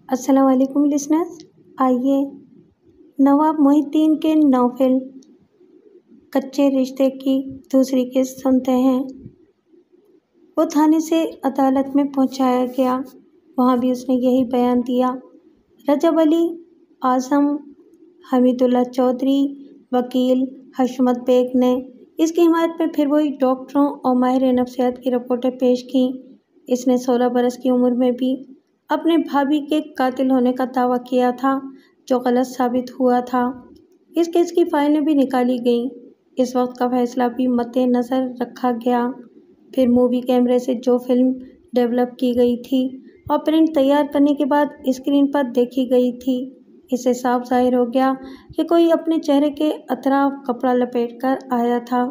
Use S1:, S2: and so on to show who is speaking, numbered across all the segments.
S1: السلام علیکم لسنرز، آئیے نواب محی الدین کے ناول کچے رشتے کی دوسری قسط سنتے ہیں۔ وہ تھانے سے عدالت میں پہنچایا گیا، وہاں بھی اس نے یہی بیان دیا۔ رجب علی اعظم، حمید اللہ چودھری، وکیل حشمت بیگ نے اس کی حمایت میں پھر وہی ڈاکٹروں اور ماہر نفسیات کی رپورٹیں پیش کیں۔ اس نے 16 برس کی عمر میں بھی اپنے بھابھی کے قاتل ہونے کا دعویٰ کیا تھا، جو غلط ثابت ہوا تھا۔ اس کیس کی فائلیں بھی نکالی گئیں۔ اس وقت کا فیصلہ بھی مد نظر رکھا گیا۔ پھر مووی کیمرے سے جو فلم ڈیولپ کی گئی تھی اور پرنٹ تیار کرنے کے بعد اسکرین پر دیکھی گئی تھی، اس سے صاف ظاہر ہو گیا کہ کوئی اپنے چہرے کے اطراف کپڑا لپیٹ کر آیا تھا۔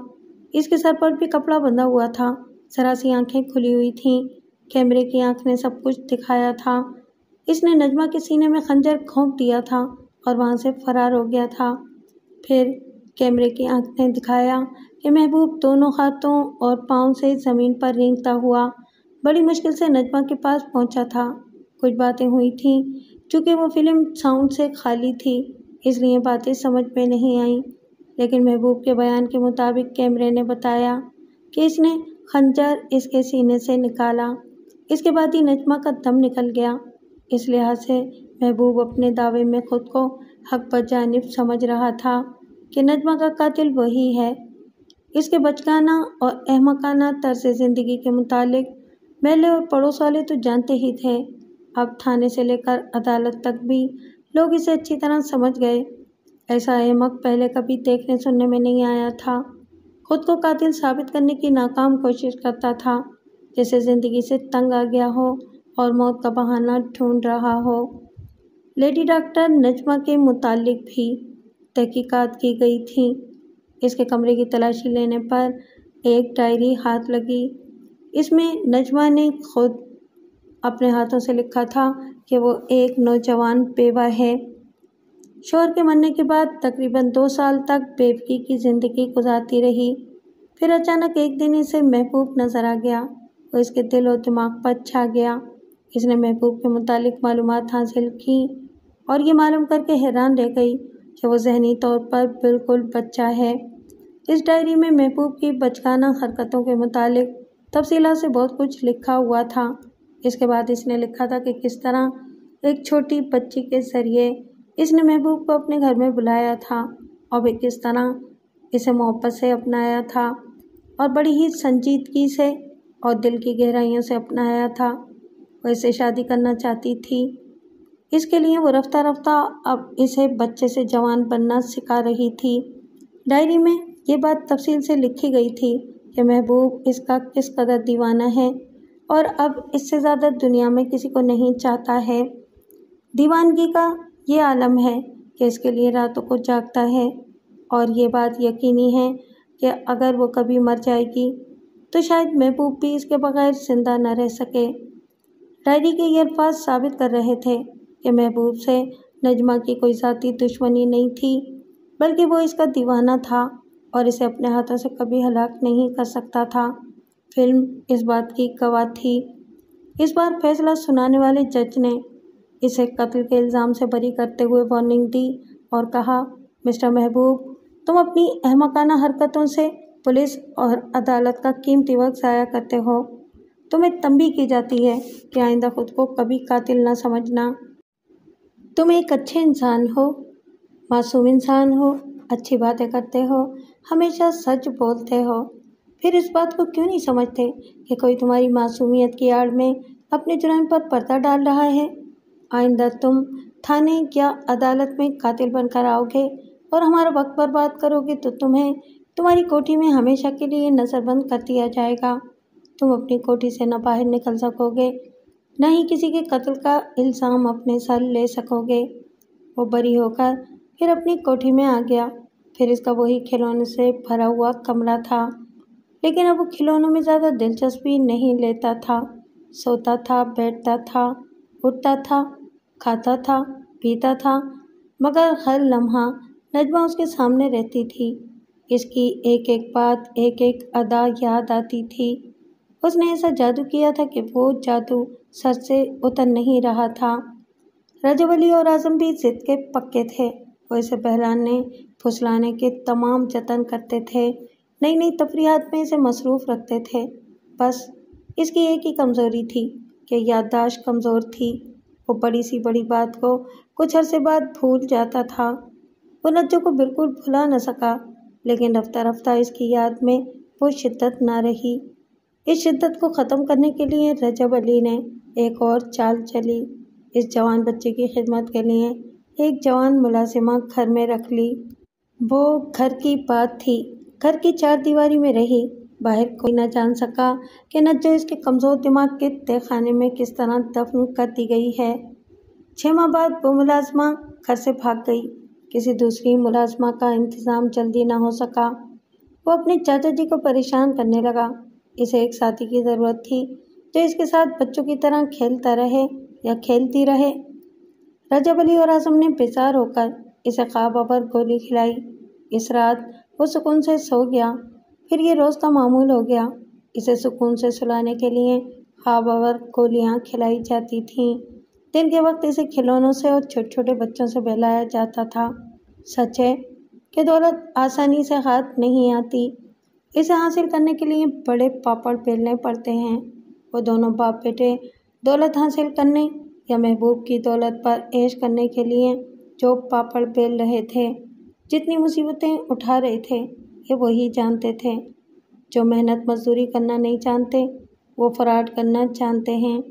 S1: اس کے سر پر بھی کپڑا بندھا ہوا تھا، ذرا سی آنکھیں کھلی ہوئی تھیں۔ کیمرے کی آنکھ نے سب کچھ دکھایا تھا۔ اس نے نجمہ کے سینے میں خنجر گھونپ دیا تھا اور وہاں سے فرار ہو گیا تھا۔ پھر کیمرے کی آنکھ نے دکھایا کہ محبوب دونوں ہاتھوں اور پاؤں سے زمین پر رینگتا ہوا بڑی مشکل سے نجمہ کے پاس پہنچا تھا۔ کچھ باتیں ہوئی تھیں، چونکہ وہ فلم ساؤنڈ سے خالی تھی اس لیے باتیں سمجھ میں نہیں آئیں، لیکن محبوب کے بیان کے مطابق کیمرے نے بتایا کہ اس نے خنجر اس کے سینے سے نکالا۔ اس کے بعد ہی نجمہ کا دم نکل گیا۔ اس لحاظ سے محبوب اپنے دعوے میں خود کو حق بجانب سمجھ رہا تھا کہ نجمہ کا قاتل وہی ہے۔ اس کے بچگانہ اور احمقانہ طرز زندگی کے متعلق محلے اور پڑوس والے تو جانتے ہی تھے، اب تھانے سے لے کر عدالت تک بھی لوگ اسے اچھی طرح سمجھ گئے۔ ایسا احمق پہلے کبھی دیکھنے سننے میں نہیں آیا تھا۔ خود کو قاتل ثابت کرنے کی ناکام کوشش کرتا تھا، جیسے زندگی سے تنگ آ گیا ہو اور موت کا بہانہ ڈھونڈ رہا ہو۔ لیڈی ڈاکٹر نجمہ کے متعلق بھی تحقیقات کی گئی تھیں۔ اس کے کمرے کی تلاشی لینے پر ایک ڈائری ہاتھ لگی۔ اس میں نجمہ نے خود اپنے ہاتھوں سے لکھا تھا کہ وہ ایک نوجوان بیوہ ہے۔ شوہر کے مرنے کے بعد تقریباً 2 سال تک بیوگی کی زندگی گزارتی رہی۔ پھر اچانک ایک دن اسے محبوب نظر آ گیا۔ وہ اس کے دل و دماغ پر چھا گیا۔ اس نے محبوب کے متعلق معلومات حاصل کیں اور یہ معلوم کر کے حیران رہ گئی کہ وہ ذہنی طور پر بالکل بچہ ہے۔ اس ڈائری میں محبوب کی بچگانہ حرکتوں کے متعلق تفصیلات سے بہت کچھ لکھا ہوا تھا۔ اس کے بعد اس نے لکھا تھا کہ کس طرح ایک چھوٹی بچی کے ذریعے اس نے محبوب کو اپنے گھر میں بلایا تھا اور وہ کس طرح اسے محبت سے اپنایا تھا اور بڑی ہی سنجیدگی سے اور دل کی گہرائیوں سے اپنایا تھا۔ وہ اسے شادی کرنا چاہتی تھی۔ اس کے لیے وہ رفتہ رفتہ اب اسے بچے سے جوان بننا سکھا رہی تھی۔ ڈائری میں یہ بات تفصیل سے لکھی گئی تھی کہ محبوب اس کا کس قدر دیوانہ ہے اور اب اس سے زیادہ دنیا میں کسی کو نہیں چاہتا ہے۔ دیوانگی کا یہ عالم ہے کہ اس کے لیے راتوں کو جاگتا ہے اور یہ بات یقینی ہے کہ اگر وہ کبھی مر جائے گی تو شاید محبوب بھی اس کے بغیر زندہ نہ رہ سکے۔ ڈائری کے یہ الفاظ ثابت کر رہے تھے کہ محبوب سے نجمہ کی کوئی ذاتی دشمنی نہیں تھی، بلکہ وہ اس کا دیوانہ تھا اور اسے اپنے ہاتھوں سے کبھی ہلاک نہیں کر سکتا تھا۔ فلم اس بات کی گواہ تھی۔ اس بار فیصلہ سنانے والے جج نے اسے قتل کے الزام سے بری کرتے ہوئے وارننگ دی اور کہا، مسٹر محبوب، تم اپنی احمقانہ حرکتوں سے پولیس اور عدالت کا قیمتی وقت ضائع کرتے ہو۔ تمہیں تنبیہ کی جاتی ہے کہ آئندہ خود کو کبھی قاتل نہ سمجھنا۔ تم ایک اچھے انسان ہو، معصوم انسان ہو، اچھی باتیں کرتے ہو، ہمیشہ سچ بولتے ہو، پھر اس بات کو کیوں نہیں سمجھتے کہ کوئی تمہاری معصومیت کی آڑ میں اپنے جرائم پر پردہ ڈال رہا ہے؟ آئندہ تم تھانے یا عدالت میں قاتل بن کر آؤ گے اور ہمارا وقت برباد کرو گے تو تمہیں تمہاری کوٹھی میں ہمیشہ کے لیے نظر بند کر دیا جائے گا۔ تم اپنی کوٹھی سے نہ باہر نکل سکو گے، نہ ہی کسی کے قتل کا الزام اپنے سر لے سکو گے۔ وہ بری ہو کر پھر اپنی کوٹھی میں آ گیا۔ پھر اس کا وہی کھلونوں سے بھرا ہوا کمرہ تھا، لیکن اب وہ کھلونوں میں زیادہ دلچسپی نہیں لیتا تھا۔ سوتا تھا، بیٹھتا تھا، اٹھتا تھا، کھاتا تھا، پیتا تھا، مگر ہر لمحہ نجمہ اس کے سامنے رہتی تھی۔ اس کی ایک ایک بات، ایک ایک ادا یاد آتی تھی۔ اس نے ایسا جادو کیا تھا کہ وہ جادو سر سے اتر نہیں رہا تھا۔ रजब अली और आज़म भी जिद के पक्के थे। वो इसे बहलाने फुसलाने के तमाम जतन करते थे, नई नई तफरीहात में इसे मसरूफ़ रखते थे। बस इसकी एक ही कमज़ोरी थी कि याददाश्त कमज़ोर थी। वो बड़ी सी बड़ी बात को कुछ अरसे बाद भूल जाता था। वो नज्जो को बिल्कुल भुला न सका, लेकिन रफ्ता रफ्ता इसकी याद में वो शिद्दत ना रही। इस शिद्दत को ख़त्म करने के लिए रजब अली ने एक और चाल चली। इस जवान बच्चे की खिदमत के लिए एक जवान मुलाजिमा घर में रख ली। वो घर की बात थी, घर की चार दीवारी में रही। बाहर कोई न जान सका कि नज्जो इसके कमज़ोर दिमाग के तहखाने में किस तरह दफन कर दी गई है। 6 माह बाद वो मुलाजिमा घर से भाग गई। किसी दूसरी मुलाजिमा का इंतज़ाम जल्दी ना हो सका। वो अपने चाचा जी को परेशान करने लगा। इसे एक साथी की ज़रूरत थी जो इसके साथ बच्चों की तरह खेलता रहे या खेलती रहे। रजब अली और आज़म ने बेजार होकर इसे ख्वाब आवर गोली खिलाई। इस रात वो सुकून से सो गया। फिर ये रोज़ का मामूल हो गया। इसे सुकून से सुलाने के लिए ख्वाब आवर गोलियाँ खिलाई जाती थीं। दिन के वक्त इसे खिलौनों से और छोटे छोटे बच्चों से बहलाया जाता था। सच है कि दौलत आसानी से हाथ नहीं आती। इसे हासिल करने के लिए बड़े पापड़ बेलने पड़ते हैं। वो दोनों बाप बेटे दौलत हासिल करने या महबूब की दौलत पर ऐश करने के लिए जो पापड़ बेल रहे थे, जितनी मुसीबतें उठा रहे थे, ये वही जानते थे। जो मेहनत मजदूरी करना नहीं जानते, वो फराड करना जानते हैं,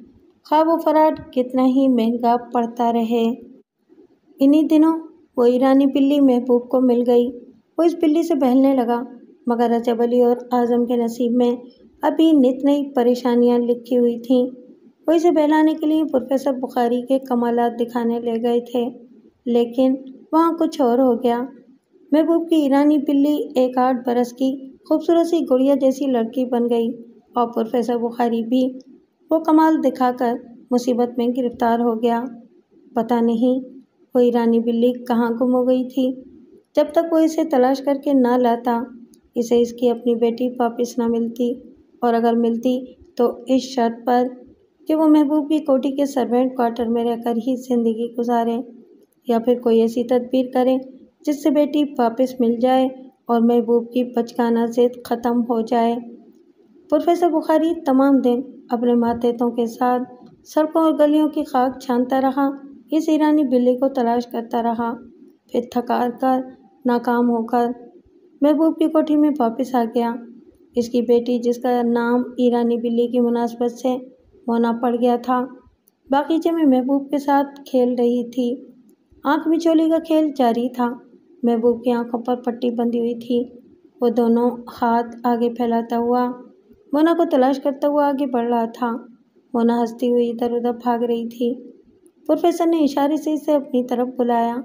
S1: खा वो फराड कितना ही महंगा पड़ता रहे। इन्हीं दिनों वो ईरानी बिल्ली महबूब को मिल गई। वो इस बिल्ली से बहलने लगा, मगर रजब अली और आज़म के नसीब में अभी नित नई परेशानियां लिखी हुई थीं। वो इसे बहलाने के लिए प्रोफेसर बुखारी के कमालात दिखाने ले गए थे, लेकिन वहाँ कुछ और हो गया। महबूब की ईरानी बिल्ली एक 8 बरस की खूबसूरत सी गुड़िया जैसी लड़की बन गई और प्रोफेसर बुखारी भी वो कमाल दिखाकर मुसीबत में गिरफ्तार हो गया। पता नहीं वो ईरानी बिल्ली कहाँ गुम हो गई थी। जब तक वो इसे तलाश करके ना लाता, इसे इसकी अपनी बेटी वापस ना मिलती, और अगर मिलती तो इस शर्त पर कि वो महबूब की कोठी के सर्वेंट क्वार्टर में रहकर ही ज़िंदगी गुजारे, या फिर कोई ऐसी तदबीर करें जिससे बेटी वापस मिल जाए और महबूब की बचकाना ज़िद ख़त्म हो जाए। प्रोफेसर बुखारी तमाम दिन अपने मातेतों के साथ सड़कों और गलियों की खाक छानता रहा, इस ईरानी बिल्ली को तलाश करता रहा। फिर थका कर नाकाम होकर महबूब की कोठी में वापस आ गया। इसकी बेटी, जिसका नाम ईरानी बिल्ली की मुनासबत से मोना पड़ गया था, बागीचे में महबूब के साथ खेल रही थी। आँख मिचौली का खेल जारी था। महबूब की आंखों पर पट्टी बंधी हुई थी। वो दोनों हाथ आगे फैलाता हुआ मोना को तलाश करता हुआ आगे बढ़ रहा था। मोना हंसती हुई इधर उधर भाग रही थी। प्रोफेसर ने इशारे से इसे अपनी तरफ बुलाया।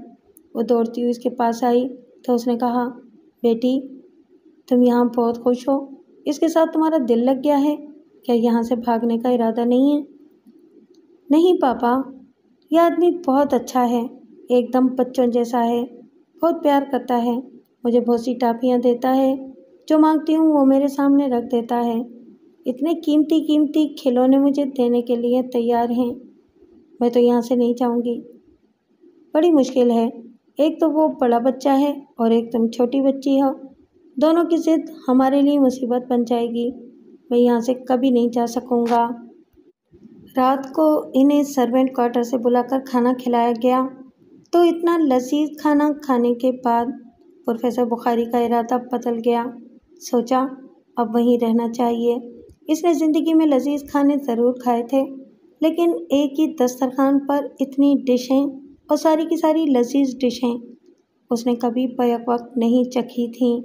S1: वो दौड़ती हुई इसके पास आई तो उसने कहा, बेटी, तुम यहाँ बहुत खुश हो, इसके साथ तुम्हारा दिल लग गया है, क्या यहाँ से भागने का इरादा नहीं है? नहीं पापा, यह आदमी बहुत अच्छा है, एकदम बच्चों जैसा है, बहुत प्यार करता है, मुझे बहुत सी टाफियाँ देता है, जो मांगती हूँ वो मेरे सामने रख देता है। इतने कीमती कीमती खिलौने मुझे देने के लिए तैयार हैं। मैं तो यहाँ से नहीं जाऊँगी। बड़ी मुश्किल है, एक तो वो बड़ा बच्चा है और एक तुम छोटी बच्ची हो। दोनों की ज़िद हमारे लिए मुसीबत बन जाएगी। मैं यहाँ से कभी नहीं जा सकूँगा। रात को इन्हें सर्वेंट क्वार्टर से बुलाकर खाना खिलाया गया। तो इतना लजीज खाना खाने के बाद प्रोफेसर बुखारी का इरादा बदल गया। सोचा अब वहीं रहना चाहिए। इसने ज़िंदगी में लजीज खाने ज़रूर खाए थे, लेकिन एक ही दस्तरखान पर इतनी डिशें और सारी की सारी लजीज डिशें उसने कभी बैक वक्त नहीं चखी थीं।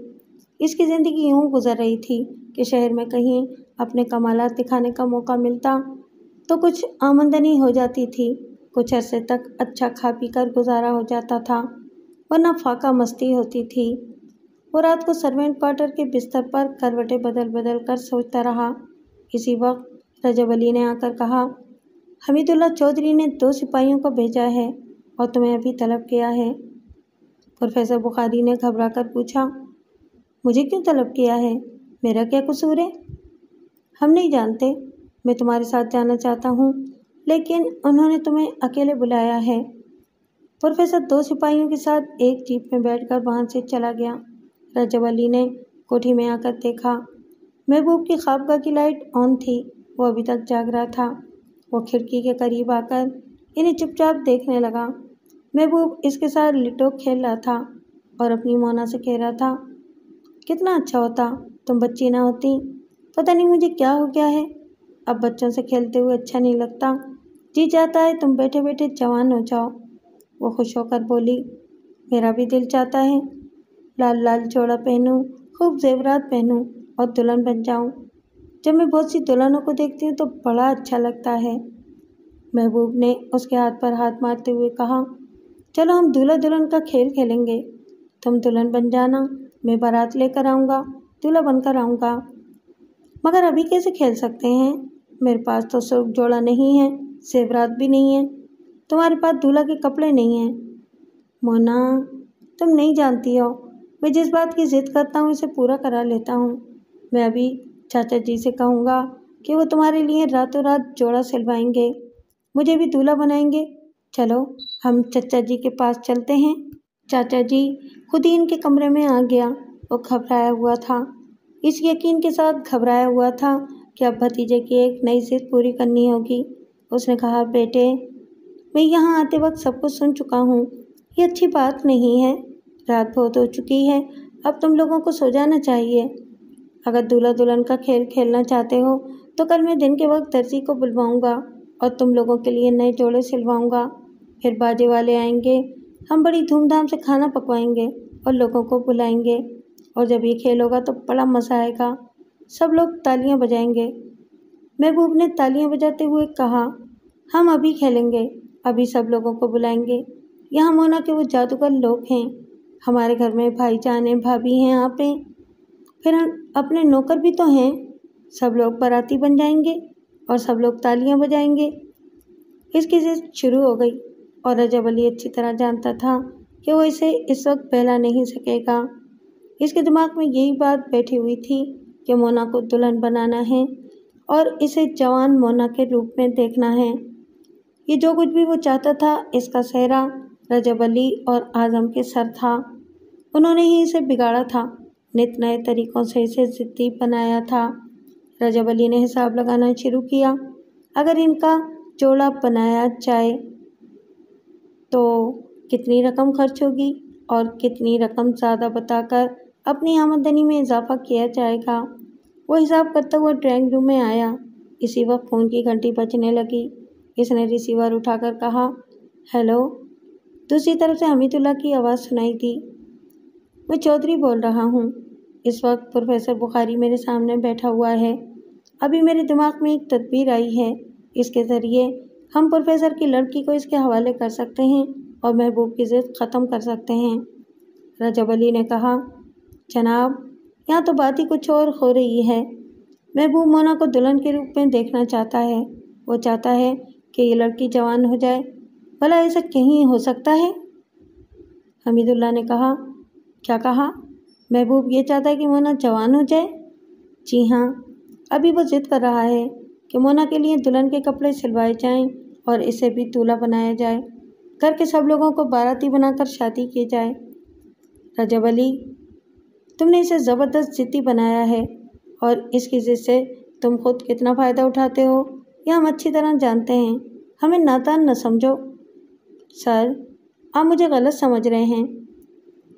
S1: इसकी ज़िंदगी यूँ गुजर रही थी कि शहर में कहीं अपने कमालात दिखाने का मौका मिलता तो कुछ आमदनी हो जाती थी, कुछ अरसे तक अच्छा खा पी कर गुजारा हो जाता था, वरना फाका मस्ती होती थी। वो रात को सर्वेंट क्वार्टर के बिस्तर पर करवटें बदल बदल कर सोचता रहा। इसी वक्त रजब अली ने आकर कहा, हमीदुल्लाह चौधरी ने 2 सिपाहियों को भेजा है और तुम्हें अभी तलब किया है। प्रोफेसर बुखारी ने घबरा कर पूछा, मुझे क्यों तलब किया है? मेरा क्या कसूर है? हम नहीं जानते, मैं तुम्हारे साथ जाना चाहता हूँ, लेकिन उन्होंने तुम्हें अकेले बुलाया है। प्रोफेसर 2 सिपाहियों के साथ एक जीप में बैठकर वहाँ से चला गया। रजब अली ने कोठी में आकर देखा, महबूब की ख्वाबगाह की लाइट ऑन थी। वो अभी तक जाग रहा था। वो खिड़की के करीब आकर इन्हें चुपचाप देखने लगा। महबूब इसके साथ लिटो खेल रहा था और अपनी मोना से कह रहा था, कितना अच्छा होता तुम बच्ची ना होती। पता नहीं मुझे क्या हो गया है, अब बच्चों से खेलते हुए अच्छा नहीं लगता। जी चाहता है तुम बैठे बैठे जवान हो जाओ। वो खुश होकर बोली, मेरा भी दिल चाहता है, लाल लाल जोड़ा पहनूं, खूब जेवरात पहनूं और दुल्हन बन जाऊं। जब मैं बहुत सी दुल्हनों को देखती हूँ तो बड़ा अच्छा लगता है। महबूब ने उसके हाथ पर हाथ मारते हुए कहा, चलो हम दूल्हा दुल्हन का खेल खेलेंगे। तुम दुल्हन बन जाना, मैं बारात लेकर आऊँगा, दूल्हा बनकर आऊँगा। मगर अभी कैसे खेल सकते हैं? मेरे पास तो सिर्फ जोड़ा नहीं है, जेवरात भी नहीं है। तुम्हारे पास दूल्हा के कपड़े नहीं हैं। मोना, तुम नहीं जानती हो, मैं जिस बात की जिद करता हूँ उसे पूरा करा लेता हूँ। मैं अभी चाचा जी से कहूँगा कि वो तुम्हारे लिए रातों रात जोड़ा सिलवाएंगे, मुझे भी दूल्हा बनाएंगे। चलो हम चाचा जी के पास चलते हैं। चाचा जी खुद ही इनके कमरे में आ गया। वो घबराया हुआ था, इस यकीन के साथ घबराया हुआ था कि अब भतीजे की एक नई जिद पूरी करनी होगी। उसने कहा, बेटे, मैं यहाँ आते वक्त सब कुछ सुन चुका हूँ, ये अच्छी बात नहीं है। रात बहुत हो चुकी है, अब तुम लोगों को सो जाना चाहिए। अगर दूल्हा दुल्हन का खेल खेलना चाहते हो तो कल मैं दिन के वक्त दर्जी को बुलवाऊंगा और तुम लोगों के लिए नए जोड़े सिलवाऊंगा। फिर बाजे वाले आएंगे, हम बड़ी धूमधाम से खाना पकवाएंगे और लोगों को बुलाएंगे। और जब ये खेल होगा तो बड़ा मज़ा आएगा, सब लोग तालियां बजाएंगे। महबूब ने तालियां बजाते हुए कहा, हम अभी खेलेंगे, अभी सब लोगों को बुलाएंगे। यहाँ मोना के वो जादूगर लोग हैं, हमारे घर में भाईजान हैं, भाभी हैं, आप हैं, फिर अपने नौकर भी तो हैं। सब लोग बाराती बन जाएंगे और सब लोग तालियां बजाएंगे। इसकी जिद शुरू हो गई और रजब अली अच्छी तरह जानता था कि वो इसे इस वक्त बहला नहीं सकेगा। इसके दिमाग में यही बात बैठी हुई थी कि मोना को दुल्हन बनाना है और इसे जवान मोना के रूप में देखना है। ये जो कुछ भी वो चाहता था, इसका सेहरा रजब अली और आज़म के सर था। उन्होंने ही इसे बिगाड़ा था, नित नए तरीक़ों से इसे ज़िद्दी बनाया था। रजब अली ने हिसाब लगाना शुरू किया, अगर इनका जोड़ा बनाया जाए तो कितनी रकम खर्च होगी और कितनी रकम ज़्यादा बताकर अपनी आमदनी में इजाफा किया जाएगा। वो हिसाब करता हुआ ड्राइंग रूम में आया। इसी वक्त फ़ोन की घंटी बजने लगी। इसने रिसीवर उठाकर कहा, हेलो। दूसरी तरफ से हमीदुल्लाह की आवाज़ सुनाई दी, मैं चौधरी बोल रहा हूँ। इस वक्त प्रोफेसर बुखारी मेरे सामने बैठा हुआ है। अभी मेरे दिमाग में एक तदबीर आई है, इसके ज़रिए हम प्रोफेसर की लड़की को इसके हवाले कर सकते हैं और महबूब की ज़िद ख़त्म कर सकते हैं। रजब अली ने कहा, जनाब, यहाँ तो बात ही कुछ और हो रही है। महबूब मोना को दुल्हन के रूप में देखना चाहता है। वो चाहता है कि ये लड़की जवान हो जाए। भला ऐसा कहीं हो सकता है? हमीदुल्लाह ने कहा, क्या कहा? महबूब ये चाहता है कि मोना जवान हो जाए? जी हाँ, अभी वो जिद कर रहा है कि मोना के लिए दुल्हन के कपड़े सिलवाए जाएं और इसे भी दूल्हा बनाया जाए, घर के सब लोगों को बाराती बनाकर शादी की जाए। रजब अली, तुमने इसे ज़बरदस्त ज़िद्दी बनाया है और इसकी ज़िद से तुम खुद कितना फ़ायदा उठाते हो यह हम अच्छी तरह जानते हैं। हमें नादान न समझो। सर, आप मुझे गलत समझ रहे हैं।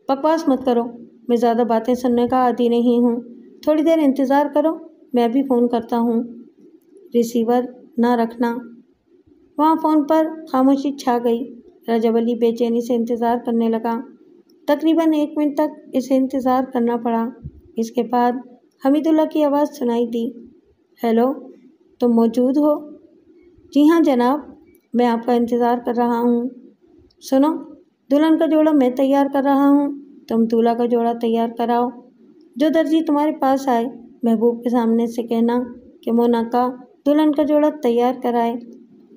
S1: बकवास मत करो, मैं ज़्यादा बातें सुनने का आदी नहीं हूँ। थोड़ी देर इंतज़ार करो, मैं भी फ़ोन करता हूँ। रिसीवर ना रखना। वहाँ फ़ोन पर खामोशी छा गई। रजब अली बेचैनी से इंतज़ार करने लगा। तकरीबन 1 मिनट तक इसे इंतज़ार करना पड़ा। इसके बाद हमीदुल्लाह की आवाज़ सुनाई दी, हेलो, तुम मौजूद हो? जी हाँ जनाब, मैं आपका इंतज़ार कर रहा हूँ। सुनो, दुल्हन का जोड़ा मैं तैयार कर रहा हूँ, तुम दूल्हा का जोड़ा तैयार कराओ। जो दर्जी तुम्हारे पास आए, महबूब के सामने से कहना कि मोना का दुल्हन का जोड़ा तैयार कराए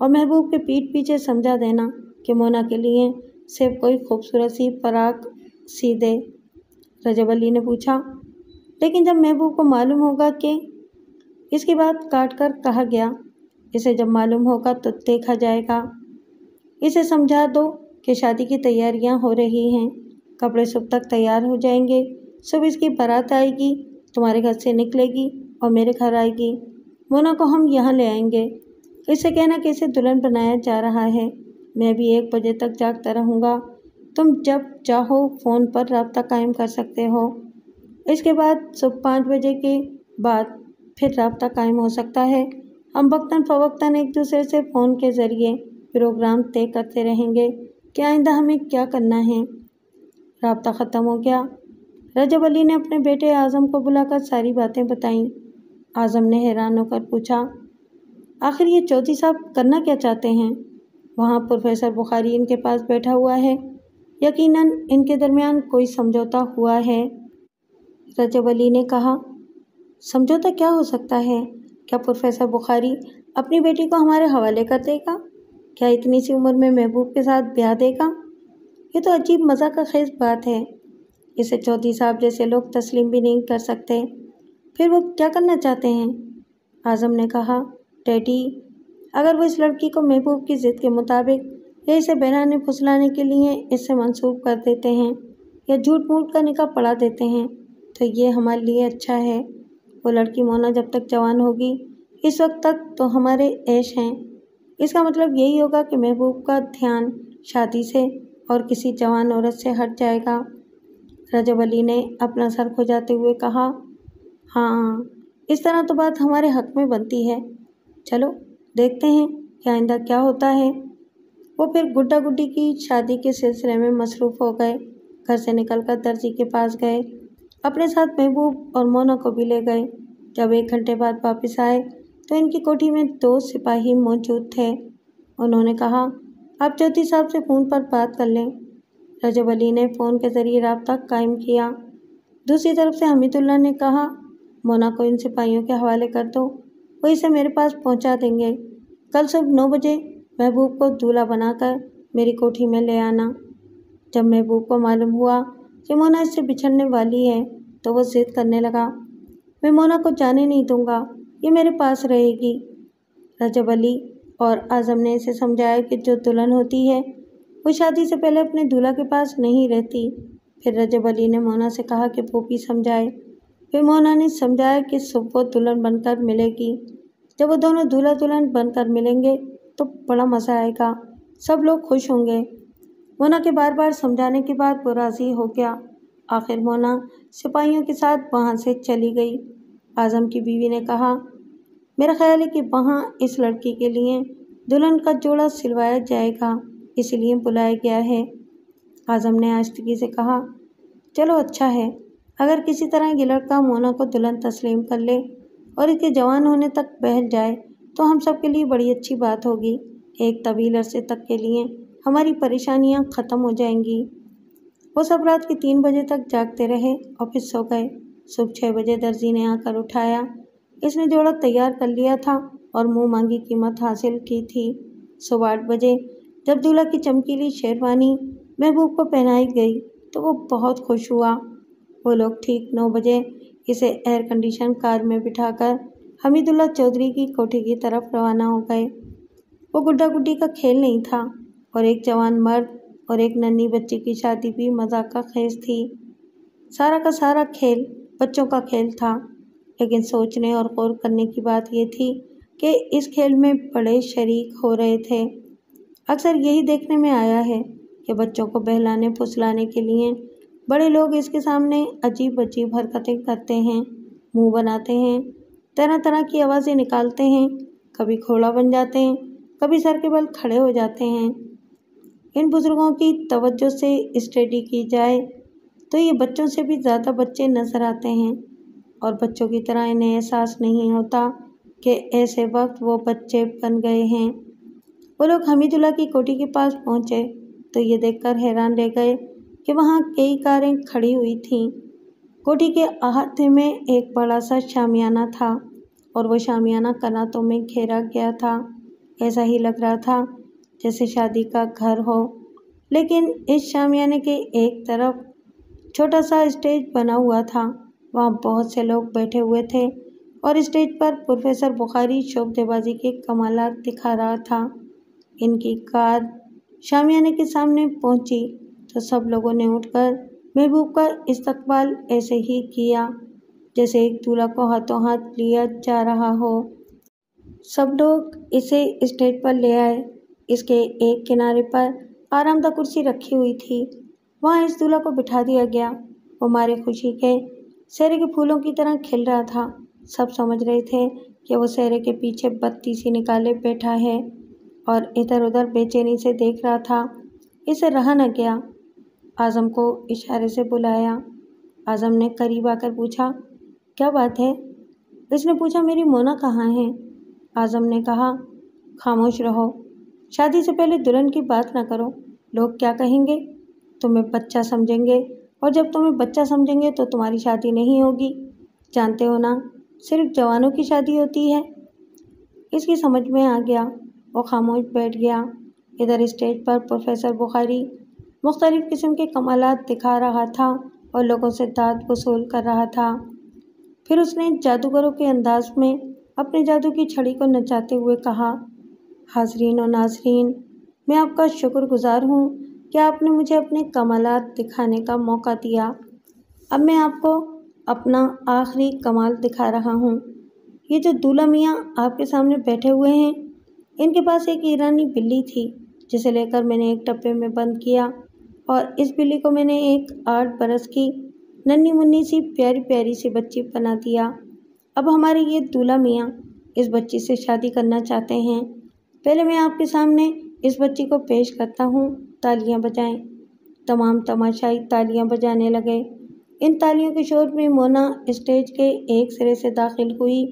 S1: और महबूब के पीठ पीछे समझा देना कि मोना के लिए सिर्फ कोई खूबसूरत सी पराग सी दे। रजब अली ने पूछा, लेकिन जब महबूब को मालूम होगा कि इसकी बात काट कर कहा गया, इसे जब मालूम होगा तो देखा जाएगा। इसे समझा दो कि शादी की तैयारियां हो रही हैं, कपड़े सुबह तक तैयार हो जाएंगे। सुबह इसकी बारात आएगी, तुम्हारे घर से निकलेगी और मेरे घर आएगी। मोना को हम यहाँ ले आएंगे। इसे कहना कि इसे दुल्हन बनाया जा रहा है। मैं भी 1 बजे तक जागता रहूँगा। तुम जब चाहो फ़ोन पर राब्ता कायम कर सकते हो। इसके बाद सुबह 5 बजे के बाद फिर राब्ता कायम हो सकता है। हम वक्तन फ़वक्तन एक दूसरे से फ़ोन के ज़रिए प्रोग्राम तय करते रहेंगे कि आइंदा हमें क्या करना है। राब्ता ख़त्म हो गया। रजब अली ने अपने बेटे आज़म को बुलाकर सारी बातें बताईं। आज़म ने हैरान होकर पूछा, आखिर ये चौधरी साहब करना क्या चाहते हैं? वहाँ प्रोफेसर बुखारी इनके पास बैठा हुआ है। यकीनन इनके दरमियान कोई समझौता हुआ है। रजब अली ने कहा, समझौता क्या हो सकता है? क्या प्रोफेसर बुखारी अपनी बेटी को हमारे हवाले कर देगा? क्या इतनी सी उम्र में महबूब के साथ ब्याह देगा? ये तो अजीब मज़ाक खेज़ बात है। इसे चौधरी साहब जैसे लोग तस्लीम भी नहीं कर सकते। फिर वो क्या करना चाहते हैं? आज़म ने कहा, डैडी, अगर वो इस लड़की को महबूब की ज़िद के मुताबिक या इसे बहलाने फुसलाने के लिए इससे मंसूब कर देते हैं या झूठ मूठ का निकाह पढ़ा देते हैं तो ये हमारे लिए अच्छा है। वो लड़की मोना जब तक जवान होगी, इस वक्त तक तो हमारे ऐश हैं। इसका मतलब यही होगा कि महबूब का ध्यान शादी से और किसी जवान औरत से हट जाएगा। रजब अली ने अपना सर खुजाते हुए कहा, हाँ, इस तरह तो बात हमारे हक में बनती है। चलो देखते हैं कि आइंदा क्या होता है। वो फिर गुड्डा गुड्डी की शादी के सिलसिले में मसरूफ़ हो गए। घर से निकलकर दर्जी के पास गए। अपने साथ महबूब और मोना को भी ले गए। जब 1 घंटे बाद वापस आए तो इनकी कोठी में 2 सिपाही मौजूद थे। उन्होंने कहा, आप चौधरी साहब से फ़ोन पर बात कर लें। रजब अली ने फ़ोन के ज़रिए राब्ता कायम किया। दूसरी तरफ से हमीदुल्लाह ने कहा, मोना को इन सिपाहियों के हवाले कर दो, वो इसे मेरे पास पहुंचा देंगे। कल सुबह 9 बजे महबूब को दूल्हा बनाकर मेरी कोठी में ले आना। जब महबूब को मालूम हुआ कि मोना इससे बिछड़ने वाली है तो वो ज़िद करने लगा, मैं मोना को जाने नहीं दूंगा, ये मेरे पास रहेगी। रजब अली और आज़म ने इसे समझाया कि जो दुल्हन होती है वो शादी से पहले अपने दूल्हा के पास नहीं रहती। फिर रजब अली ने मोना से कहा कि वो भी समझाए। फिर मोना ने समझाया कि सुबह वो दुल्हन बनकर मिलेगी। जब वो दोनों दूल्हा दुल्हन बनकर मिलेंगे तो बड़ा मज़ा आएगा, सब लोग खुश होंगे। मोना के बार बार समझाने के बाद वो राज़ी हो गया। आखिर मोना सिपाहियों के साथ वहाँ से चली गई। आज़म की बीवी ने कहा, मेरा ख्याल है कि वहाँ इस लड़की के लिए दुल्हन का जोड़ा सिलवाया जाएगा, इसलिए बुलाया गया है। आज़म ने आश्तगी से कहा, चलो अच्छा है, अगर किसी तरह ये लड़का मोना को दुल्हन तस्लीम कर ले और इसके जवान होने तक बहल जाए तो हम सब के लिए बड़ी अच्छी बात होगी। एक तवील अरसे तक के लिए हमारी परेशानियां ख़त्म हो जाएंगी। वो सब रात के 3 बजे तक जागते रहे और फिर सो गए। सुबह 6 बजे दर्जी ने आकर उठाया। इसने जोड़ा तैयार कर लिया था और मुँह मांगी कीमत हासिल की थी। सुबह 8 बजे जब दूल्हा की चमकीली शेरवानी महबूब को पहनाई गई तो वो बहुत खुश हुआ। वो लोग ठीक 9 बजे इसे एयर कंडीशन कार में बिठाकर हमीदुल्लाह चौधरी की कोठी की तरफ रवाना हो गए। वो गुड्डा गुड्डी का खेल नहीं था और एक जवान मर्द और एक नन्ही बच्ची की शादी भी मजाक का खेज थी। सारा का सारा खेल बच्चों का खेल था, लेकिन सोचने और गौर करने की बात यह थी कि इस खेल में बड़े शरीक हो रहे थे। अक्सर यही देखने में आया है कि बच्चों को बहलाने फुसलाने के लिए बड़े लोग इसके सामने अजीब अजीब हरकतें करते हैं, मुंह बनाते हैं, तरह तरह की आवाज़ें निकालते हैं, कभी घोड़ा बन जाते हैं, कभी सर के बल खड़े हो जाते हैं। इन बुज़ुर्गों की तवज्जो से स्टडी की जाए तो ये बच्चों से भी ज़्यादा बच्चे नज़र आते हैं और बच्चों की तरह इन्हें एहसास नहीं होता कि ऐसे वक्त वो बच्चे बन गए हैं। वो लोग हमीदुल्लाह की कोठी के पास पहुँचे तो ये देखकर हैरान रह गए कि वहाँ कई कारें खड़ी हुई थीं। कोठी के अहाते में एक बड़ा सा शामियाना था और वो शामियाना कनातों में घेरा गया था। ऐसा ही लग रहा था जैसे शादी का घर हो, लेकिन इस शामियाने के एक तरफ छोटा सा स्टेज बना हुआ था। वहाँ बहुत से लोग बैठे हुए थे اور اسٹیج پر پروفیسر بخاری شعبدے بازی کے کمالات دکھا رہا تھا۔ ان کی کار شامیانے کے سامنے پہنچی تو سب لوگوں نے اٹھ کر محبوب کا استقبال ایسے ہی کیا جیسے ایک دولہا کو ہاتھوں ہاتھ لیا جا رہا ہو۔ سب لوگ اسے اسٹیج پر لے آئے۔ اس کے ایک کنارے پر آرام دہ کرسی رکھی ہوئی تھی، وہاں اس دولہا کو بٹھا دیا گیا۔ وہ مارے خوشی کے سہرے کے پھولوں کی طرح کھل رہا تھا۔ سب سمجھ رہے تھے کہ وہ سہرے کے پیچھے بتی سی نکالے بیٹھا ہے اور ادھر ادھر بے چینی سے دیکھ رہا تھا۔ اسے رہا نہ گیا، اعظم کو اشارے سے بلایا۔ اعظم نے قریب آ کر پوچھا، کیا بات ہے؟ اس نے پوچھا، میری مونا کہاں ہے؟ اعظم نے کہا، خاموش رہو، شادی سے پہلے دلہن کی بات نہ کرو، لوگ کیا کہیں گے؟ تمہیں بچہ سمجھیں گے، اور جب تمہیں بچہ سمجھیں گے تو تمہاری شادی نہیں ہوگی، جانتے ہو نا، صرف جوانوں کی شادی ہوتی ہے۔ اس کی سمجھ میں آ گیا، وہ خاموش بیٹھ گیا۔ ادھر اسٹیج پر پروفیسر بخاری مختلف قسم کے کمالات دکھا رہا تھا اور لوگوں سے داد وصول کر رہا تھا۔ پھر اس نے جادوگروں کے انداز میں اپنے جادو کی چھڑی کو نچاتے ہوئے کہا، حاضرین و ناظرین، میں آپ کا شکر گزار ہوں کہ آپ نے مجھے اپنے کمالات دکھانے کا موقع دیا۔ اب میں آپ کو اپنا آخری کمال دکھا رہا ہوں۔ یہ جو دولہا میاں آپ کے سامنے بیٹھے ہوئے ہیں، ان کے پاس ایک ایرانی بلی تھی جسے لے کر میں نے ایک ڈبے میں بند کیا، اور اس بلی کو میں نے ایک 8 برس کی ننھی منھی سی پیاری پیاری سی بچی بنا دیا۔ اب ہمارے یہ دولہا میاں اس بچی سے شادی کرنا چاہتے ہیں۔ پہلے میں آپ کے سامنے اس بچی کو پیش کرتا ہوں، تالیاں بجائیں۔ تمام تماشائی تالیاں بجانے لگے۔ ان تالیوں کے شور میں مونا اسٹیج کے ایک سرے سے داخل ہوئی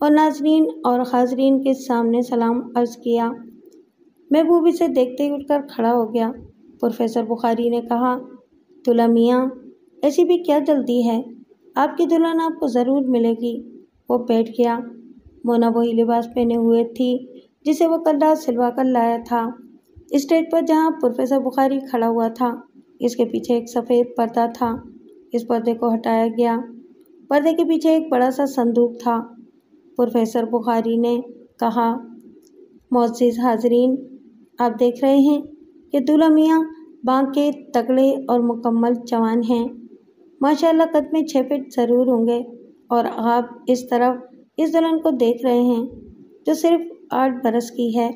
S1: اور ناظرین اور حاضرین کے سامنے سلام عرض کیا۔ محبوب اسے دیکھتے ہی اٹھ کر کھڑا ہو گیا۔ پروفیسر بخاری نے کہا، دولہا میاں، ایسی بھی کیا جلدی ہے، آپ کی دلہن آپ کو ضرور ملے گی۔ وہ بیٹھ گیا۔ مونا وہی لباس پہنے ہوئے تھی جسے وہ کل رات سلوا کر لایا تھا۔ اسٹیج پر جہاں پروفیسر بخاری کھڑا ہوا تھا، اس کے پیچھے ایک سفید پردہ تھا۔ اس پردے کو ہٹایا گیا۔ پردے کے پیچھے ایک بڑا سا صندوق تھا۔ پروفیسر بخاری نے کہا، معزز حاضرین، آپ دیکھ رہے ہیں کہ دولہا میاں بانکے، تگڑے اور مکمل جوان ہیں۔ ماشاءاللہ قد میں 6 فٹ ضرور ہوں گے، اور آپ اس طرف اس دلہن کو دیکھ رہے ہیں جو صرف 8 برس کی ہے۔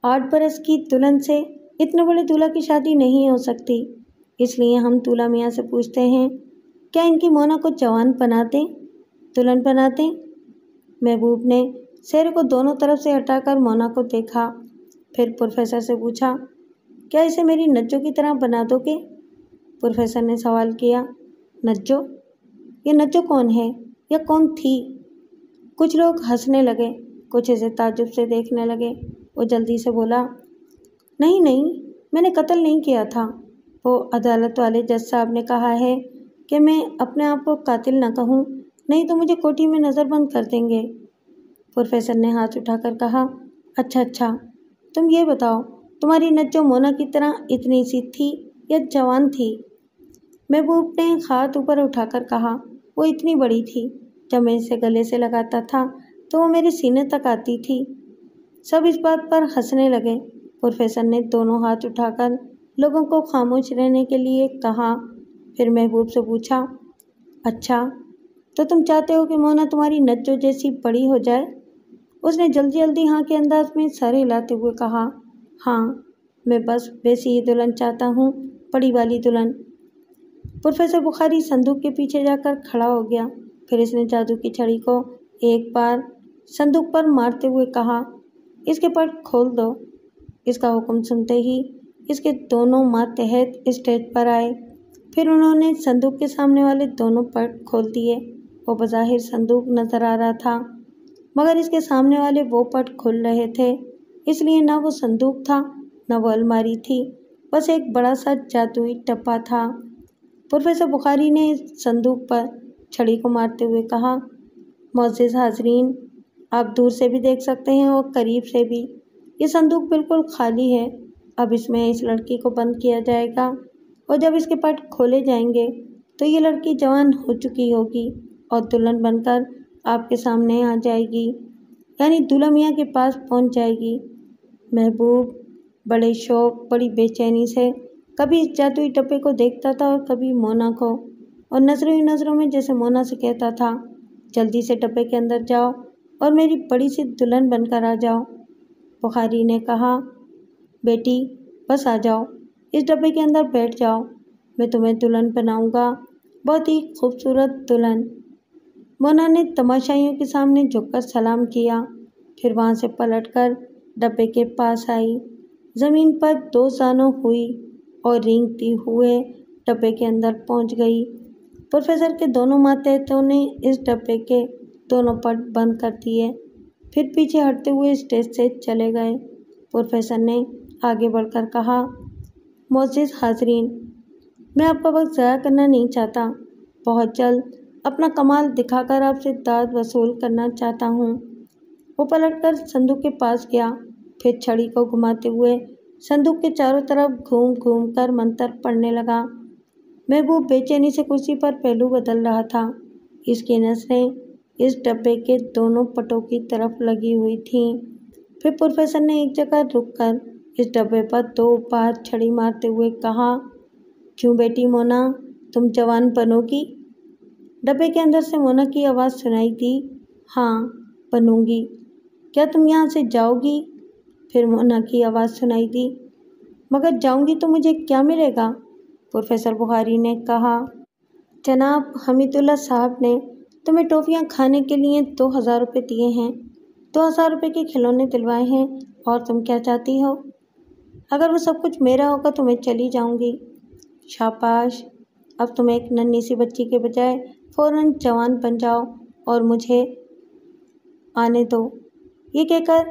S1: 8 برس کی دلہن سے اتنے بڑے دولہا کی شادی نہیں ہو سکتی، اس لیے ہم دولہا میاں سے پوچھتے ہیں، کیا ان کی مونا کو جوان بنا دیں، دلہن بنا دیں؟ محبوب نے سہرے کو دونوں طرف سے ہٹا کر مونا کو دیکھا، پھر پروفیسر سے پوچھا، کیا اسے میری نجو کی طرح بنا دو گے؟ پروفیسر نے سوال کیا، نجو؟ یہ نجو کون ہے یا کون تھی؟ کچھ لوگ ہنسنے لگے، کچھ اسے تعجب سے دیکھنے لگے۔ وہ جلدی سے بولا، نہیں، میں نے قتل نہیں کیا تھا۔ وہ عدالت والے جج صاحب نے کہا ہے کہ میں اپنے آپ کو قاتل نہ کہوں، نہیں تو مجھے کوٹھی میں نظر بند کر دیں گے۔ پروفیسر نے ہاتھ اٹھا کر کہا، اچھا، تم یہ بتاؤ، تمہاری نجو مونا کی طرح اتنی سی تھی یا جوان تھی؟ محبوب نے ہاتھ اوپر اٹھا کر کہا، وہ اتنی بڑی تھی، جب میں اسے گلے سے لگاتا تھا تو وہ میرے سینے تک آتی تھی۔ سب اس بات پر ہنسنے لگے۔ پروفیسر نے دونوں ہاتھ اٹھا کر لوگوں کو خاموش رہنے کے لیے کہا، پھر محبوب سے پوچھا، اچھا تو تم چاہتے ہو کہ مونا تمہاری نجو جیسی بڑی ہو جائے؟ اس نے جلدی ہاں کے انداز میں سر ہلاتے ہوئے کہا، ہاں، میں بس ویسی ہی دلہن چاہتا ہوں، بڑی والی دلہن۔ پروفیسر بخاری صندوق کے پیچھے جا کر کھڑا ہو گیا، پھر اس نے جادو کی چھڑی کو ایک بار صندوق پر مارتے ہوئے کہا، اس کے پٹ کھول دو۔ اس کا حکم سنتے ہی اس کے دونوں ماتحت اسٹیج پر آئے، پھر انہوں نے صندوق کے سامنے والے دونوں پٹ کھول دیے۔ وہ بظاہر صندوق نظر آ رہا تھا، مگر اس کے سامنے والے وہ پٹ کھل رہے تھے، اس لیے نہ وہ صندوق تھا نہ وہ الماری تھی، بس ایک بڑا سا جادوئی ڈبہ تھا۔ پروفیسر بخاری نے اس صندوق پر چھڑی کو مارتے ہوئے کہا، معزز حاضرین، آپ دور سے بھی دیکھ سکتے ہیں اور قریب سے بھی، یہ صندوق بالکل خالی ہے۔ اب اس میں اس لڑکی کو بند کیا جائے گا، اور جب اس کے پٹ کھولے جائیں گے تو یہ لڑکی جوان ہو چکی ہوگی اور دلہن بن کر आपके सामने आ जाएगी, यानी दूल्हा मियाँ के पास पहुंच जाएगी। महबूब बड़े शौक, बड़ी बेचैनी से कभी इस जादुई डब्बे को देखता था और कभी मोना को, और नजरों ही नजरों में जैसे मोना से कहता था, जल्दी से डब्बे के अंदर जाओ और मेरी बड़ी सी दुल्हन बनकर आ जाओ। बुखारी ने कहा, बेटी बस आ जाओ, इस डब्बे के अंदर बैठ जाओ, मैं तुम्हें दुल्हन बनाऊंगा, बहुत ही खूबसूरत दुल्हन। मोना ने तमाशाइयों के सामने झुककर सलाम किया, फिर वहाँ से पलटकर डब्बे के पास आई, ज़मीन पर 2 जानों हुई और रेंगती हुए डब्बे के अंदर पहुँच गई। प्रोफेसर के दोनों मातहतों ने इस डब्बे के दोनों पट बंद कर दिए, फिर पीछे हटते हुए स्टेज से चले गए। प्रोफेसर ने आगे बढ़कर कहा, मोअज़्ज़िज़ हाज़रीन, मैं आपका वक्त ज़ाया करना नहीं चाहता, बहुत जल्द अपना कमाल दिखाकर आपसे दाद वसूल करना चाहता हूँ। वो पलटकर संदूक के पास गया, फिर छड़ी को घुमाते हुए संदूक के चारों तरफ घूम घूम कर मंत्र पढ़ने लगा। महबूब बेचैनी से कुर्सी पर पहलू बदल रहा था। इसकी नज़रें इस डब्बे के दोनों पटों की तरफ लगी हुई थीं। फिर प्रोफेसर ने एक जगह रुककर इस डब्बे पर 2 बार छड़ी मारते हुए कहा, क्यों बेटी मोना, तुम जवान बनोगी? डब्बे के अंदर से मोना की आवाज़ सुनाई दी, हाँ बनूंगी। क्या तुम यहाँ से जाओगी? फिर मोना की आवाज़ सुनाई दी, मगर जाऊंगी तो मुझे क्या मिलेगा? प्रोफेसर बुखारी ने कहा, जनाब हमीदुल्ला साहब ने तुम्हें टॉफ़ियाँ खाने के लिए 2000 रुपये दिए हैं, 2000 रुपये के खिलौने दिलवाए हैं, और तुम क्या चाहती हो? अगर वो सब कुछ मेरा होगा तो मैं चली जाऊंगी। शाबाश, अब तुम एक नन्ही सी बच्ची के बजाय फ़ौरन जवान बन जाओ और मुझे आने दो। ये कहकर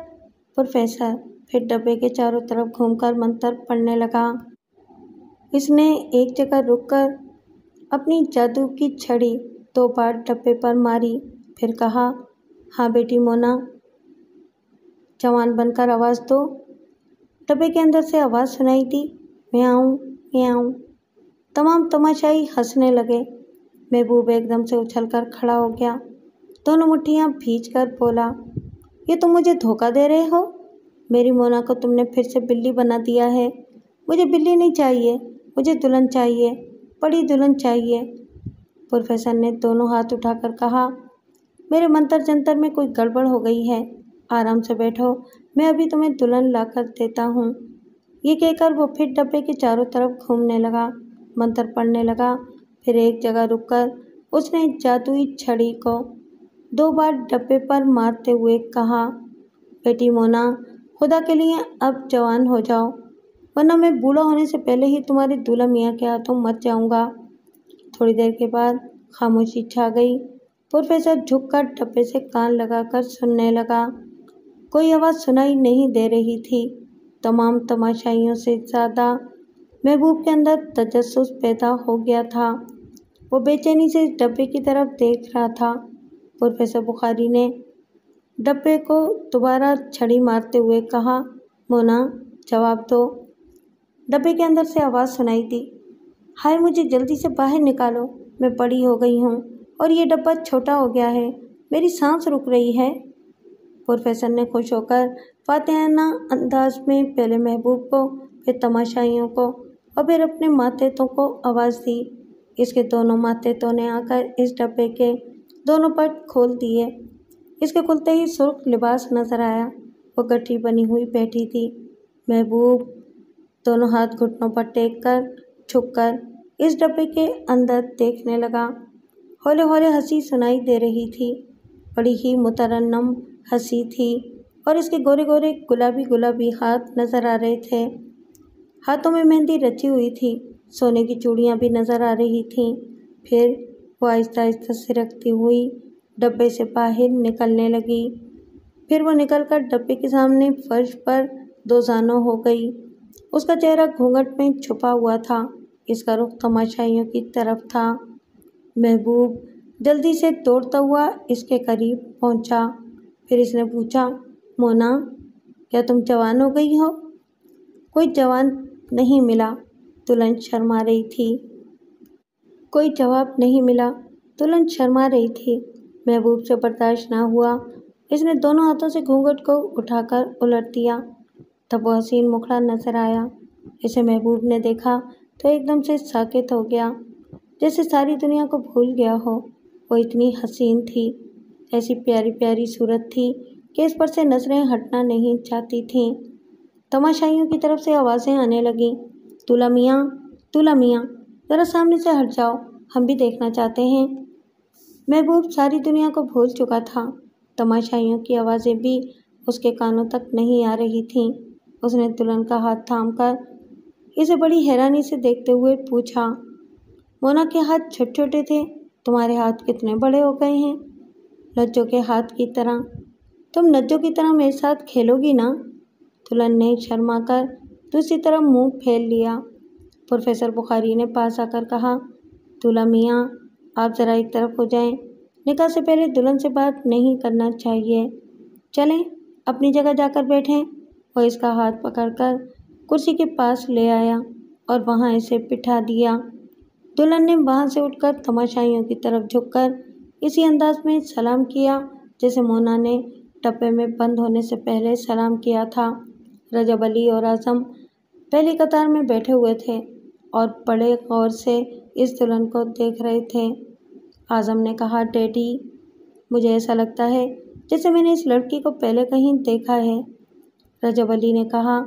S1: प्रोफेसर फिर डब्बे के चारों तरफ घूमकर मंत्र पढ़ने लगा। इसने एक जगह रुककर अपनी जादू की छड़ी 2 बार डब्बे पर मारी, फिर कहा, हाँ बेटी मोना, जवान बनकर आवाज़ दो। डब्बे के अंदर से आवाज़ सुनाई दी, म्याऊं म्याऊं। तमाम तमाशाई हंसने लगे। महबूब एकदम से उछलकर खड़ा हो गया, दोनों मुट्ठियाँ भींचकर बोला, ये तुम मुझे धोखा दे रहे हो? मेरी मोना को तुमने फिर से बिल्ली बना दिया है। मुझे बिल्ली नहीं चाहिए, मुझे दुल्हन चाहिए, बड़ी दुल्हन चाहिए। प्रोफेसर ने दोनों हाथ उठाकर कहा, मेरे मंतर जंतर में कोई गड़बड़ हो गई है, आराम से बैठो, मैं अभी तुम्हें दुल्हन ला कर देता हूँ। ये कहकर वो फिर डब्बे के चारों तरफ घूमने लगा, मंत्र पढ़ने लगा। फिर एक जगह रुककर उसने जादुई छड़ी को 2 बार डब्बे पर मारते हुए कहा, बेटी मोना, खुदा के लिए अब जवान हो जाओ, वरना मैं बूढ़ा होने से पहले ही तुम्हारे दूल्हा मियाँ के हाथों मर जाऊंगा। थोड़ी देर के बाद खामोशी छा गई। प्रोफेसर झुककर डब्बे से कान लगाकर सुनने लगा। कोई आवाज़ सुनाई नहीं दे रही थी। तमाम तमाशाइयों से ज़्यादा महबूब के अंदर तजस्सुस पैदा हो गया था। वो बेचैनी से इस डब्बे की तरफ देख रहा था। प्रोफेसर बुखारी ने डब्बे को दोबारा छड़ी मारते हुए कहा, मोना जवाब दो। डब्बे के अंदर से आवाज़ सुनाई दी, हाय मुझे जल्दी से बाहर निकालो, मैं बड़ी हो गई हूँ और ये डब्बा छोटा हो गया है, मेरी सांस रुक रही है। प्रोफेसर ने खुश होकर फातिहाना अंदाज में पहले महबूब को, फिर तमाशाइयों को और फिर अपने मातहतों को आवाज़ दी। इसके दोनों मातहतों ने आकर इस डब्बे के दोनों पट खोल दिए। इसके खुलते ही सुर्ख लिबास नजर आया। वो गठरी बनी हुई बैठी थी। महबूब दोनों हाथ घुटनों पर टेक कर झुककर इस डब्बे के अंदर देखने लगा। हौले हौले हंसी सुनाई दे रही थी, बड़ी ही मुतरन्नम हंसी थी, और इसके गोरे गोरे गुलाबी गुलाबी हाथ नजर आ रहे थे। हाथों में मेहंदी रची हुई थी, सोने की चूड़ियाँ भी नजर आ रही थीं। फिर वो आहिस्ता आहिस्ता सिरकती हुई डब्बे से बाहर निकलने लगी। फिर वो निकलकर डब्बे के सामने फर्श पर 2 जानों हो गई। उसका चेहरा घूंघट में छुपा हुआ था, इसका रुख तमाशाइयों की तरफ था। महबूब जल्दी से दौड़ता हुआ इसके करीब पहुंचा। फिर इसने पूछा, मोना क्या तुम जवान हो गई हो? कोई जवान नहीं मिला, दुल्हन शर्मा रही थी। कोई जवाब नहीं मिला, दुल्हन शर्मा रही थी। महबूब से बर्दाश्त न हुआ। इसने दोनों हाथों से घूंघट को उठाकर उलट दिया। तब वो हसीन मुखड़ा नजर आया। इसे महबूब ने देखा तो एकदम से साकित हो गया, जैसे सारी दुनिया को भूल गया हो। वो इतनी हसीन थी, ऐसी प्यारी प्यारी सूरत थी कि इस पर से नजरें हटना नहीं चाहती थीं। तमाशाइयों की तरफ से आवाज़ें आने लगीं, दूल्हा मियाँ, ज़रा सामने से हट जाओ, हम भी देखना चाहते हैं। महबूब सारी दुनिया को भूल चुका था। तमाशाइयों की आवाज़ें भी उसके कानों तक नहीं आ रही थीं। उसने दुल्हन का हाथ थामकर इसे बड़ी हैरानी से देखते हुए पूछा, मोना के हाथ छोटे छोटे थे, तुम्हारे हाथ कितने बड़े हो गए हैं? नज्जों के हाथ की तरह। तुम नज्जों की तरह मेरे साथ खेलोगी ना? दुल्हन ने शर्मा कर दूसरी तरफ मुंह फेर लिया। प्रोफेसर बुखारी ने पास आकर कहा, दूल्हा मियाँ, आप ज़रा एक तरफ हो जाएं। निकाह से पहले दुल्हन से बात नहीं करना चाहिए। चलें, अपनी जगह जाकर बैठें। वो इसका हाथ पकड़कर कुर्सी के पास ले आया और वहाँ इसे बिठा दिया। दुल्हन ने वहाँ से उठकर तमाशाइयों की तरफ झुककर इसी अंदाज में सलाम किया जैसे मोना ने टप्पे में बंद होने से पहले सलाम किया था। रजब अली और आज़म पहली कतार में बैठे हुए थे और बड़े गौर से इस दुल्हन को देख रहे थे। आज़म ने कहा, डैडी, मुझे ऐसा लगता है जैसे मैंने इस लड़की को पहले कहीं देखा है। रजब अली ने कहा,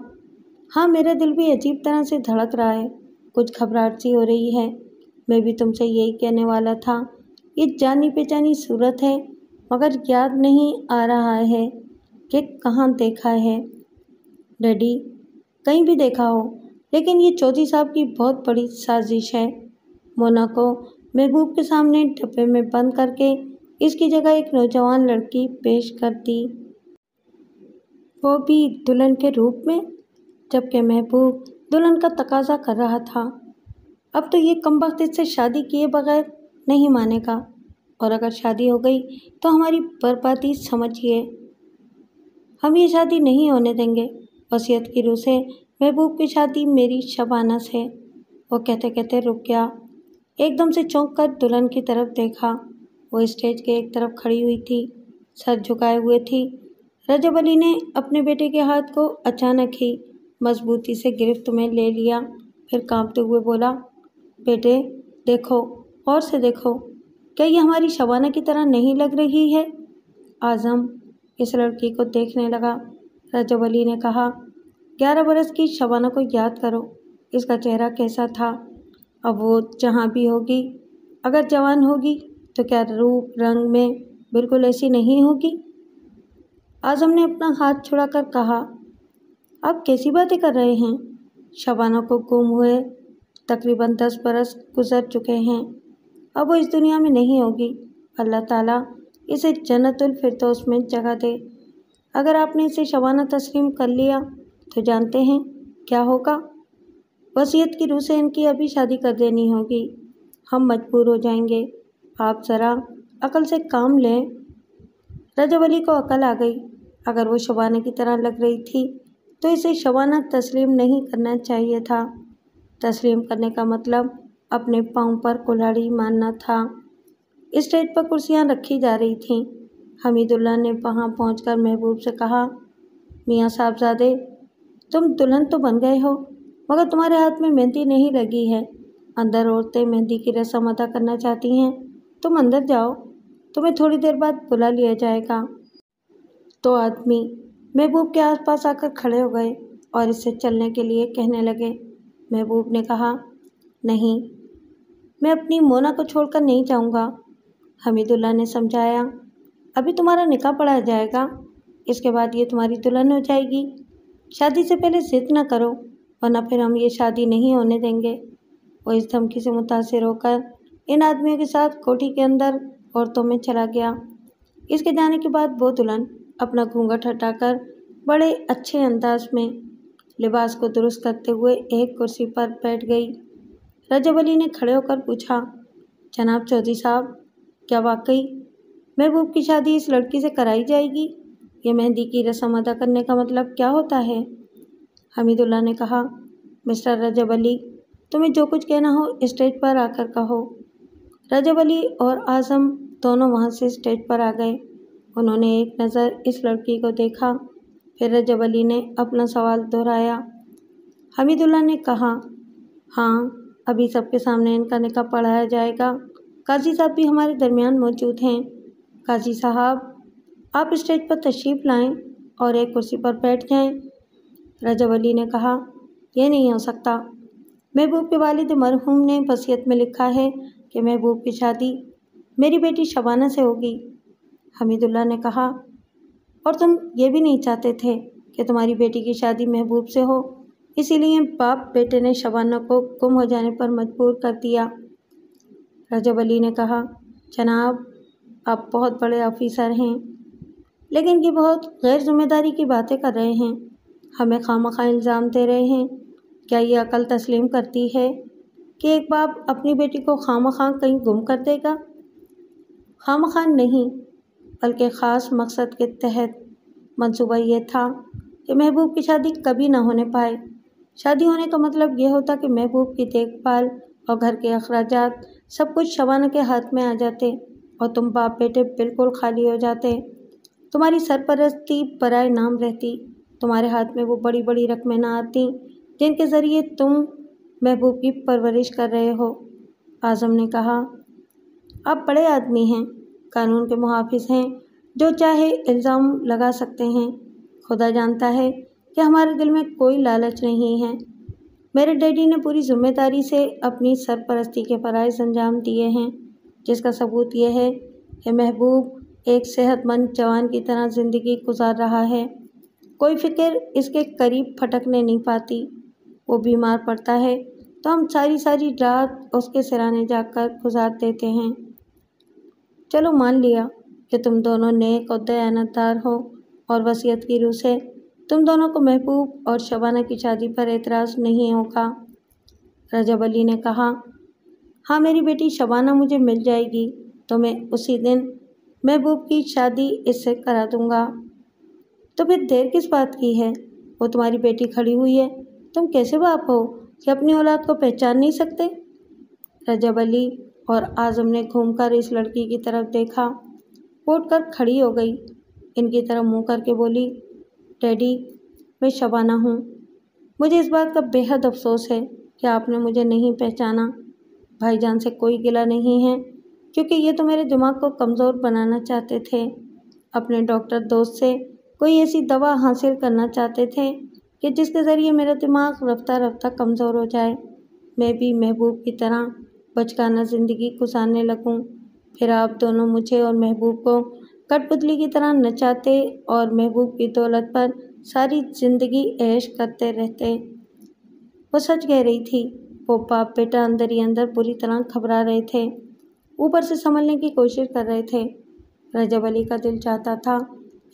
S1: हाँ, मेरा दिल भी अजीब तरह से धड़क रहा है, कुछ घबराहट सी हो रही है। मैं भी तुमसे यही कहने वाला था, ये जानी पहचानी सूरत है, मगर याद नहीं आ रहा है कि कहाँ देखा है। डैडी, कहीं भी देखा हो, लेकिन ये चौधरी साहब की बहुत बड़ी साजिश है। मोना को महबूब के सामने डब्बे में बंद करके इसकी जगह एक नौजवान लड़की पेश कर दी, वो भी दुल्हन के रूप में, जबकि महबूब दुल्हन का तकाजा कर रहा था। अब तो ये कमबख्त इससे शादी किए बगैर नहीं मानेगा, और अगर शादी हो गई तो हमारी बर्बादी समझिए। हम ये शादी नहीं होने देंगे। वसीयत की रूह से महबूब की शादी मेरी शबाना से। वो कहते कहते रुक गया। एकदम से चौंक कर दुल्हन की तरफ देखा। वो स्टेज के एक तरफ खड़ी हुई थी, सर झुकाए हुए थी। रजब अली ने अपने बेटे के हाथ को अचानक ही मजबूती से गिरफ्त में ले लिया, फिर कांपते हुए बोला, बेटे देखो, और से देखो, क्या ये हमारी शबाना की तरह नहीं लग रही है? आज़म इस लड़की को देखने लगा। रजब अली ने कहा, 11 बरस की शबाना को याद करो, इसका चेहरा कैसा था। अब वो जहाँ भी होगी, अगर जवान होगी तो क्या रूप रंग में बिल्कुल ऐसी नहीं होगी? आज़म ने अपना हाथ छुड़ाकर कहा, आप कैसी बातें कर रहे हैं? शबाना को गुम हुए तकरीबन 10 बरस गुजर चुके हैं। अब वो इस दुनिया में नहीं होगी। अल्लाह ताला इसे जन्नतुल फिरदौस में जगह दे। अगर आपने इसे शबाना तस्लीम कर लिया तो जानते हैं क्या होगा? वसीयत की रूह से इनकी अभी शादी कर देनी होगी। हम मजबूर हो जाएंगे। आप ज़रा अकल से काम लें। रजब अली को अकल आ गई। अगर वो शबाना की तरह लग रही थी तो इसे शबाना तस्लीम नहीं करना चाहिए था। तस्लीम करने का मतलब अपने पाँव पर कुल्हाड़ी मारना था। स्टेज पर कुर्सियाँ रखी जा रही थीं। हमीदुल्लाह ने वहाँ पहुंचकर महबूब से कहा, मियाँ साहबजादे, तुम दुल्हन तो बन गए हो, मगर तुम्हारे हाथ में मेहंदी नहीं लगी है। अंदर औरतें मेहंदी की रस्म अदा करना चाहती हैं। तुम अंदर जाओ, तुम्हें थोड़ी देर बाद बुला लिया जाएगा। तो आदमी महबूब के आसपास आकर खड़े हो गए और इससे चलने के लिए कहने लगे। महबूब ने कहा, नहीं, मैं अपनी मोना को छोड़कर नहीं जाऊंगा। हमीदुल्लाह ने समझाया, अभी तुम्हारा निकाह पढ़ा जाएगा, इसके बाद ये तुम्हारी दुल्हन हो जाएगी। शादी से पहले जिद न करो, वरना फिर हम ये शादी नहीं होने देंगे। वो इस धमकी से मुतासिर होकर इन आदमियों के साथ कोठी के अंदर औरतों में चला गया। इसके जाने के बाद वो दुल्हन अपना घूंघट हटाकर बड़े अच्छे अंदाज में लिबास को दुरुस्त करते हुए एक कुर्सी पर बैठ गई। रजब अली ने खड़े होकर पूछा, जनाब चौधरी साहब, क्या वाकई महबूब की शादी इस लड़की से कराई जाएगी? ये मेहंदी की रस्म अदा करने का मतलब क्या होता है? हमीदुल्लाह ने कहा, मिस्टर रजब अली, तुम्हें जो कुछ कहना हो स्टेज पर आकर कहो। रजब अली और आज़म दोनों वहाँ से स्टेज पर आ गए। उन्होंने एक नज़र इस लड़की को देखा, फिर रजब अली ने अपना सवाल दोहराया। हमीदुल्लाह ने कहा, हाँ, अभी सबके सामने इनका निकाह पढ़ाया जाएगा। काजी साहब भी हमारे दरमियान मौजूद हैं। काजी साहब, आप स्टेज पर तशरीफ़ लाएं और एक कुर्सी पर बैठ जाएं। रजब अली ने कहा, यह नहीं हो सकता। महबूब के वालिद मरहूम ने वसीयत में लिखा है कि महबूब की शादी मेरी बेटी शबाना से होगी। हमीदुल्लाह ने कहा, और तुम ये भी नहीं चाहते थे कि तुम्हारी बेटी की शादी महबूब से हो, इसीलिए बाप बेटे ने शबाना को गुम हो जाने पर मजबूर कर दिया। रजब अली ने कहा, जनाब, आप बहुत बड़े ऑफिसर हैं, लेकिन ये बहुत गैर जिम्मेदारी की बातें कर रहे हैं। हमें खामखा इल्ज़ाम दे रहे हैं। क्या ये अकल तस्लीम करती है कि एक बाप अपनी बेटी को खामखा कहीं गुम कर देगा? खामखा नहीं, बल्कि ख़ास मकसद के तहत। मंसूबा ये था कि महबूब की शादी कभी ना होने पाए। शादी होने का मतलब ये होता कि महबूब की देखभाल और घर के अखराजात सब कुछ शबाना के हाथ में आ जाते और तुम बाप बेटे बिल्कुल खाली हो जाते। तुम्हारी सरपरस्ती बराए नाम रहती। तुम्हारे हाथ में वो बड़ी बड़ी रकमें ना आती जिनके ज़रिए तुम महबूब की परवरिश कर रहे हो। आज़म ने कहा, आप बड़े आदमी हैं, कानून के मुहाफिज हैं, जो चाहे इल्ज़ाम लगा सकते हैं। खुदा जानता है कि हमारे दिल में कोई लालच नहीं है। मेरे डैडी ने पूरी जिम्मेदारी से अपनी सरपरस्ती के फ़राइज़ अंजाम दिए हैं, जिसका सबूत यह है कि महबूब एक सेहतमंद जवान की तरह ज़िंदगी गुजार रहा है। कोई फ़िक्र इसके करीब फटकने नहीं पाती। वो बीमार पड़ता है तो हम सारी सारी रात उसके सिराने जाकर गुजार देते हैं। चलो मान लिया कि तुम दोनों नेक और दयानतदार हो और वसीयत की रूह से तुम दोनों को महबूब और शबाना की शादी पर एतराज़ नहीं होगा। रजब अली ने कहा, हाँ, मेरी बेटी शबाना मुझे मिल जाएगी तो मैं उसी दिन महबूब की शादी इससे करा दूँगा। तो फिर देर किस बात की है? वो तुम्हारी बेटी खड़ी हुई है, तुम कैसे बाप हो कि अपनी औलाद को पहचान नहीं सकते? रजब अली और आज़म ने घूमकर इस लड़की की तरफ देखा। उठकर खड़ी हो गई, इनकी तरफ मुँह करके बोली, डैडी, मैं शबाना हूँ। मुझे इस बात का बेहद अफसोस है कि आपने मुझे नहीं पहचाना। भाईजान से कोई गिला नहीं है, क्योंकि ये तो मेरे दिमाग को कमज़ोर बनाना चाहते थे। अपने डॉक्टर दोस्त से कोई ऐसी दवा हासिल करना चाहते थे कि जिसके ज़रिए मेरा दिमाग रफ्ता रफ्ता कमज़ोर हो जाए, मैं भी महबूब की तरह बचकाना ज़िंदगी गुजारने लगूं। फिर आप दोनों मुझे और महबूब को कठपुतली की तरह नचाते और महबूब की दौलत पर सारी ज़िंदगी ऐश करते रहते। वो सच कह रही थी। वो बाप बेटा अंदर ही अंदर पूरी तरह घबरा रहे थे, ऊपर से संभलने की कोशिश कर रहे थे। रजब अली का दिल चाहता था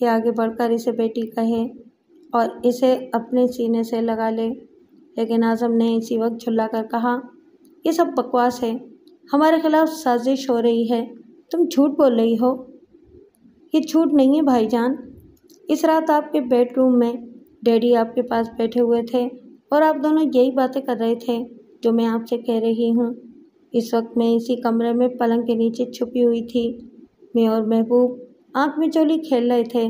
S1: कि आगे बढ़कर इसे बेटी कहे और इसे अपने सीने से लगा ले, लेकिन आज़म ने इसी वक्त झुल्ला कर कहा, ये सब बकवास है, हमारे खिलाफ साजिश हो रही है, तुम झूठ बोल रही हो। ये झूठ नहीं है भाईजान। इस रात आपके बेडरूम में डैडी आपके पास बैठे हुए थे और आप दोनों यही बातें कर रहे थे जो मैं आपसे कह रही हूँ। इस वक्त मैं इसी कमरे में पलंग के नीचे छुपी हुई थी। मैं और महबूब आँख मिचौली खेल रहे थे।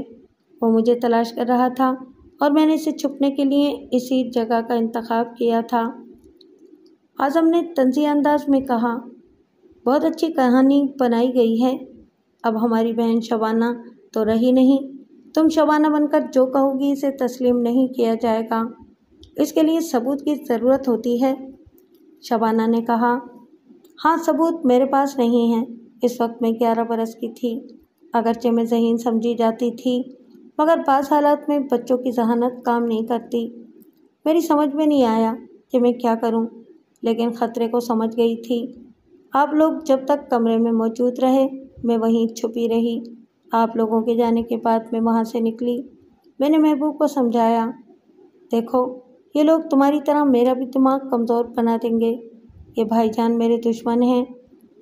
S1: वो मुझे तलाश कर रहा था और मैंने इसे छुपने के लिए इसी जगह का इंतखाब किया था। आज़म ने तंज़ी अंदाज में कहा, बहुत अच्छी कहानी बनाई गई है। अब हमारी बहन शबाना तो रही नहीं। तुम शबाना बनकर जो कहोगी इसे तस्लीम नहीं किया जाएगा। इसके लिए सबूत की ज़रूरत होती है। शबाना ने कहा, हाँ, सबूत मेरे पास नहीं है। इस वक्त मैं 11 बरस की थी। अगरचे मैं ज़हीन समझी जाती थी, मगर बाज़ हालात में बच्चों की ज़हानत काम नहीं करती। मेरी समझ में नहीं आया कि मैं क्या करूं, लेकिन ख़तरे को समझ गई थी। आप लोग जब तक कमरे में मौजूद रहे, मैं वहीं छुपी रही। आप लोगों के जाने के बाद मैं वहाँ से निकली। मैंने महबूब को समझाया, देखो, ये लोग तुम्हारी तरह मेरा भी दिमाग कमज़ोर बना देंगे। ये भाईजान मेरे दुश्मन हैं।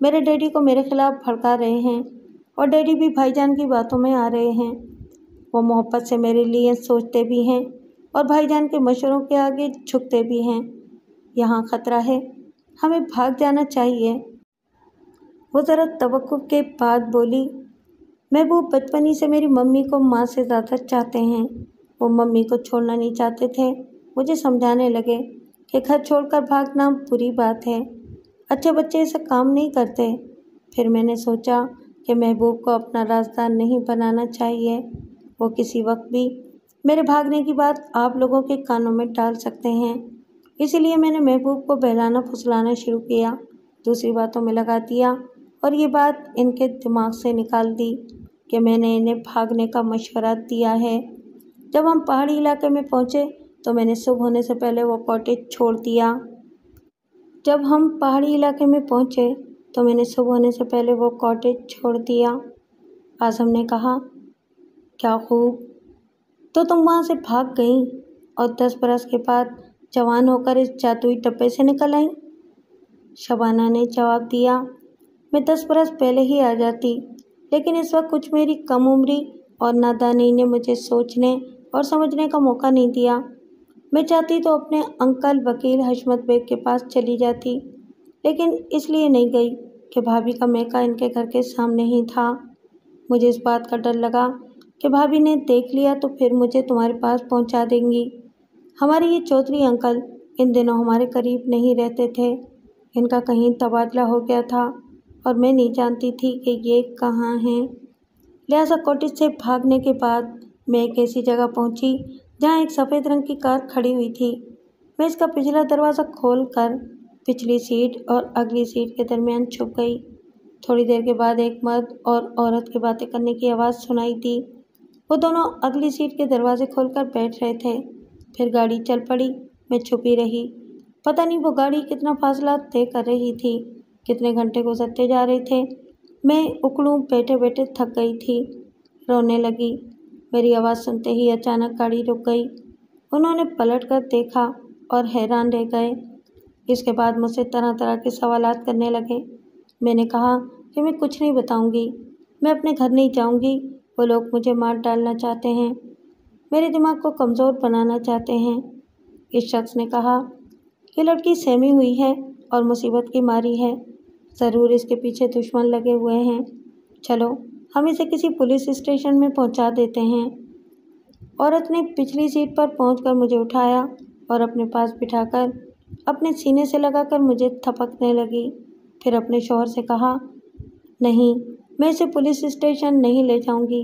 S1: मेरे डैडी को मेरे खिलाफ़ भड़का रहे हैं और डैडी भी भाईजान की बातों में आ रहे हैं। वो मोहब्बत से मेरे लिए सोचते भी हैं और भाईजान के मशवरों के आगे झुकते भी हैं। यहाँ ख़तरा है, हमें भाग जाना चाहिए। वो ज़रा तवक्कुफ के बाद बोली, महबूब बचपन ही से मेरी मम्मी को माँ से ज़्यादा चाहते हैं। वो मम्मी को छोड़ना नहीं चाहते थे। मुझे समझाने लगे कि घर छोड़कर भागना बुरी बात है, अच्छे बच्चे ऐसा काम नहीं करते। फिर मैंने सोचा कि महबूब को अपना राजदार नहीं बनाना चाहिए। वो किसी वक्त भी मेरे भागने की बात आप लोगों के कानों में डाल सकते हैं। इसीलिए मैंने महबूब को बहलाना फुसलाना शुरू किया, दूसरी बातों में लगा दिया और ये बात इनके दिमाग से निकाल दी कि मैंने इन्हें भागने का मशवरा दिया है। जब हम पहाड़ी इलाके में पहुँचे तो मैंने सुबह होने से पहले वो कॉटेज छोड़ दिया। आज़म ने कहा, क्या खूब, तो तुम वहाँ से भाग गईं और 10 बरस के बाद जवान होकर इस जादुई डब्बे से निकल आईं। शबाना ने जवाब दिया, मैं 10 बरस पहले ही आ जाती, लेकिन इस वक्त कुछ मेरी कम उम्री और नादानी ने मुझे सोचने और समझने का मौका नहीं दिया। मैं चाहती तो अपने अंकल वकील हशमत बेग के पास चली जाती, लेकिन इसलिए नहीं गई कि भाभी का मैका इनके घर के सामने ही था। मुझे इस बात का डर लगा कि भाभी ने देख लिया तो फिर मुझे तुम्हारे पास पहुंचा देंगी। हमारे ये चौधरी अंकल इन दिनों हमारे करीब नहीं रहते थे। इनका कहीं तबादला हो गया था और मैं नहीं जानती थी कि ये कहाँ हैं। लिहाजा कॉटेज से भागने के बाद मैं एक ऐसी जगह पहुंची जहां एक सफ़ेद रंग की कार खड़ी हुई थी। मैं इसका पिछला दरवाज़ा खोलकर पिछली सीट और अगली सीट के दरमियान छुप गई। थोड़ी देर के बाद एक मर्द और औरत की बातें करने की आवाज़ सुनाई दी। वो दोनों अगली सीट के दरवाजे खोलकर बैठ रहे थे। फिर गाड़ी चल पड़ी। मैं छुपी रही। पता नहीं वो गाड़ी कितना फासला तय कर रही थी, कितने घंटे गुजरते जा रहे थे। मैं उकड़ूं बैठे बैठे थक गई थी, रोने लगी। मेरी आवाज़ सुनते ही अचानक गाड़ी रुक गई। उन्होंने पलट कर देखा और हैरान रह गए। इसके बाद मुझसे तरह तरह के सवालात करने लगे। मैंने कहा कि मैं कुछ नहीं बताऊंगी, मैं अपने घर नहीं जाऊंगी। वो लोग मुझे मार डालना चाहते हैं, मेरे दिमाग को कमज़ोर बनाना चाहते हैं। इस शख्स ने कहा, ये लड़की सहमी हुई है और मुसीबत की मारी है, ज़रूर इसके पीछे दुश्मन लगे हुए हैं। चलो हम इसे किसी पुलिस स्टेशन में पहुंचा देते हैं। औरत ने पिछली सीट पर पहुंचकर मुझे उठाया और अपने पास बिठाकर अपने सीने से लगाकर मुझे थपकने लगी। फिर अपने शौहर से कहा, नहीं, मैं इसे पुलिस स्टेशन नहीं ले जाऊंगी,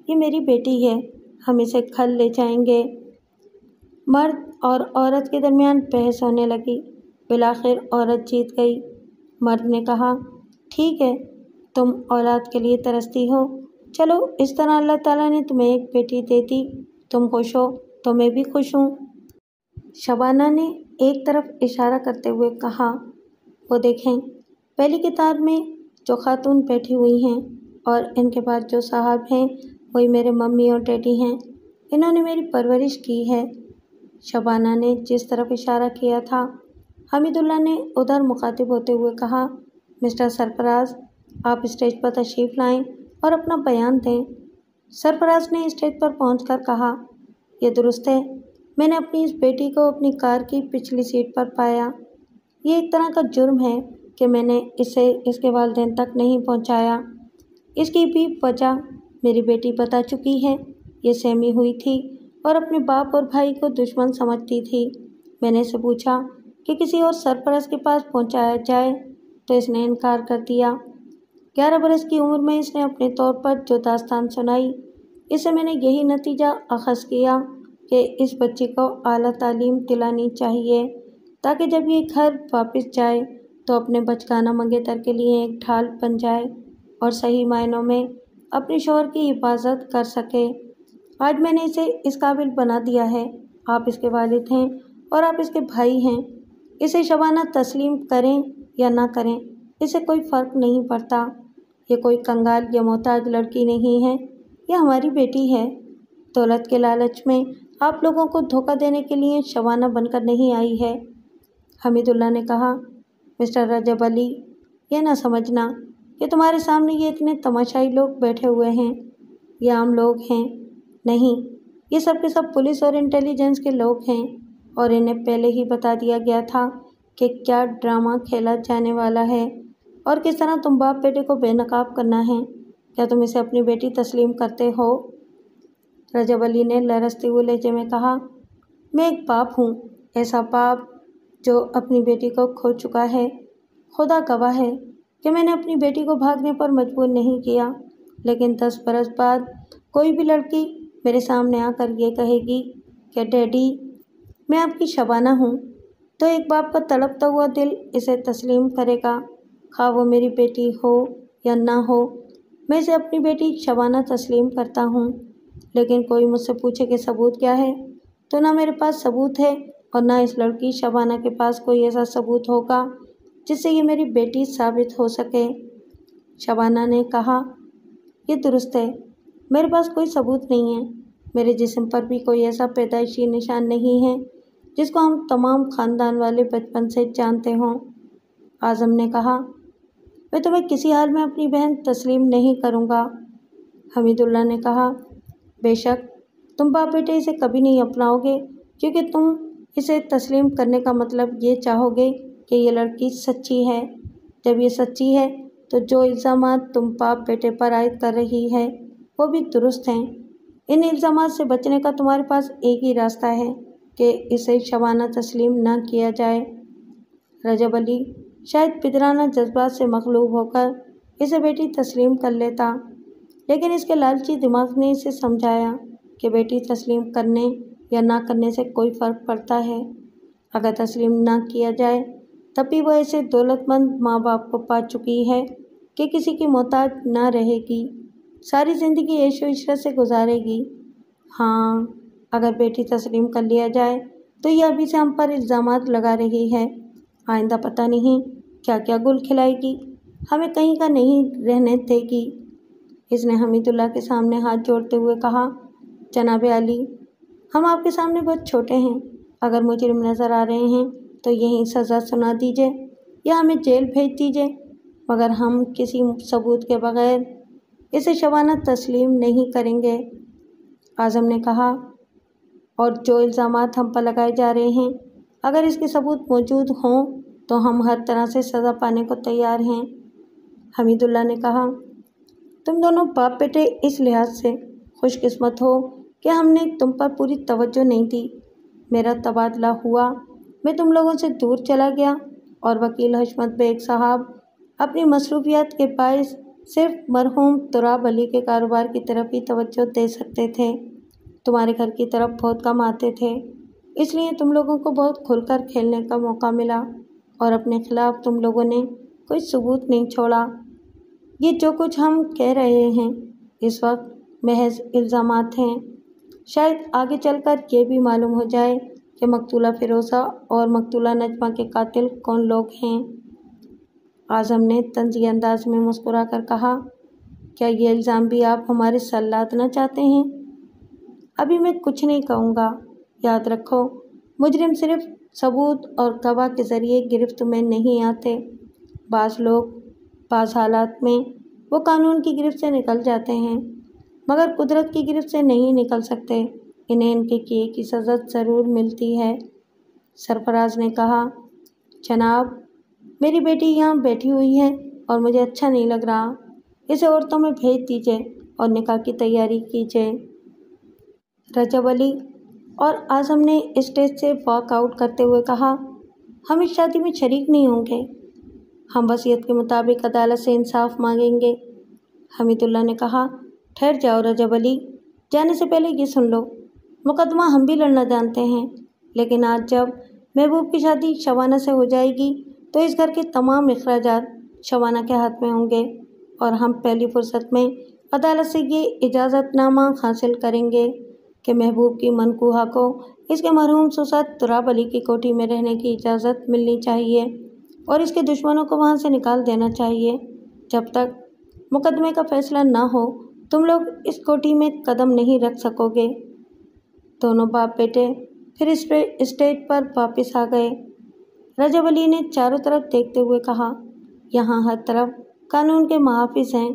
S1: ये मेरी बेटी है, हम इसे कल ले जाएंगे। मर्द और औरत के दरमियान बहस होने लगी। बिलाखिर औरत जीत गई। मर्द ने कहा, ठीक है, तुम औलाद के लिए तरसती हो, चलो इस तरह अल्लाह ताला ने तुम्हें एक बेटी दे दी, तुम खुश हो तो मैं भी खुश हूँ। शबाना ने एक तरफ इशारा करते हुए कहा, वो देखें, पहली किताब में जो खातून बैठी हुई हैं और इनके बाद जो साहब हैं वही मेरे मम्मी और डैडी हैं, इन्होंने मेरी परवरिश की है। शबाना ने जिस तरफ इशारा किया था, हमीदुल्लाह ने उधर मुखातिब होते हुए कहा, मिस्टर सरफराज, आप स्टेज पर तशरीफ़ लाएं और अपना बयान दें। सरफराज ने स्टेज पर पहुंचकर कहा, यह दुरुस्त है, मैंने अपनी इस बेटी को अपनी कार की पिछली सीट पर पाया। ये एक तरह का जुर्म है कि मैंने इसे इसके वालिदैन तक नहीं पहुंचाया। इसकी भी वजह मेरी बेटी बता चुकी है। ये सहमी हुई थी और अपने बाप और भाई को दुश्मन समझती थी। मैंने इसे पूछा कि किसी और सरपरस्त के पास पहुंचाया जाए तो इसने इनकार कर दिया। 11 बरस की उम्र में इसने अपने तौर पर जो दास्तान सुनाई, इससे मैंने यही नतीजा अखज़ किया कि इस बच्ची को आला तालीम दिलानी चाहिए ताकि जब ये घर वापस जाए तो अपने बचकाना मंगेतर के लिए एक ढाल बन जाए और सही मायनों में अपने शौहर की हिफाजत कर सके। आज मैंने इसे इस काबिल बना दिया है। आप इसके वालिद हैं और आप इसके भाई हैं। इसे शबाना तस्लीम करें या ना करें, इसे कोई फ़र्क नहीं पड़ता। ये कोई कंगाल या मोहताज लड़की नहीं है, ये हमारी बेटी है। दौलत के लालच में आप लोगों को धोखा देने के लिए शबाना बनकर नहीं आई है। हमीदुल्लाह ने कहा, मिस्टर रजब अली, ये ना समझना कि तुम्हारे सामने ये इतने तमाशाई लोग बैठे हुए हैं, ये आम लोग हैं। नहीं, ये सब के सब पुलिस और इंटेलिजेंस के लोग हैं और इन्हें पहले ही बता दिया गया था कि क्या ड्रामा खेला जाने वाला है और किस तरह तुम बाप बेटे को बेनकाब करना है। क्या तुम इसे अपनी बेटी तस्लीम करते हो? रजब अली ने लरजते हुए लहजे में कहा, मैं एक बाप हूँ, ऐसा बाप जो अपनी बेटी को खो चुका है। खुदा गवाह है कि मैंने अपनी बेटी को भागने पर मजबूर नहीं किया, लेकिन 10 बरस बाद कोई भी लड़की मेरे सामने आकर ये कहेगी कि डैडी मैं आपकी शबाना हूँ, तो एक बाप का तड़पता हुआ दिल इसे तस्लीम करेगा, खा वो मेरी बेटी हो या ना हो। मैं इसे अपनी बेटी शबाना तस्लीम करता हूँ। लेकिन कोई मुझसे पूछे कि सबूत क्या है, तो ना मेरे पास सबूत है और ना इस लड़की शबाना के पास कोई ऐसा सबूत होगा जिससे ये मेरी बेटी साबित हो सके। शबाना ने कहा, ये दुरुस्त है, मेरे पास कोई सबूत नहीं है। मेरे जिस्म पर भी कोई ऐसा पैदाइशी निशान नहीं है जिसको हम तमाम ख़ानदान वाले बचपन से जानते हों। आज़म ने कहा, मैं तुम्हें किसी हाल में अपनी बहन तस्लीम नहीं करूँगा। हमीदुल्लाह ने कहा, बेशक तुम बाप बेटे इसे कभी नहीं अपनाओगे, क्योंकि तुम इसे तस्लीम करने का मतलब ये चाहोगे कि ये लड़की सच्ची है। जब ये सच्ची है तो जो इल्ज़ामात तुम बाप बेटे पर आयद कर रही है वो भी दुरुस्त हैं। इन इल्ज़ामात से बचने का तुम्हारे पास एक ही रास्ता है कि इसे शबाना तस्लीम ना किया जाए। रजब अली शायद पितराना जज्बात से मखलूब होकर इसे बेटी तस्लीम कर लेता, लेकिन इसके लालची दिमाग ने इसे समझाया कि बेटी तस्लीम करने या ना करने से कोई फ़र्क पड़ता है। अगर तस्लीम ना किया जाए तब भी वह ऐसे दौलतमंद माँ बाप को पा चुकी है कि किसी की मोहताज ना रहेगी, सारी ज़िंदगी ऐशो इशरत से गुजारेगी। हाँ, अगर बेटी तस्लीम कर लिया जाए तो यह अभी से हम पर इल्ज़ामात लगा रही है, आइंदा पता नहीं क्या क्या गुल खिलाएगी, हमें कहीं का नहीं रहने देगी। इसने हमीदुल्लाह के सामने हाथ जोड़ते हुए कहा, जनाब अली, हम आपके सामने बहुत छोटे हैं। अगर मुजरिम नज़र आ रहे हैं तो यहीं सज़ा सुना दीजिए या हमें जेल भेज दीजिए, मगर हम किसी सबूत के बगैर इसे शबाना तस्लीम नहीं करेंगे। आज़म ने कहा, और जो इल्ज़ामात हम पर लगाए जा रहे हैं, अगर इसके सबूत मौजूद हों तो हम हर तरह से सज़ा पाने को तैयार हैं। हमीदुल्लाह ने कहा, तुम दोनों बाप बेटे इस लिहाज से खुशकिस्मत हो कि हमने तुम पर पूरी तवज्जो नहीं दी। मेरा तबादला हुआ, मैं तुम लोगों से दूर चला गया और वकील हशमत बेग साहब अपनी मसरूफियात के बायस सिर्फ मरहूम तुराब अली के कारोबार की तरफ ही तवज्जो दे सकते थे। तुम्हारे घर की तरफ बहुत कम आते थे, इसलिए तुम लोगों को बहुत खुलकर खेलने का मौका मिला और अपने खिलाफ तुम लोगों ने कोई सबूत नहीं छोड़ा। ये जो कुछ हम कह रहे हैं इस वक्त महज इल्ज़ामात हैं। शायद आगे चलकर ये भी मालूम हो जाए कि मकतूला फ़िरोज़ा और मकतूला नजमा के कातिल कौन लोग हैं। आज़म ने तंज़ी अंदाज में मुस्कुरा कर कहा, क्या ये इल्ज़ाम भी आप हमारे सर लादना चाहते हैं? अभी मैं कुछ नहीं कहूँगा। याद रखो, मुजरिम सिर्फ सबूत और गवाह के ज़रिए गिरफ्त में नहीं आते। बाज़ लोग बाज़ हालात में वो कानून की गिरफ्त से निकल जाते हैं, मगर कुदरत की गिरफ्त से नहीं निकल सकते। इन्हें इनके किए की सज़ा ज़रूर मिलती है। सरफराज ने कहा, जनाब, मेरी बेटी यहाँ बैठी हुई है और मुझे अच्छा नहीं लग रहा। इसे औरतों में भेज दीजिए और निकाह की तैयारी कीजिए। रजब अली और आज़म ने स्टेज से वॉकआउट करते हुए कहा, हम इस शादी में शरीक नहीं होंगे। हम वसीयत के मुताबिक अदालत से इंसाफ मांगेंगे। हमीदुल्लाह ने कहा, ठहर जाओ रजब अली, जाने से पहले ये सुन लो, मुकदमा हम भी लड़ना जानते हैं, लेकिन आज जब महबूब की शादी शबाना से हो जाएगी तो इस घर के तमाम अखराजात शबाना के हाथ में होंगे और हम पहली फुर्सत में अदालत से ये इजाज़तनामा हासिल करेंगे कि महबूब की मनकूहा को इसके मरहूम सुसत तुराब अली की कोठी में रहने की इजाज़त मिलनी चाहिए और इसके दुश्मनों को वहाँ से निकाल देना चाहिए। जब तक मुकदमे का फैसला ना हो तुम लोग इस कोठी में कदम नहीं रख सकोगे। दोनों बाप बेटे फिर स्टेज पर वापस आ गए। रजब अली ने चारों तरफ देखते हुए कहा, यहाँ हर तरफ कानून के मुहाफ़िज़ हैं।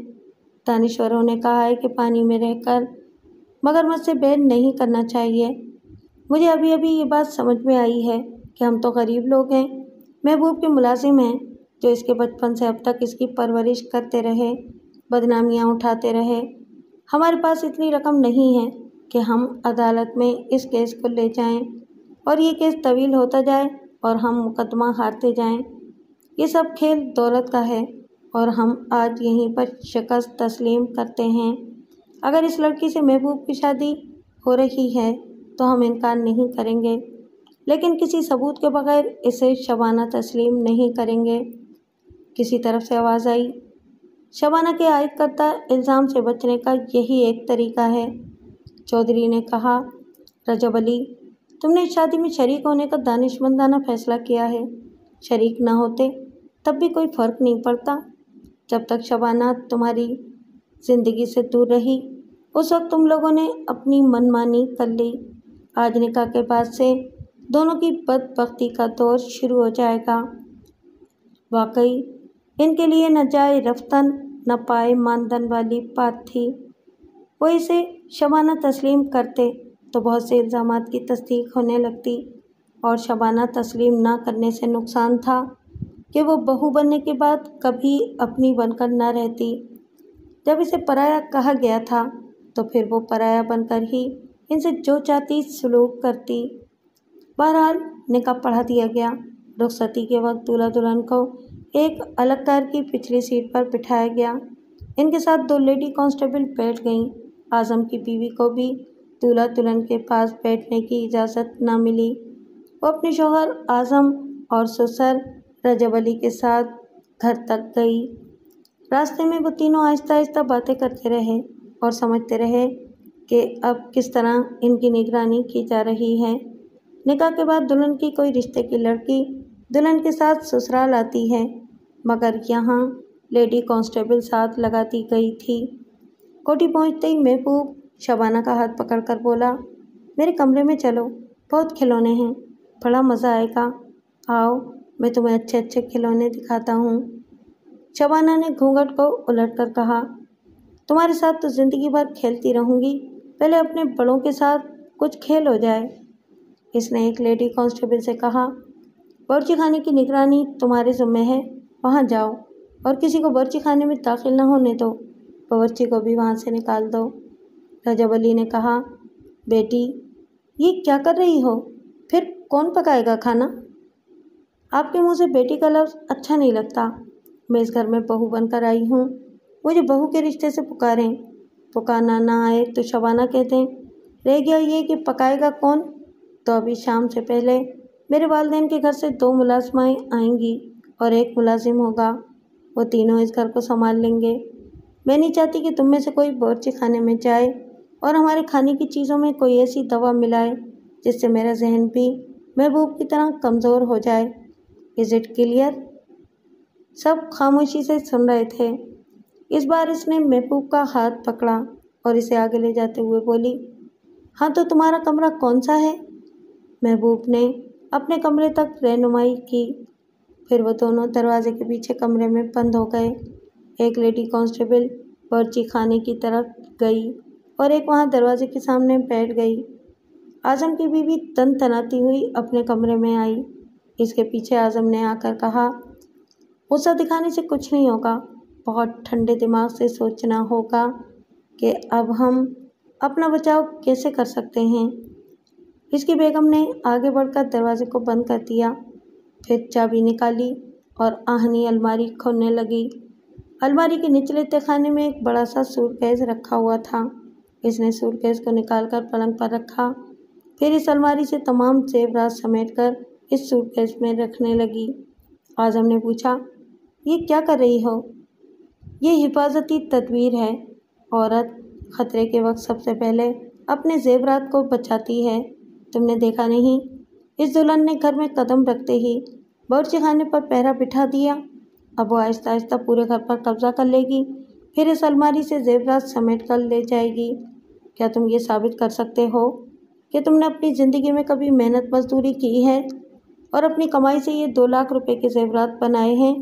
S1: दानिश्वरों ने कहा है कि पानी में रहकर मगरमच्छ से बैर नहीं करना चाहिए। मुझे अभी अभी ये बात समझ में आई है कि हम तो गरीब लोग हैं, महबूब के मुलाजिम हैं, जो इसके बचपन से अब तक इसकी परवरिश करते रहे, बदनामियां उठाते रहे। हमारे पास इतनी रकम नहीं है कि हम अदालत में इस केस को ले जाएं और ये केस तवील होता जाए और हम मुकदमा हारते जाएं। ये सब खेल दौलत का है और हम आज यहीं पर शिकस्त तस्लीम करते हैं। अगर इस लड़की से महबूब की शादी हो रही है तो हम इनकार नहीं करेंगे, लेकिन किसी सबूत के बगैर इसे शबाना तस्लीम नहीं करेंगे। किसी तरफ से आवाज़ आई, शबाना के आयद करता इल्ज़ाम से बचने का यही एक तरीका है। चौधरी ने कहा, रजब अली, तुमने इस शादी में शरीक होने का दानिशमंदाना फैसला किया है। शरीक ना होते तब भी कोई फ़र्क नहीं पड़ता। जब तक शबाना तुम्हारी ज़िंदगी से दूर रही उस वक्त तुम लोगों ने अपनी मनमानी कर ली। आज निकाह के बाद से दोनों की बदबख्ती का दौर शुरू हो जाएगा। वाकई इनके लिए न जाए रफ्तन न पाए मानदन वाली बात थी। वो इसे शबाना तस्लीम करते तो बहुत से इल्ज़ामात की तस्दीक होने लगती और शबाना तस्लीम ना करने से नुकसान था कि वो बहू बनने के बाद कभी अपनी बनकर ना रहती। जब इसे पराया कहा गया था तो फिर वो पराया बनकर ही इनसे जो चाहती सलूक करती। बहरहाल निकाह पढ़ा दिया गया। रुखसती के वक्त दूल्हा दुल्हन को एक अलग कार की पिछली सीट पर बिठाया गया। इनके साथ 2 लेडी कांस्टेबल बैठ गईं। आज़म की बीवी को भी दूल्हा दुल्हन के पास बैठने की इजाज़त न मिली। वो अपने शौहर आज़म और ससुर रजब अली के साथ घर तक गई। रास्ते में वो तीनों आहिस्ता आहिस्ता बातें करते रहे और समझते रहे कि अब किस तरह इनकी निगरानी की जा रही है। निकाह के बाद दुल्हन की कोई रिश्ते की लड़की दुल्हन के साथ ससुराल आती है, मगर यहाँ लेडी कांस्टेबल साथ लगाती गई थी। कोठी पहुँचते ही महबूब शबाना का हाथ पकड़कर बोला, मेरे कमरे में चलो, बहुत खिलौने हैं, बड़ा मज़ा आएगा। आओ, मैं तुम्हें अच्छे अच्छे खिलौने दिखाता हूँ। शबाना ने घूंघट को उलटकर कहा, तुम्हारे साथ तो ज़िंदगी भर खेलती रहूँगी, पहले अपने बड़ों के साथ कुछ खेल हो जाए। इसने एक लेडी कांस्टेबल से कहा, बावर्ची खाने की निगरानी तुम्हारे ज़िम्मे है, वहाँ जाओ और किसी को बावर्ची खाने में दाखिल न होने दो। बावर्ची को भी वहाँ से निकाल दो। रजब अली ने कहा, बेटी ये क्या कर रही हो? फिर कौन पकाएगा खाना? आपके मुँह से बेटी का लफ्ज़ अच्छा नहीं लगता। मैं इस घर में बहू बनकर आई हूँ, मुझे बहू के रिश्ते से पुकारें। पुकारना ना आए तो शबाना कहते हैं। रह गया ये कि पकाएगा कौन, तो अभी शाम से पहले मेरे वालिदैन के घर से 2 मुलाजमाएँ आएंगी और 1 मुलाजिम होगा। वो तीनों इस घर को संभाल लेंगे। मैं नहीं चाहती कि तुम में से कोई बावर्ची खाने में जाए और हमारे खाने की चीज़ों में कोई ऐसी दवा मिलाए जिससे मेरा जहन भी महबूब की तरह कमज़ोर हो जाए। Is it clear? सब खामोशी से सुन रहे थे। इस बार इसने महबूब का हाथ पकड़ा और इसे आगे ले जाते हुए बोली, हाँ तो तुम्हारा कमरा कौन सा है? महबूब ने अपने कमरे तक रहनुमाई की। फिर वो दोनों दरवाजे के पीछे कमरे में बंद हो गए। एक लेडी कांस्टेबल बावर्ची खाने की तरफ गई और एक वहाँ दरवाजे के सामने बैठ गई। आज़म की बीवी तनतनाती हुई अपने कमरे में आई। इसके पीछे आज़म ने आकर कहा, गुस्सा दिखाने से कुछ नहीं होगा, बहुत ठंडे दिमाग से सोचना होगा कि अब हम अपना बचाव कैसे कर सकते हैं। इसकी बेगम ने आगे बढ़कर दरवाजे को बंद कर दिया, फिर चाबी निकाली और आहनी अलमारी खोलने लगी। अलमारी के निचले तहखाने में एक बड़ा सा सूटकेस रखा हुआ था। इसने सूटकेस को निकालकर पलंग पर रखा, फिर इस अलमारी से तमाम जेवरात समेटकर इस सूटकेस में रखने लगी। आज़म ने पूछा, ये क्या कर रही हो? ये हिफाजती तदबीर है। औरत ख़तरे के वक्त सबसे पहले अपने जेवरात को बचाती है। तुमने देखा नहीं, इस दुल्हन ने घर में कदम रखते ही बावर्ची खाने पर पहरा बिठा दिया। अब वो आहिस्ता आहिस्ता पूरे घर पर कब्जा कर लेगी, फिर इस अलमारी से जेवरात समेट कर ले जाएगी। क्या तुम ये साबित कर सकते हो कि तुमने अपनी ज़िंदगी में कभी मेहनत मजदूरी की है और अपनी कमाई से ये 2 लाख रुपए के जेवरात बनाए हैं?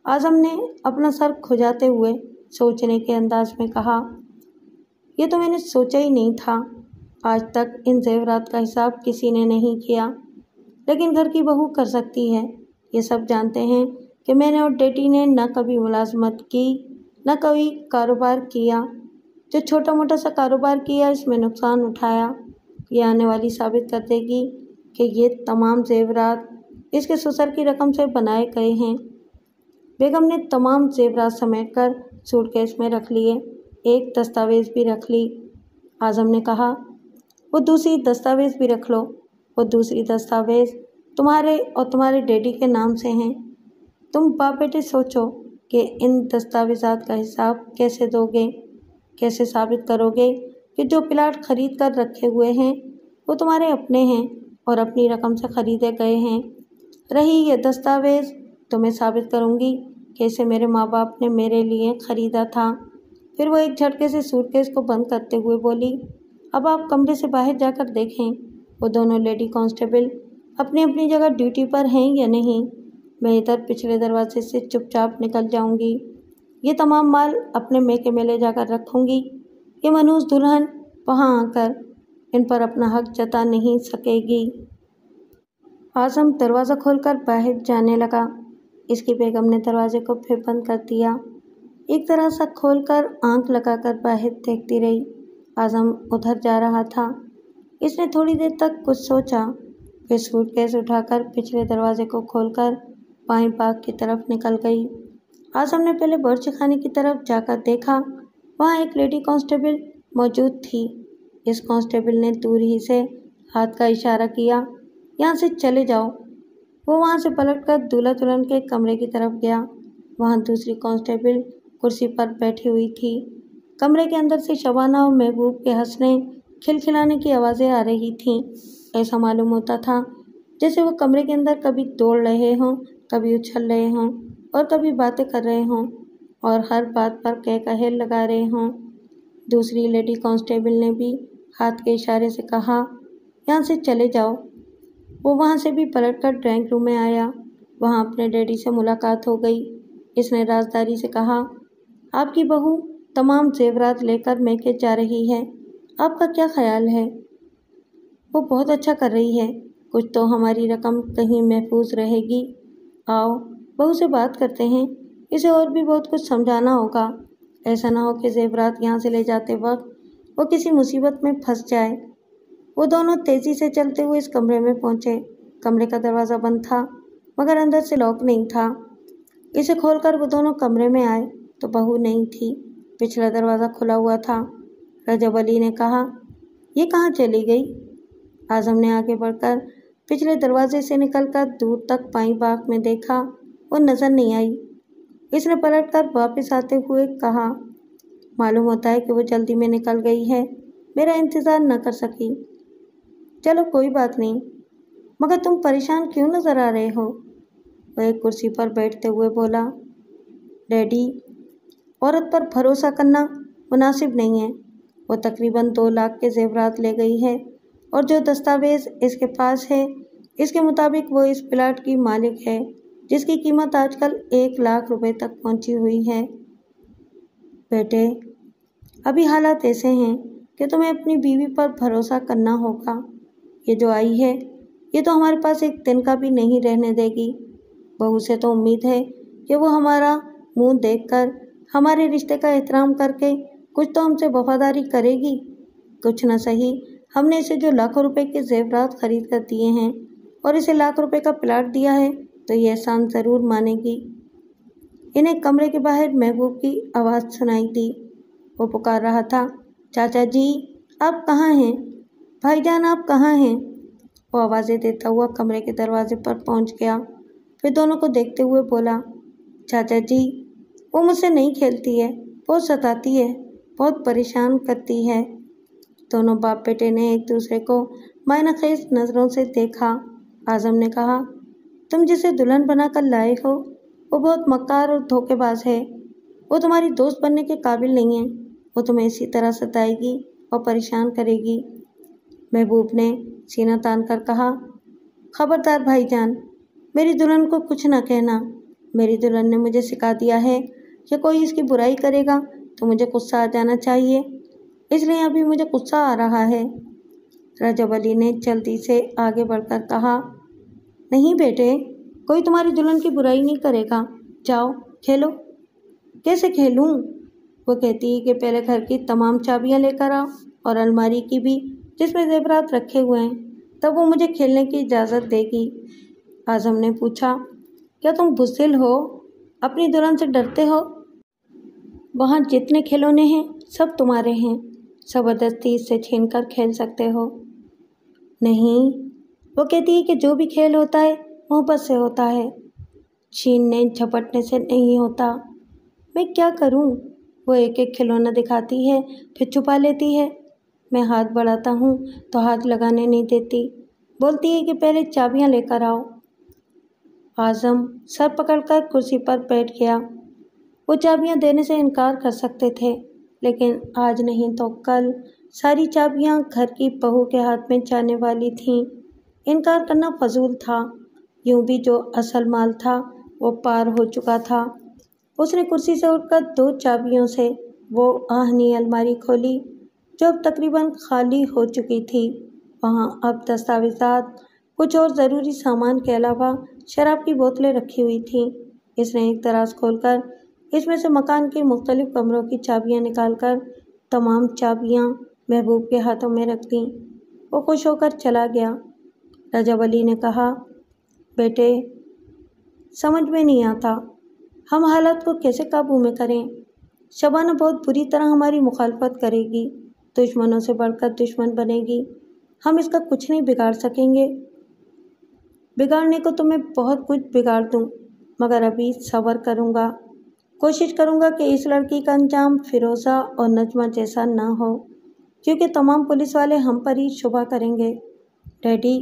S1: आज़म ने अपना सर खुजाते हुए सोचने के अंदाज में कहा, ये तो मैंने सोचा ही नहीं था। आज तक इन जेवरात का हिसाब किसी ने नहीं किया, लेकिन घर की बहू कर सकती है। ये सब जानते हैं कि मैंने और डैडी ने न कभी मुलाजमत की न कभी कारोबार किया। जो छोटा मोटा सा कारोबार किया इसमें नुकसान उठाया। ये आने वाली साबित कर देगी कि ये तमाम जेवरात इसके ससुर की रकम से बनाए गए हैं। बेगम ने तमाम जेवरात समेटकर सूटकेस में रख लिए। एक दस्तावेज़ भी रख ली। आज़म ने कहा, वो दूसरी दस्तावेज़ भी रख लो। वो दूसरी दस्तावेज़ तुम्हारे और तुम्हारे डैडी के नाम से हैं। तुम बाप बेटे सोचो कि इन दस्तावेज़ात का हिसाब कैसे दोगे, कैसे साबित करोगे कि जो प्लाट खरीद कर रखे हुए हैं वो तुम्हारे अपने हैं और अपनी रकम से ख़रीदे गए हैं। रही ये दस्तावेज़ तो मैं साबित करूँगी कि इसे मेरे माँ बाप ने मेरे लिए ख़रीदा था। फिर वो एक झटके से सूटकेस को बंद करते हुए बोली, अब आप कमरे से बाहर जाकर देखें वो दोनों लेडी कांस्टेबल अपनी अपनी जगह ड्यूटी पर हैं या नहीं। मैं इधर पिछले दरवाजे से चुपचाप निकल जाऊंगी। ये तमाम माल अपने मैके में ले जाकर रखूंगी। ये मनहूस दुल्हन वहाँ आकर इन पर अपना हक जता नहीं सकेगी। आज़म दरवाज़ा खोलकर बाहर जाने लगा। इसकी बेगम ने दरवाजे को फिर बंद कर दिया। एक तरह से खोलकर आंख लगाकर बाहर देखती रही। आज़म उधर जा रहा था। इसने थोड़ी देर तक कुछ सोचा, फिर सूटकेस उठाकर पिछले दरवाजे को खोलकर बाएं बाग की तरफ निकल गई। आज़म ने पहले बावर्ची खाने की तरफ जाकर देखा, वहाँ एक लेडी कांस्टेबल मौजूद थी। इस कांस्टेबल ने दूर ही से हाथ का इशारा किया, यहाँ से चले जाओ। वो वहाँ से पलटकर दूल्हा दुल्हन के कमरे की तरफ गया। वहाँ दूसरी कांस्टेबल कुर्सी पर बैठी हुई थी। कमरे के अंदर से शबाना और महबूब के हंसने खिलखिलाने की आवाज़ें आ रही थीं। ऐसा मालूम होता था जैसे वो कमरे के अंदर कभी दौड़ रहे हों, कभी उछल रहे हों और कभी बातें कर रहे हों और हर बात पर कहकहे लगा रहे हों। दूसरी लेडी कांस्टेबल ने भी हाथ के इशारे से कहा, यहाँ से चले जाओ। वो वहाँ से भी पलटकर ड्राइंग रूम में आया। वहाँ अपने डैडी से मुलाकात हो गई। इसने राजदारी से कहा, आपकी बहू तमाम जेवरात लेकर मैके जा रही है, आपका क्या ख्याल है? वो बहुत अच्छा कर रही है, कुछ तो हमारी रकम कहीं महफूज रहेगी। आओ बहू से बात करते हैं, इसे और भी बहुत कुछ समझाना होगा। ऐसा ना हो कि जेवरात यहाँ से ले जाते वक्त वो किसी मुसीबत में फंस जाए। वो दोनों तेज़ी से चलते हुए इस कमरे में पहुँचे। कमरे का दरवाज़ा बंद था मगर अंदर से लॉक नहीं था। इसे खोलकर वो दोनों कमरे में आए तो बहू नहीं थी, पिछला दरवाज़ा खुला हुआ था। रजब अली ने कहा, ये कहाँ चली गई? आज़म ने आगे बढ़कर पिछले दरवाजे से निकलकर दूर तक बाईं बाग में देखा, वो नज़र नहीं आई। इसने पलटकर वापस आते हुए कहा, मालूम होता है कि वो जल्दी में निकल गई है, मेरा इंतज़ार न कर सकी। चलो कोई बात नहीं, मगर तुम परेशान क्यों नज़र आ रहे हो? वह एक कुर्सी पर बैठते हुए बोला, डैडी, औरत पर भरोसा करना मुनासिब नहीं है। वो तकरीबन 2 लाख के जेवरात ले गई है और जो दस्तावेज़ इसके पास है इसके मुताबिक वो इस प्लाट की मालिक है जिसकी कीमत आजकल 1 लाख रुपए तक पहुंची हुई है। बेटे, अभी हालात ऐसे हैं कि तुम्हें अपनी बीवी पर भरोसा करना होगा। ये जो आई है ये तो हमारे पास एक दिन का भी नहीं रहने देगी। बहू से तो उम्मीद है कि वो हमारा मुंह देखकर हमारे रिश्ते का एहतराम करके कुछ तो हमसे वफादारी करेगी। कुछ न सही, हमने इसे जो लाखों रुपए के जेवरात खरीद कर दिए हैं और इसे लाख रुपए का प्लाट दिया है तो ये एहसान ज़रूर मानेगी। इन्हें कमरे के बाहर महबूब की आवाज़ सुनाई दी। वो पुकार रहा था, चाचा जी आप कहाँ हैं? भाईजान आप कहाँ हैं? वो आवाज़ें देता हुआ कमरे के दरवाजे पर पहुंच गया। फिर दोनों को देखते हुए बोला, चाचा जी वो मुझसे नहीं खेलती है, बहुत सताती है, बहुत परेशान करती है। दोनों बाप बेटे ने एक दूसरे को मायनाखेज नज़रों से देखा। आज़म ने कहा, तुम जिसे दुल्हन बनाकर लाए हो वो बहुत मक्कार और धोखेबाज है। वो तुम्हारी दोस्त बनने के काबिल नहीं है। वो तुम्हें इसी तरह सताएगी और परेशान करेगी। महबूब ने सीना तान कर कहा, खबरदार भाईजान, मेरी दुल्हन को कुछ ना कहना। मेरी दुल्हन ने मुझे सिखा दिया है कि कोई इसकी बुराई करेगा तो मुझे गुस्सा आ जाना चाहिए, इसलिए अभी मुझे गुस्सा आ रहा है। रजब अली ने जल्दी से आगे बढ़कर कहा, नहीं बेटे, कोई तुम्हारी दुल्हन की बुराई नहीं करेगा। जाओ खेलो। कैसे खेलूं? वो कहती है कि पहले घर की तमाम चाबियां लेकर आओ और अलमारी की भी जिसमें जेवरात रखे हुए हैं, तब वो मुझे खेलने की इजाज़त देगी। आज़म ने पूछा, क्या तुम बुज़दिल हो? अपनी दुल्हन से डरते हो? वहाँ जितने खिलौने हैं सब तुम्हारे हैं, ज़बरदस्ती इससे छीन कर खेल सकते हो। नहीं, वो कहती है कि जो भी खेल होता है मोहब्बत से होता है, छीनने झपटने से नहीं होता। मैं क्या करूं? वो एक एक खिलौना दिखाती है फिर छुपा लेती है। मैं हाथ बढ़ाता हूँ तो हाथ लगाने नहीं देती। बोलती है कि पहले चाबियाँ लेकर आओ। आज़म सर पकड़कर कुर्सी पर बैठ गया। वो चाबियाँ देने से इनकार कर सकते थे, लेकिन आज नहीं तो कल सारी चाबियाँ घर की बहू के हाथ में जाने वाली थीं। इनकार करना फजूल था। यूं भी जो असल माल था वो पार हो चुका था। उसने कुर्सी से उठकर 2 चाबियों से वो आहनी अलमारी खोली जो अब तकरीबन खाली हो चुकी थी। वहाँ अब दस्तावेज़ात, कुछ और ज़रूरी सामान के अलावा शराब की बोतलें रखी हुई थीं। इसने एक दराज खोलकर इसमें से मकान के मुख्तलिफ कमरों की चाबियाँ निकालकर तमाम चाबियाँ महबूब के हाथों में रख दीं। वो खुश होकर चला गया। रजब अली ने कहा, बेटे, समझ में नहीं आता हम हालात को कैसे काबू में करें। शबाना बहुत बुरी तरह हमारी मुखालफत करेगी, दुश्मनों से बढ़कर दुश्मन बनेगी। हम इसका कुछ नहीं बिगाड़ सकेंगे। बिगाड़ने को तो मैं बहुत कुछ बिगाड़ दूं, मगर अभी सब्र करूंगा। कोशिश करूंगा कि इस लड़की का अंजाम फिरोज़ा और नजमा जैसा ना हो, क्योंकि तमाम पुलिस वाले हम पर ही शुबा करेंगे। डैडी,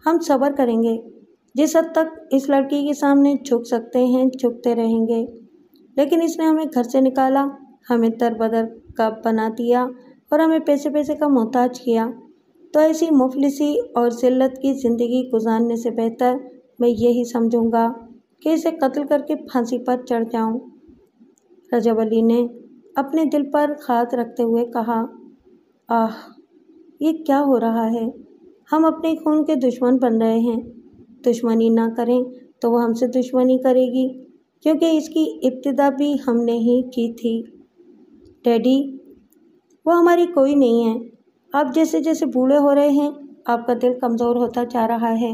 S1: हम सब्र करेंगे। जिस हद तक इस लड़की के सामने झुक सकते हैं झुकते रहेंगे, लेकिन इसने हमें घर से निकाला, हमें दरबदर का बना दिया और हमें पैसे का मोहताज किया। तो ऐसी मुफलिसी और ज़िल्लत की ज़िंदगी गुजारने से बेहतर मैं यही समझूंगा कि इसे कत्ल करके फांसी पर चढ़ जाऊं। रजब अली ने अपने दिल पर हाथ रखते हुए कहा, आह, ये क्या हो रहा है? हम अपने खून के दुश्मन बन रहे हैं। दुश्मनी ना करें तो वो हमसे दुश्मनी करेगी, क्योंकि इसकी इब्तिदा भी हमने ही की थी। डैडी, वो हमारी कोई नहीं है। आप जैसे जैसे बूढ़े हो रहे हैं आपका दिल कमज़ोर होता जा रहा है।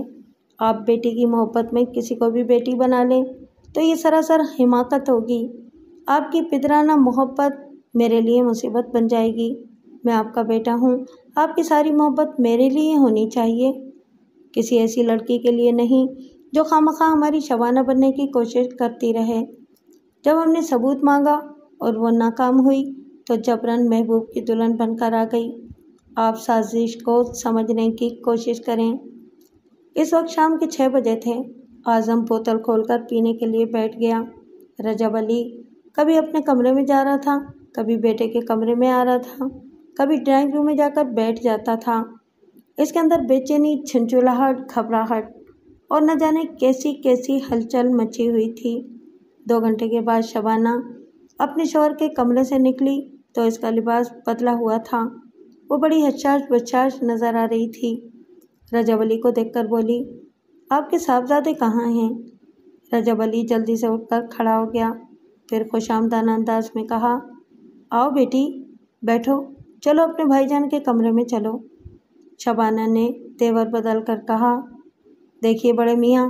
S1: आप बेटी की मोहब्बत में किसी को भी बेटी बना लें तो ये सरासर हिमाकत होगी। आपकी पिदराना मोहब्बत मेरे लिए मुसीबत बन जाएगी। मैं आपका बेटा हूँ, आपकी सारी मोहब्बत मेरे लिए होनी चाहिए, किसी ऐसी लड़की के लिए नहीं जो खामखा हमारी शबाना बनने की कोशिश करती रहे। जब हमने सबूत मांगा और वो नाकाम हुई तो जबरन महबूब की दुल्हन बनकर आ गई। आप साजिश को समझने की कोशिश करें। इस वक्त शाम के 6 बजे थे। आज़म बोतल खोलकर पीने के लिए बैठ गया। रजब अली कभी अपने कमरे में जा रहा था, कभी बेटे के कमरे में आ रहा था, कभी ड्राइंग रूम में जाकर बैठ जाता था। इसके अंदर बेचैनी, झंझुलाहट, घबराहट और न जाने कैसी कैसी हलचल मची हुई थी। 2 घंटे के बाद शबाना अपने शौहर के कमरे से निकली तो इसका लिबास बदला हुआ था। वो बड़ी हशाश बशाश नज़र आ रही थी। रजब अली को देखकर बोली, आपके साहबजादे कहाँ हैं? रजब अली जल्दी से उठकर खड़ा हो गया, फिर खुशामदाना अंदाज में कहा, आओ बेटी, बैठो, चलो अपने भाईजान के कमरे में चलो। शबाना ने तेवर बदल कर कहा, देखिए बड़े मियाँ,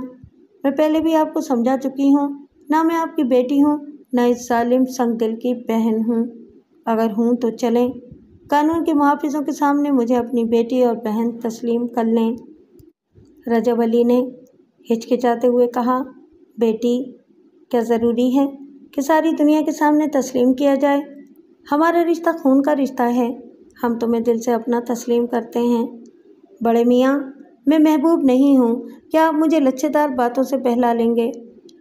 S1: मैं पहले भी आपको समझा चुकी हूँ, ना मैं आपकी बेटी हूँ ना इस जालिम संग दिल की बहन हूँ। अगर हूँ तो चलें, कानून के मुहाफिजों के सामने मुझे अपनी बेटी और बहन तस्लीम कर लें। रजब अली ने हिचकिचाते हुए कहा, बेटी, क्या ज़रूरी है कि सारी दुनिया के सामने तस्लीम किया जाए? हमारा रिश्ता खून का रिश्ता है। हम तुम्हें दिल से अपना तस्लीम करते हैं। बड़े मियाँ, मैं महबूब नहीं हूँ, क्या आप मुझे लच्छेदार बातों से बहला लेंगे?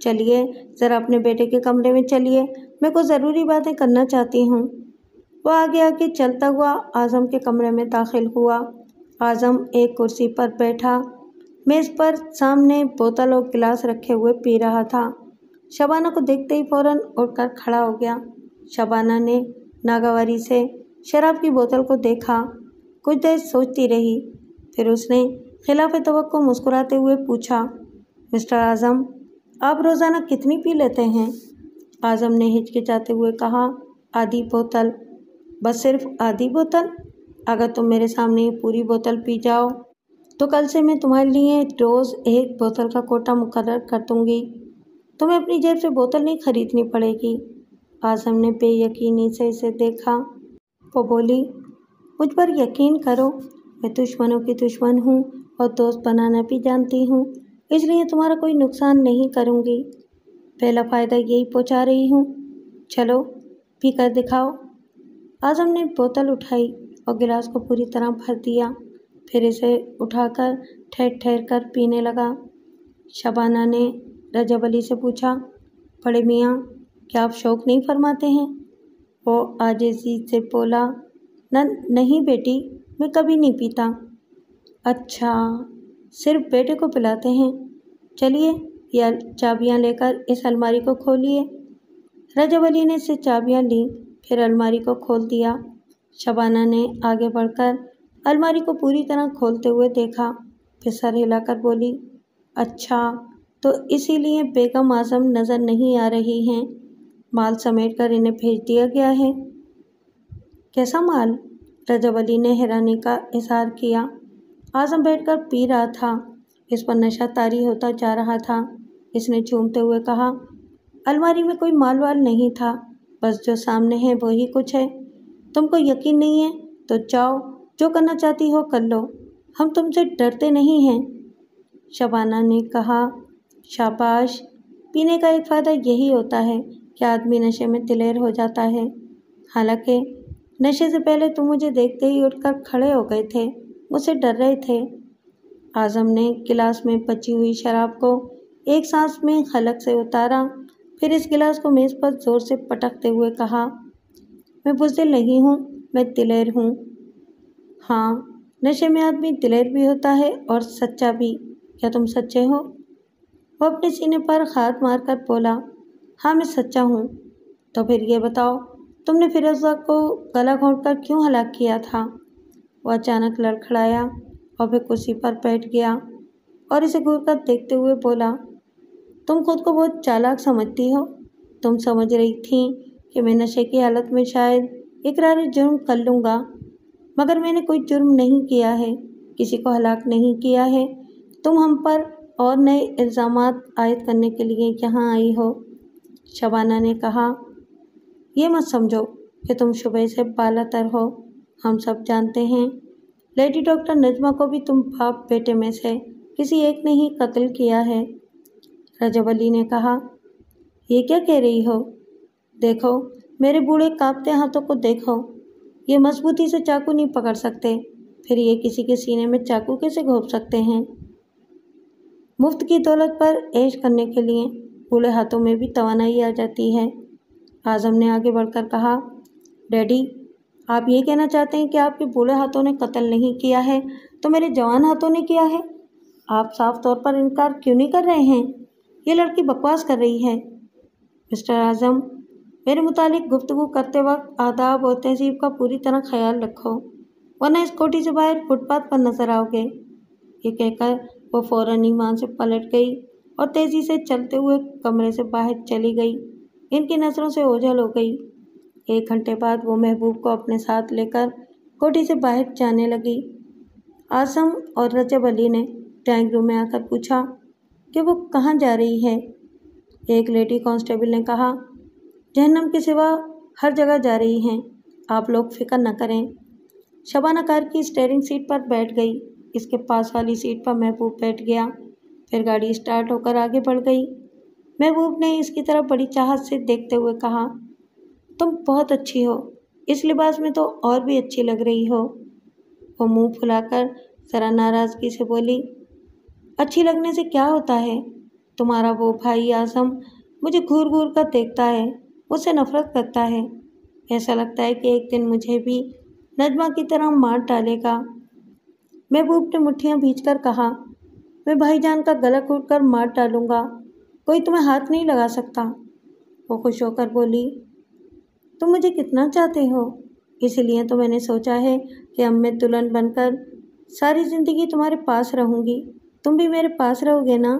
S1: चलिए ज़रा अपने बेटे के कमरे में चलिए, मैं कुछ ज़रूरी बातें करना चाहती हूँ। वह आगे आगे चलता हुआ आज़म के कमरे में दाखिल हुआ। आज़म एक कुर्सी पर बैठा मेज़ पर सामने बोतल और गिलास रखे हुए पी रहा था। शबाना को देखते ही फ़ौरन उठकर खड़ा हो गया। शबाना ने नागवारी से शराब की बोतल को देखा, कुछ देर सोचती रही, फिर उसने खिलाफ तवक्को मुस्कुराते हुए पूछा, मिस्टर आज़म, आप रोज़ाना कितनी पी लेते हैं? आज़म ने हिचकिचाते हुए कहा, आधी बोतल। बस सिर्फ आधी बोतल? अगर तुम मेरे सामने ये पूरी बोतल पी जाओ तो कल से मैं तुम्हारे लिए रोज़ 1 बोतल का कोटा मुकर्रर कर दूँगी। तुम्हें अपनी जेब से बोतल नहीं खरीदनी पड़ेगी। आज़म ने बेयकीनी से इसे देखा। वो बोली, मुझ पर यकीन करो, मैं दुश्मनों की दुश्मन हूँ और दोस्त बनाना भी जानती हूँ, इसलिए तुम्हारा कोई नुकसान नहीं करूँगी। पहला फ़ायदा यही पहुँचा रही हूँ। चलो पी कर दिखाओ। आज़म ने बोतल उठाई और गिलास को पूरी तरह भर दिया, फिर इसे उठाकर ठहर ठहर कर पीने लगा। शबाना ने रजब अली से पूछा, बड़े मियाँ, क्या आप शौक़ नहीं फरमाते हैं? वो आजिज़ी से बोला, नहीं बेटी, मैं कभी नहीं पीता। अच्छा, सिर्फ बेटे को पिलाते हैं। चलिए ये चाबियाँ लेकर इस अलमारी को खोलिए। रजब अली ने इससे चाबियाँ लीं, फिर अलमारी को खोल दिया। शबाना ने आगे बढ़कर अलमारी को पूरी तरह खोलते हुए देखा, फिर सर हिलाकर बोली, अच्छा, तो इसीलिए बेगम आज़म नज़र नहीं आ रही हैं। माल समेट कर इन्हें भेज दिया गया है। कैसा माल? रजब अली ने हैरानी का इज़हार किया। आज़म बैठकर पी रहा था, इस पर नशा तारी होता जा रहा था। इसने झूमते हुए कहा, अलमारी में कोई माल वाल नहीं था, बस जो सामने है वही कुछ है। तुमको यकीन नहीं है तो जाओ, जो करना चाहती हो कर लो, हम तुमसे डरते नहीं हैं। शबाना ने कहा, शाबाश, पीने का एक फ़ायदा यही होता है कि आदमी नशे में दिलेर हो जाता है। हालांकि नशे से पहले तुम मुझे देखते ही उठकर खड़े हो गए थे, मुझसे डर रहे थे। आज़म ने गिलास में बची हुई शराब को एक सांस में हलक से उतारा, फिर इस गिलास को मेज़ पर ज़ोर से पटकते हुए कहा, मैं बुज़दिल नहीं हूँ, मैं दिलेर हूँ। हाँ, नशे में आदमी दिलेर भी होता है और सच्चा भी। क्या तुम सच्चे हो? वो अपने सीने पर हाथ मारकर बोला, हाँ मैं सच्चा हूँ। तो फिर ये बताओ, तुमने फिरोज़ा को गला घोंटकर क्यों हलाक किया था? वो अचानक लड़खड़ाया और फिर कुर्सी पर बैठ गया और इसे घूरकर देखते हुए बोला, तुम खुद को बहुत चालाक समझती हो। तुम समझ रही थी कि मैं नशे की हालत में शायद इकरार जुर्म कर लूँगा, मगर मैंने कोई जुर्म नहीं किया है, किसी को हलाक नहीं किया है। तुम हम पर और नए इल्ज़ामात आयद करने के लिए यहाँ आई हो। शबाना ने कहा, ये मत समझो कि तुम शुबह से बालातर हो, हम सब जानते हैं। लेडी डॉक्टर नजमा को भी तुम बाप बेटे में से किसी एक ने ही कत्ल किया है। रजब अली ने कहा, ये क्या कह रही हो? देखो, मेरे बूढ़े कांपते हाथों को देखो, ये मजबूती से चाकू नहीं पकड़ सकते, फिर ये किसी के सीने में चाकू कैसे घोंप सकते हैं? मुफ्त की दौलत पर ऐश करने के लिए बूढ़े हाथों में भी तवानाई आ जाती है। आज़म ने आगे बढ़कर कहा, डैडी, आप ये कहना चाहते हैं कि आपके बूढ़े हाथों ने कत्ल नहीं किया है तो मेरे जवान हाथों ने किया है? आप साफ तौर पर इनकार क्यों नहीं कर रहे हैं? ये लड़की बकवास कर रही है। मिस्टर आज़म, मेरे मुतालिक गुफ्तगू करते वक्त आदाब और तहजीब का पूरी तरह ख्याल रखो, वरना इस कोठी से बाहर फुटपाथ पर नजर आओगे। ये कहकर वो फ़ौरन ईमान से पलट गई और तेज़ी से चलते हुए कमरे से बाहर चली गई। इनकी नज़रों से ओझल हो गई। 1 घंटे बाद वो महबूब को अपने साथ लेकर कोठी से बाहर जाने लगी। आज़म और रजब अली ने ड्राइंग रूम में आकर पूछा कि वो कहाँ जा रही है। एक लेडी कांस्टेबल ने कहा, जहन्नम के सिवा हर जगह जा रही हैं, आप लोग फिक्र न करें। शबाना कार की स्टीयरिंग सीट पर बैठ गई, इसके पास वाली सीट पर महबूब बैठ गया। फिर गाड़ी स्टार्ट होकर आगे बढ़ गई। महबूब ने इसकी तरफ बड़ी चाहत से देखते हुए कहा, तुम बहुत अच्छी हो, इस लिबास में तो और भी अच्छी लग रही हो। वो मुंह फुलाकर ज़रा नाराज़गी से बोली, अच्छी लगने से क्या होता है? तुम्हारा वो भाई आज़म मुझे घूर घूर कर देखता है, मुझसे नफरत करता है। ऐसा लगता है कि एक दिन मुझे भी नजमा की तरह मार डालेगा। महबूब ने मुट्ठियाँ भींचकर कहा, मैं भाईजान का गला घोंट कर मार डालूंगा, कोई तुम्हें हाथ नहीं लगा सकता। वो खुश होकर बोली, तुम मुझे कितना चाहते हो, इसीलिए तो मैंने सोचा है कि अब मैं दुल्हन बनकर सारी ज़िंदगी तुम्हारे पास रहूँगी, तुम भी मेरे पास रहोगे ना?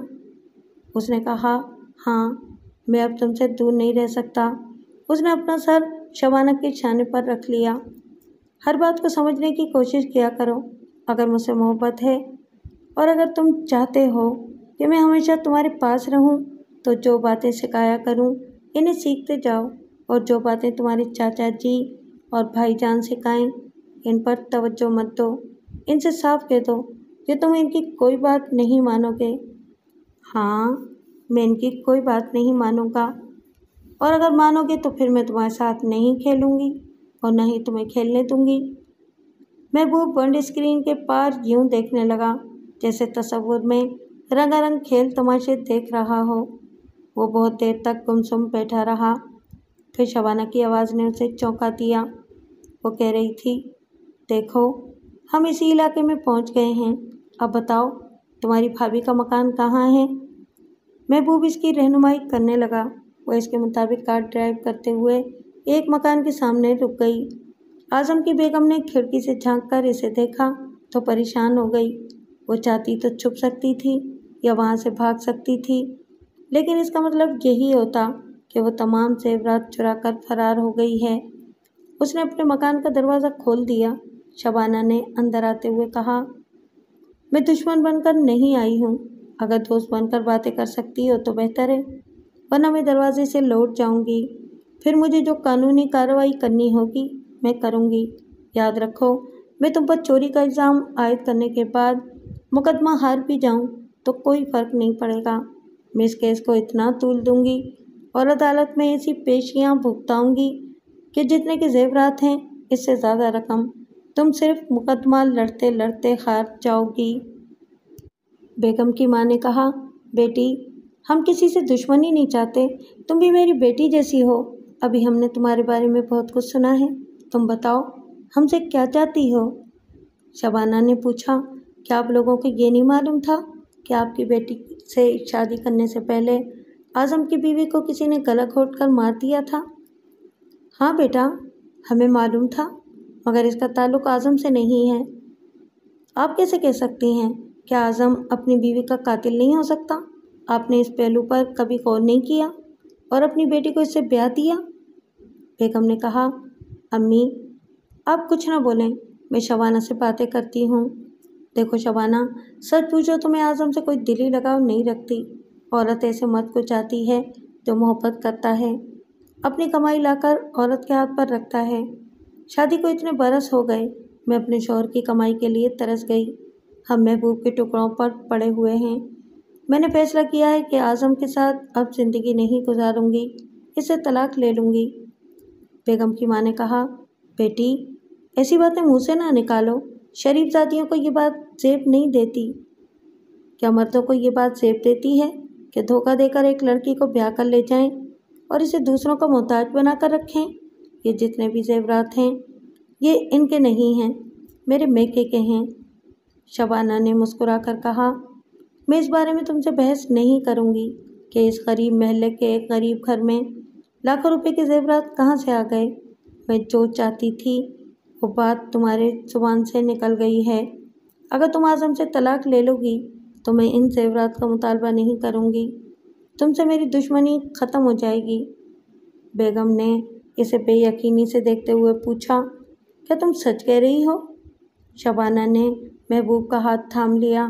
S1: उसने कहा, हाँ, मैं अब तुमसे दूर नहीं रह सकता। उसने अपना सर शबाना के शाने पर रख लिया। हर बात को समझने की कोशिश किया करो। अगर मुझसे मोहब्बत है और अगर तुम चाहते हो कि मैं हमेशा तुम्हारे पास रहूं, तो जो बातें सिखाया करूं इन्हें सीखते जाओ, और जो बातें तुम्हारे चाचा जी और भाईजान सिखाएं इन पर तवज्जो मत दो। इनसे साफ कह दो कि तुम इनकी कोई बात नहीं मानोगे। हाँ, मैं इनकी कोई बात नहीं मानूंगा, और अगर मानोगे तो फिर मैं तुम्हारे साथ नहीं खेलूंगी और न ही तुम्हें खेलने दूंगी। महबूब बंद स्क्रीन के पार यूं देखने लगा जैसे तस्वुर में रंगारंग खेल तमाशे देख रहा हो। वो बहुत देर तक गुमसुम बैठा रहा। फिर शबाना की आवाज़ ने उसे चौंका दिया। वो कह रही थी, देखो हम इसी इलाके में पहुंच गए हैं। अब बताओ तुम्हारी भाभी का मकान कहाँ है? महबूब इसकी रहनुमाई करने लगा। वो इसके मुताबिक कार ड्राइव करते हुए एक मकान के सामने रुक गई। आज़म की बेगम ने खिड़की से झांककर इसे देखा तो परेशान हो गई। वो चाहती तो छुप सकती थी या वहाँ से भाग सकती थी, लेकिन इसका मतलब यही होता कि वो तमाम जेवरात चुरा कर फरार हो गई है। उसने अपने मकान का दरवाज़ा खोल दिया। शबाना ने अंदर आते हुए कहा, मैं दुश्मन बनकर नहीं आई हूँ। अगर दोस्त बनकर बातें कर सकती हो तो बेहतर है, वरना मैं दरवाजे से लौट जाऊँगी। फिर मुझे जो कानूनी कार्रवाई करनी होगी मैं करूँगी। याद रखो, मैं तुम पर चोरी का इल्ज़ाम आयद करने के बाद मुकदमा हार भी जाऊँ तो कोई फ़र्क नहीं पड़ेगा। मैं इस केस को इतना तूल दूँगी और अदालत में ऐसी पेशियाँ भुगताऊँगी कि जितने के जेवरात हैं इससे ज़्यादा रकम तुम सिर्फ मुकदमा लड़ते लड़ते हार जाओगी। बेगम की माँ ने कहा, बेटी हम किसी से दुश्मनी नहीं चाहते, तुम भी मेरी बेटी जैसी हो। अभी हमने तुम्हारे बारे में बहुत कुछ सुना है, तुम बताओ हमसे क्या चाहती हो? शबाना ने पूछा, क्या आप लोगों को ये नहीं मालूम था कि आपकी बेटी से शादी करने से पहले आज़म की बीवी को किसी ने गला घोंट कर मार दिया था? हाँ बेटा, हमें मालूम था, मगर इसका ताल्लुक आज़म से नहीं है। आप कैसे कह सकती हैं? क्या आज़म अपनी बीवी का कातिल नहीं हो सकता? आपने इस पहलू पर कभी गौर नहीं किया और अपनी बेटी को इससे ब्याह दिया? बेगम ने कहा, अम्मी आप कुछ ना बोलें, मैं शबाना से बातें करती हूँ। देखो शबाना, सच पूछो तो मैं आज़म से कोई दिली लगाव नहीं रखती। औरत ऐसे मर्द को चाहती है जो मोहब्बत करता है, अपनी कमाई लाकर औरत के हाथ पर रखता है। शादी को इतने बरस हो गए, मैं अपने शौहर की कमाई के लिए तरस गई। हम महबूब के टुकड़ों पर पड़े हुए हैं। मैंने फैसला किया है कि आज़म के साथ अब ज़िंदगी नहीं गुजारूंगी, इससे तलाक ले लूँगी। बेगम की माँ ने कहा, बेटी ऐसी बातें मुँह से ना निकालो, शरीफ जातियों को ये बात जेब नहीं देती। क्या मर्दों को ये बात जेब देती है कि धोखा देकर एक लड़की को ब्याह कर ले जाएं और इसे दूसरों का मोहताज बनाकर रखें? ये जितने भी जेवरात हैं ये इनके नहीं हैं, मेरे मेके के हैं। शबाना ने मुस्कुरा कर कहा, मैं इस बारे में तुमसे बहस नहीं करूँगी कि इस गरीब महल्ले के एक गरीब घर में लाखों रुपए के जेवरात कहाँ से आ गए। मैं जो चाहती थी वो बात तुम्हारे जुबान से निकल गई है। अगर तुम आज़म से तलाक ले लोगी तो मैं इन जेवरात का मुतालबा नहीं करूँगी, तुमसे मेरी दुश्मनी ख़त्म हो जाएगी। बेगम ने इसे बेयकीनी से देखते हुए पूछा, क्या तुम सच कह रही हो? शबाना ने महबूब का हाथ थाम लिया।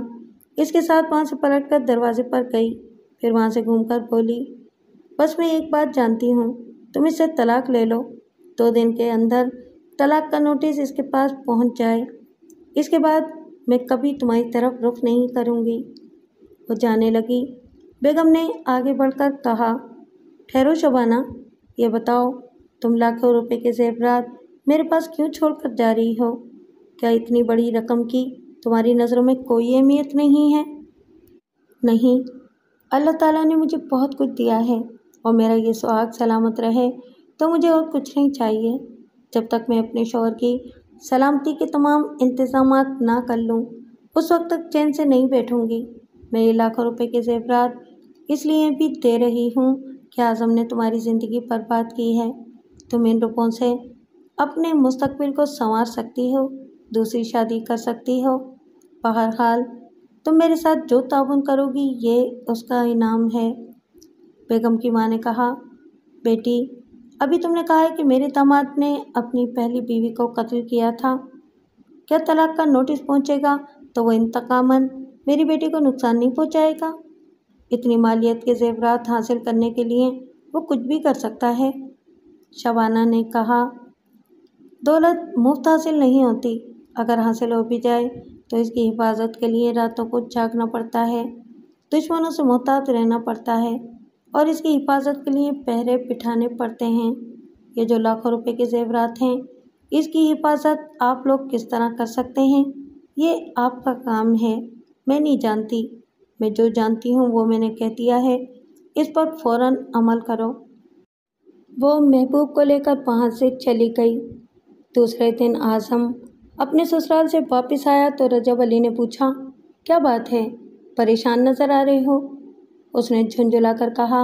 S1: इसके साथ वहाँ से पलटकर दरवाजे पर गई, फिर वहाँ से घूमकर बोली, बस मैं एक बात जानती हूँ, तुम इससे तलाक ले लो, 2 दिन के अंदर तलाक का नोटिस इसके पास पहुँच जाए। इसके बाद मैं कभी तुम्हारी तरफ रुख नहीं करूँगी। वो जाने लगी। बेगम ने आगे बढ़कर कहा, ठहरो शबाना, ये बताओ तुम लाखों रुपए के जेवरात मेरे पास क्यों छोड़कर जा रही हो? क्या इतनी बड़ी रकम की तुम्हारी नज़रों में कोई अहमियत नहीं है? नहीं, अल्लाह ताला ने मुझे बहुत कुछ दिया है और मेरा ये सुहाग सलामत रहे तो मुझे और कुछ नहीं चाहिए। जब तक मैं अपने शौहर की सलामती के तमाम इंतज़ामात ना कर लूँ उस वक्त तक चैन से नहीं बैठूँगी। मैं ये लाखों रुपए के जेवरात इसलिए भी दे रही हूँ कि आज़म ने तुम्हारी ज़िंदगी बर्बाद की है। तुम इन रुपयों से अपने मुस्तकबिल को संवार सकती हो, दूसरी शादी कर सकती हो। बहरहाल तुम मेरे साथ जो ताउन करोगी ये उसका इनाम है। बेगम की माँ ने कहा, बेटी, अभी तुमने कहा है कि मेरे दामाद ने अपनी पहली बीवी को कत्ल किया था। क्या तलाक का नोटिस पहुंचेगा तो वो इंतकामन मेरी बेटी को नुकसान नहीं पहुंचाएगा? इतनी मालियत के जेवरात हासिल करने के लिए वो कुछ भी कर सकता है। शबाना ने कहा, दौलत मुफ्त हासिल नहीं होती। अगर हासिल हो भी जाए तो इसकी हिफाजत के लिए रातों को जागना पड़ता है, दुश्मनों से मोहतात रहना पड़ता है और इसकी हिफाजत के लिए पहरे बिठाने पड़ते हैं। ये जो लाखों रुपए के जेवरात हैं, इसकी हिफाजत आप लोग किस तरह कर सकते हैं, ये आपका काम है। मैं नहीं जानती। मैं जो जानती हूँ वो मैंने कह दिया है। इस पर फ़ौरन अमल करो। वो महबूब को लेकर वहाँ से चली गई। दूसरे दिन आज़म अपने ससुराल से वापस आया तो रजब अली ने पूछा, क्या बात है, परेशान नज़र आ रही हो? उसने झुंझुला कर कहा,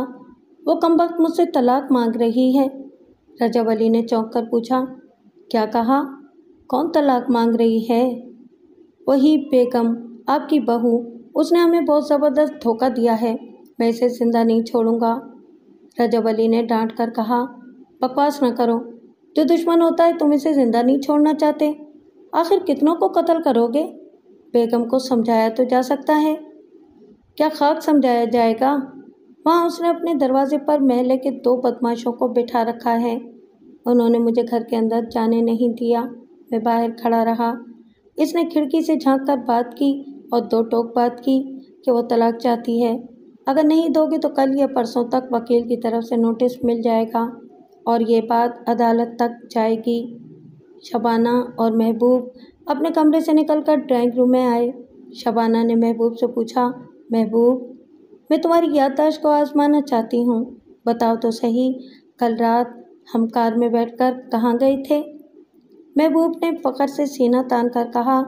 S1: वो कमबख्त मुझसे तलाक मांग रही है। रजब अली ने चौंक कर पूछा, क्या कहा? कौन तलाक मांग रही है? वही बेगम, आपकी बहू। उसने हमें बहुत ज़बरदस्त धोखा दिया है। मैं इसे जिंदा नहीं छोड़ूंगा। रजब अली ने डांट कर कहा, बकवास न करो। जो दुश्मन होता है तुम इसे जिंदा नहीं छोड़ना चाहते। आखिर कितनों को कत्ल करोगे? बेगम को समझाया तो जा सकता है। क्या खाक समझाया जाएगा? वहाँ उसने अपने दरवाजे पर महल्ले के 2 बदमाशों को बिठा रखा है। उन्होंने मुझे घर के अंदर जाने नहीं दिया। मैं बाहर खड़ा रहा। इसने खिड़की से झांक कर बात की और 2 टोक बात की कि वो तलाक चाहती है। अगर नहीं दोगे तो कल या परसों तक वकील की तरफ से नोटिस मिल जाएगा और ये बात अदालत तक जाएगी। शबाना और महबूब अपने कमरे से निकलकर ड्राइंग रूम में आए। शबाना ने महबूब से पूछा, महबूब, मैं तुम्हारी याददाश्त को आजमाना चाहती हूँ। बताओ तो सही, कल रात हम कार में बैठकर कहाँ गए थे? महबूब ने फ़ख्र से सीना तान कर कहा,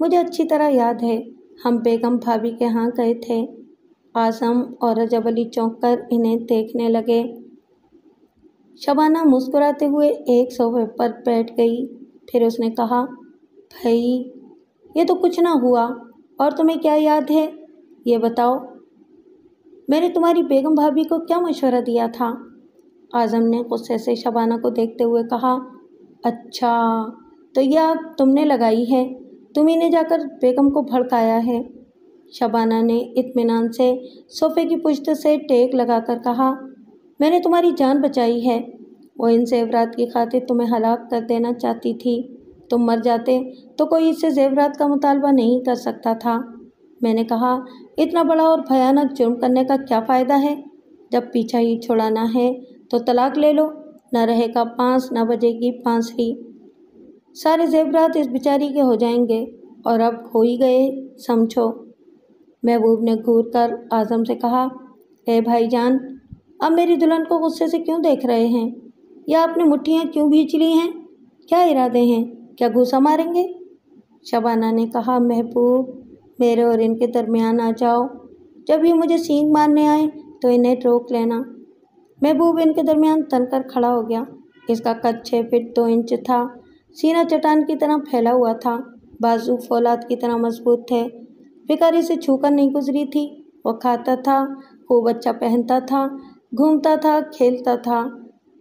S1: मुझे अच्छी तरह याद है, हम बेगम भाभी के यहाँ गए थे। आज़म और रजब अली चौंक कर इन्हें देखने लगे। शबाना मुस्कुराते हुए एक सोफे पर बैठ गई। फिर उसने कहा, भाई, ये तो कुछ ना हुआ। और तुम्हें क्या याद है, ये बताओ। मैंने तुम्हारी बेगम भाभी को क्या मशवरा दिया था? आज़म ने गुस्से से शबाना को देखते हुए कहा, अच्छा, तो यह आग तुमने लगाई है। तुम्ही ने जाकर बेगम को भड़काया है। शबाना ने इत्मीनान से सोफे की पुश्त से टेक लगाकर कहा, मैंने तुम्हारी जान बचाई है। वो इन जेवरात की खातिर तुम्हें हलाक कर देना चाहती थी। तुम मर जाते तो कोई इससे जेवरात का मुतालबा नहीं कर सकता था। मैंने कहा, इतना बड़ा और भयानक जुर्म करने का क्या फ़ायदा है? जब पीछा ही छुड़ाना है तो तलाक ले लो, न रहेगा बांस न बजेगी बांसुरी। सारे जेवरात इस बेचारी के हो जाएंगे और अब हो ही गए, समझो। महबूब ने घूर कर आज़म से कहा, ए भाईजान, अब मेरी दुल्हन को गुस्से से क्यों देख रहे हैं? या आपने मुट्ठियाँ क्यों भींच ली हैं? क्या इरादे हैं? क्या घूसा मारेंगे? शबाना ने कहा, महबूब, मेरे और इनके दरमियान आ जाओ। जब ये मुझे सींग मारने आए तो इन्हें रोक लेना। महबूब इनके दरमियान तनकर खड़ा हो गया। इसका कद 6 फीट 2 इंच था। सीना चट्टान की तरह फैला हुआ था। बाजू फौलाद की तरह मजबूत थे। भिखारी से छूकर नहीं गुजरी थी। वो खाता था, खूब अच्छा पहनता था, घूमता था, खेलता था।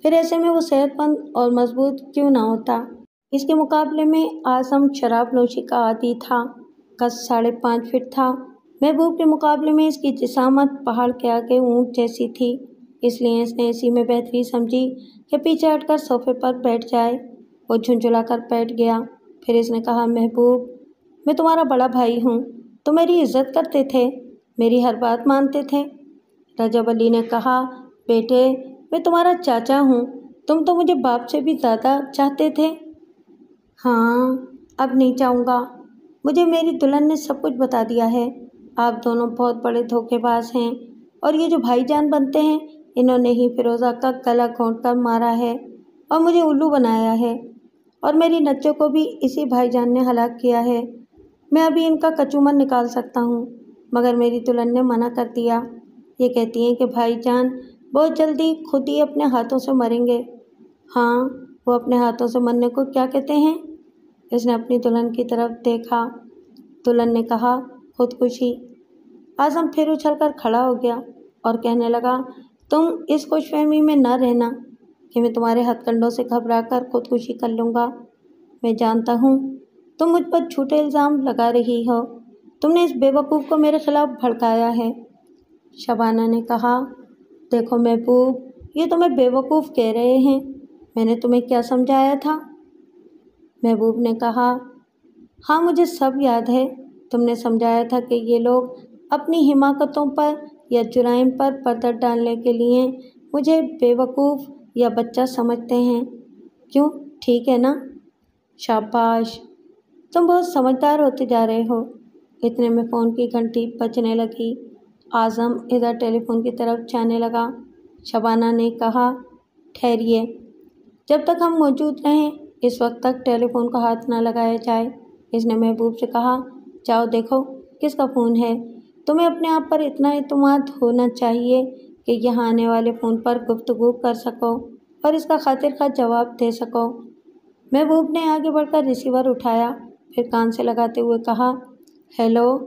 S1: फिर ऐसे में वो सेहतमंद और मजबूत क्यों ना होता? इसके मुकाबले में आज़म शराब नोशी का आदी था। कद 5.5 फीट था। महबूब के मुकाबले में इसकी जिसामत पहाड़ के आगे ऊँट जैसी थी। इसलिए इसने इसी में बेहतरी समझी कि पीछे हटकर सोफे पर बैठ जाए। वो झुंझुला कर बैठ गया। फिर इसने कहा, महबूब, मैं तुम्हारा बड़ा भाई हूँ। तुम मेरी इज्जत करते थे, मेरी हर बात मानते थे। रजब अली ने कहा, बेटे, मैं तुम्हारा चाचा हूँ। तुम तो मुझे बाप से भी ज़्यादा चाहते थे। हाँ, अब नहीं चाहूँगा। मुझे मेरी दुल्हन ने सब कुछ बता दिया है। आप दोनों बहुत बड़े धोखेबाज हैं और ये जो भाईजान बनते हैं, इन्होंने ही फिरोज़ा का गला घोंट कर मारा है और मुझे उल्लू बनाया है और मेरी नच्चों को भी इसी भाईजान ने हलाक किया है। मैं अभी इनका कचूमर निकाल सकता हूँ, मगर मेरी दुल्हन ने मना कर दिया। ये कहती हैं कि भाईजान बहुत जल्दी खुद ही अपने हाथों से मरेंगे। हाँ, वो अपने हाथों से मरने को क्या कहते हैं? इसने अपनी दुल्हन की तरफ देखा। दुल्हन ने कहा, खुदकुशी। आज़म फिर उछलकर खड़ा हो गया और कहने लगा, तुम इस खुशफहमी में न रहना कि मैं तुम्हारे हथकंडों से घबरा कर खुदकुशी कर लूँगा। मैं जानता हूँ तुम मुझ पर झूठे इल्ज़ाम लगा रही हो। तुमने इस बेवकूफ़ को मेरे खिलाफ भड़काया है। शबाना ने कहा, देखो महबूब, ये तुम्हें बेवकूफ़ कह रहे हैं। मैंने तुम्हें क्या समझाया था? महबूब ने कहा, हाँ मुझे सब याद है। तुमने समझाया था कि ये लोग अपनी हिमाकतों पर या जुराइम पर पर्दा डालने के लिए मुझे बेवकूफ़ या बच्चा समझते हैं। क्यों, ठीक है ना? शाबाश, तुम बहुत समझदार होते जा रहे हो। इतने में फ़ोन की घंटी बजने लगी। आज़म इधर टेलीफोन की तरफ जाने लगा। शबाना ने कहा, ठहरिए, जब तक हम मौजूद रहें इस वक्त तक टेलीफोन को हाथ न लगाया जाए। इसने महबूब से कहा, जाओ देखो किसका फ़ोन है। तुम्हें अपने आप पर इतना एतमाद होना चाहिए कि यहाँ आने वाले फ़ोन पर गुफ्तगू कर सको और इसका खातिर खा जवाब दे सको। महबूब ने आगे बढ़कर रिसीवर उठाया, फिर कान से लगाते हुए कहा, हेलो।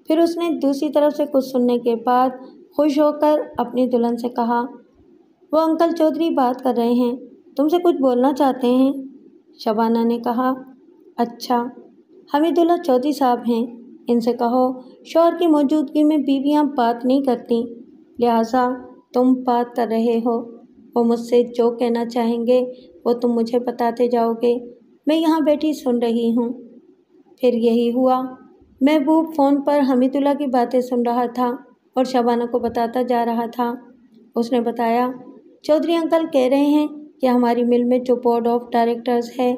S1: फिर उसने दूसरी तरफ से कुछ सुनने के बाद खुश होकर अपनी दुल्हन से कहा, वो अंकल चौधरी बात कर रहे हैं, तुमसे कुछ बोलना चाहते हैं। शबाना ने कहा, अच्छा, हमीदुल्लाह चौधरी साहब हैं, इनसे कहो शौहर की मौजूदगी में बीवियां बात नहीं करती, लिहाजा तुम बात कर रहे हो। वो मुझसे जो कहना चाहेंगे वो तुम मुझे बताते जाओगे, मैं यहाँ बैठी सुन रही हूँ। फिर यही हुआ। महबूब फ़ोन पर हमीदुल्लाह की बातें सुन रहा था और शबाना को बताता जा रहा था। उसने बताया, चौधरी अंकल कह रहे हैं कि हमारी मिल में जो बोर्ड ऑफ डायरेक्टर्स है,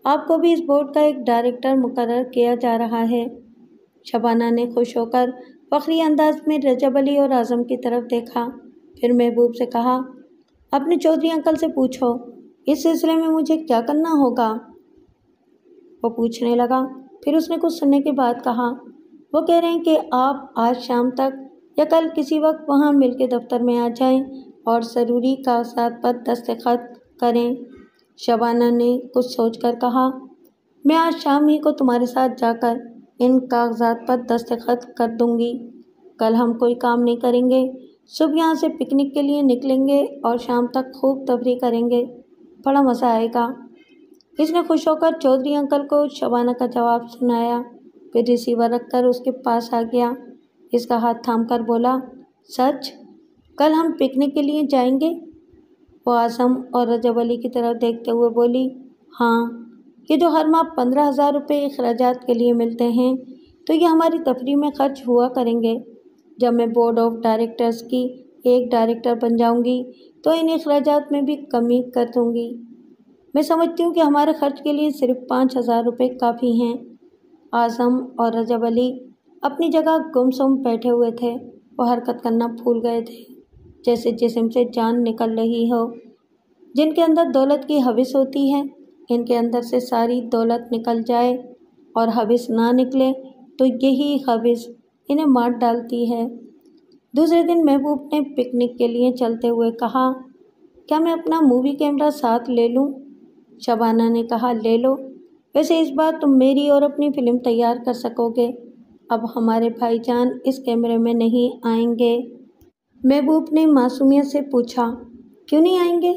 S1: आपको भी इस बोर्ड का एक डायरेक्टर मुकर्रर किया जा रहा है। शबाना ने खुश होकर फखरी अंदाज में रजब अली और आज़म की तरफ देखा। फिर महबूब से कहा, अपने चौधरी अंकल से पूछो इस सिलसिले में मुझे क्या करना होगा। वो पूछने लगा। फिर उसने कुछ सुनने के बाद कहा, वो कह रहे हैं कि आप आज शाम तक या कल किसी वक्त वहाँ मिल के दफ्तर में आ जाएं और ज़रूरी कागजात पर दस्तखत करें। शबाना ने कुछ सोचकर कहा, मैं आज शाम ही को तुम्हारे साथ जाकर इन कागजात पर दस्तखत कर दूंगी। कल हम कोई काम नहीं करेंगे, सुबह यहाँ से पिकनिक के लिए निकलेंगे और शाम तक खूब तफरी करेंगे, बड़ा मज़ा आएगा। इसने खुश होकर चौधरी अंकल को शबाना का जवाब सुनाया, फिर रिसीवर रखकर उसके पास आ गया। इसका हाथ थामकर बोला, सच, कल हम पिकनिक के लिए जाएंगे? वो आज़म और रजब अली की तरफ देखते हुए बोली, हाँ, ये जो हर माह 15,000 रुपये अखराजात के लिए मिलते हैं, तो ये हमारी तफरीह में खर्च हुआ करेंगे। जब मैं बोर्ड ऑफ डायरेक्टर्स की एक डायरेक्टर बन जाऊंगी तो इन अखराजात में भी कमी कर दूंगी। मैं समझती हूँ कि हमारे खर्च के लिए सिर्फ 5,000 रुपये काफ़ी हैं। आज़म और रजब अली अपनी जगह गुमसुम बैठे हुए थे। वो हरकत करना भूल गए थे, जैसे जिस्म से जान निकल रही हो। जिनके अंदर दौलत की हविस होती है, इनके अंदर से सारी दौलत निकल जाए और हविस ना निकले तो यही हविस इन्हें मार डालती है। दूसरे दिन महबूब ने पिकनिक के लिए चलते हुए कहा, क्या मैं अपना मूवी कैमरा साथ ले लूँ? शबाना ने कहा, ले लो, वैसे इस बार तुम मेरी और अपनी फ़िल्म तैयार कर सकोगे। अब हमारे भाईजान इस कैमरे में नहीं आएंगे। महबूब ने मासूमियत से पूछा, क्यों नहीं आएंगे?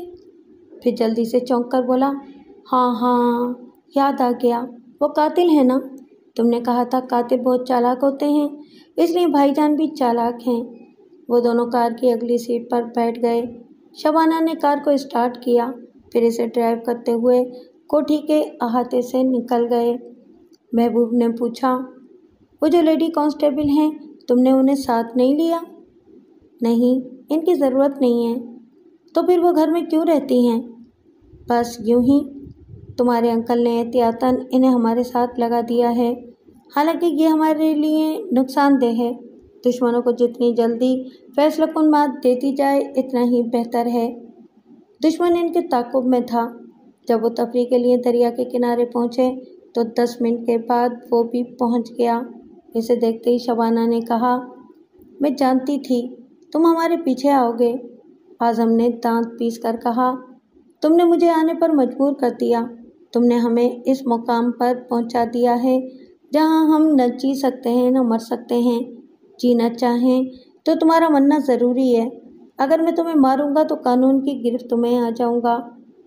S1: फिर जल्दी से चौंक कर बोला, हाँ, याद आ गया, वो कातिल है ना। तुमने कहा था कातिल बहुत चालाक होते हैं, इसलिए भाईजान भी चालाक हैं। वो दोनों कार की अगली सीट पर बैठ गए। शबाना ने कार को स्टार्ट किया, फिर इसे ड्राइव करते हुए कोठी के अहाते से निकल गए। महबूब ने पूछा, वो जो लेडी कांस्टेबल हैं, तुमने उन्हें साथ नहीं लिया? नहीं, इनकी ज़रूरत नहीं है। तो फिर वो घर में क्यों रहती हैं? बस यूं ही, तुम्हारे अंकल ने एहतियातन इन्हें हमारे साथ लगा दिया है। हालांकि ये हमारे लिए नुकसानदेह है। दुश्मनों को जितनी जल्दी फैसलाकुन मात देती जाए इतना ही बेहतर है। दुश्मन इनके ताक़ुब में था। जब वो तफरी के लिए दरिया के किनारे पहुँचे तो 10 मिनट के बाद वो भी पहुँच गया। इसे देखते ही शबाना ने कहा, मैं जानती थी तुम हमारे पीछे आओगे। आज़म ने दांत पीस कर कहा, तुमने मुझे आने पर मजबूर कर दिया। तुमने हमें इस मुकाम पर पहुंचा दिया है जहां हम न जी सकते हैं न मर सकते हैं। जीना चाहें तो तुम्हारा मरना ज़रूरी है। अगर मैं तुम्हें मारूंगा तो कानून की गिरफ्त में आ जाऊंगा।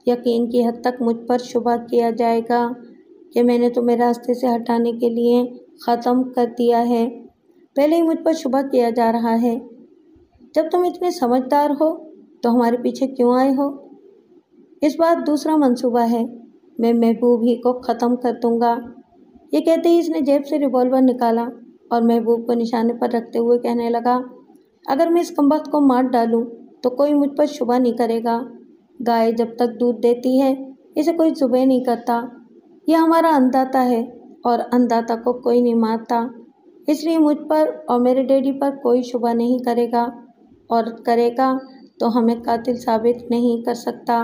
S1: यकीन की हद तक मुझ पर शुबा किया जाएगा कि मैंने तुम्हें रास्ते से हटाने के लिए ख़त्म कर दिया है। पहले ही मुझ पर शुबा किया जा रहा है। जब तुम इतने समझदार हो तो हमारे पीछे क्यों आए हो? इस बार दूसरा मंसूबा है, मैं महबूब ही को ख़त्म कर दूंगा। ये कहते ही इसने जेब से रिवॉल्वर निकाला और महबूब को निशाने पर रखते हुए कहने लगा, अगर मैं इस कमबख्त को मार डालूं तो कोई मुझ पर शुबा नहीं करेगा। गाय जब तक दूध देती है इसे कोई जुबे नहीं करता। यह हमारा अन्नदाता है और अन्नदाता को कोई नहीं मारता, इसलिए मुझ पर और मेरे डैडी पर कोई शुबा नहीं करेगा, और करेगा तो हमें कातिल साबित नहीं कर सकता।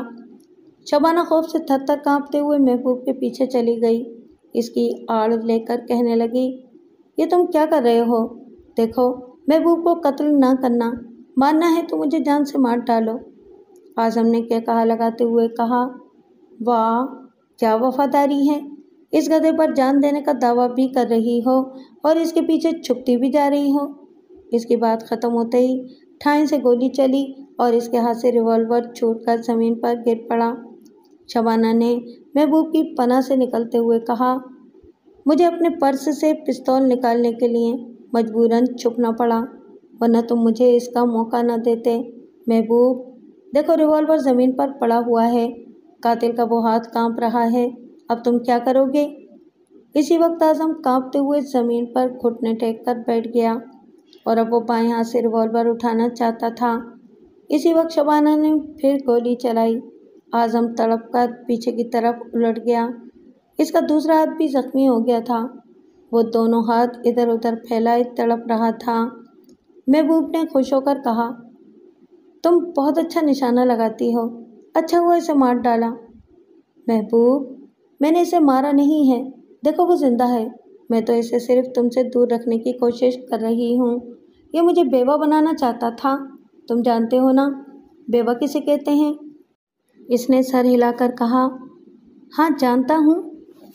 S1: शबाना खौफ से थर-थर काँपते हुए महबूब के पीछे चली गई। इसकी आड़ लेकर कहने लगी, ये तुम क्या कर रहे हो? देखो, महबूब को कत्ल ना करना, मारना है तो मुझे जान से मार डालो। आज़म ने क्या कहा लगाते हुए कहा, वाह क्या वफादारी है, इस गधे पर जान देने का दावा भी कर रही हो और इसके पीछे छुपती भी जा रही हो। इसकी बात ख़त्म होते ही ठाई से गोली चली और इसके हाथ से रिवॉल्वर छूटकर ज़मीन पर गिर पड़ा। शबाना ने महबूब की पनाह से निकलते हुए कहा, मुझे अपने पर्स से पिस्तौल निकालने के लिए मजबूरन छुपना पड़ा, वरना तुम मुझे इसका मौका न देते। महबूब, देखो रिवॉल्वर ज़मीन पर पड़ा हुआ है, कातिल का वो हाथ कांप रहा है, अब तुम क्या करोगे? इसी वक्त आज़म कांपते हुए ज़मीन पर घुटने टेक कर बैठ गया और अब वो बाएं हाथ से रिवॉल्वर उठाना चाहता था। इसी वक्त शबाना ने फिर गोली चलाई। आज़म तड़प कर पीछे की तरफ उलट गया। इसका दूसरा हाथ भी जख्मी हो गया था। वो दोनों हाथ इधर उधर फैलाए तड़प रहा था। महबूब ने खुश होकर कहा, तुम बहुत अच्छा निशाना लगाती हो, अच्छा हुआ इसे मार डाला। महबूब, मैंने इसे मारा नहीं है, देखो वो जिंदा है, मैं तो इसे सिर्फ तुमसे दूर रखने की कोशिश कर रही हूँ। ये मुझे बेवा बनाना चाहता था, तुम जानते हो ना बेवा किसे कहते हैं? इसने सर हिलाकर कहा, हाँ जानता हूँ,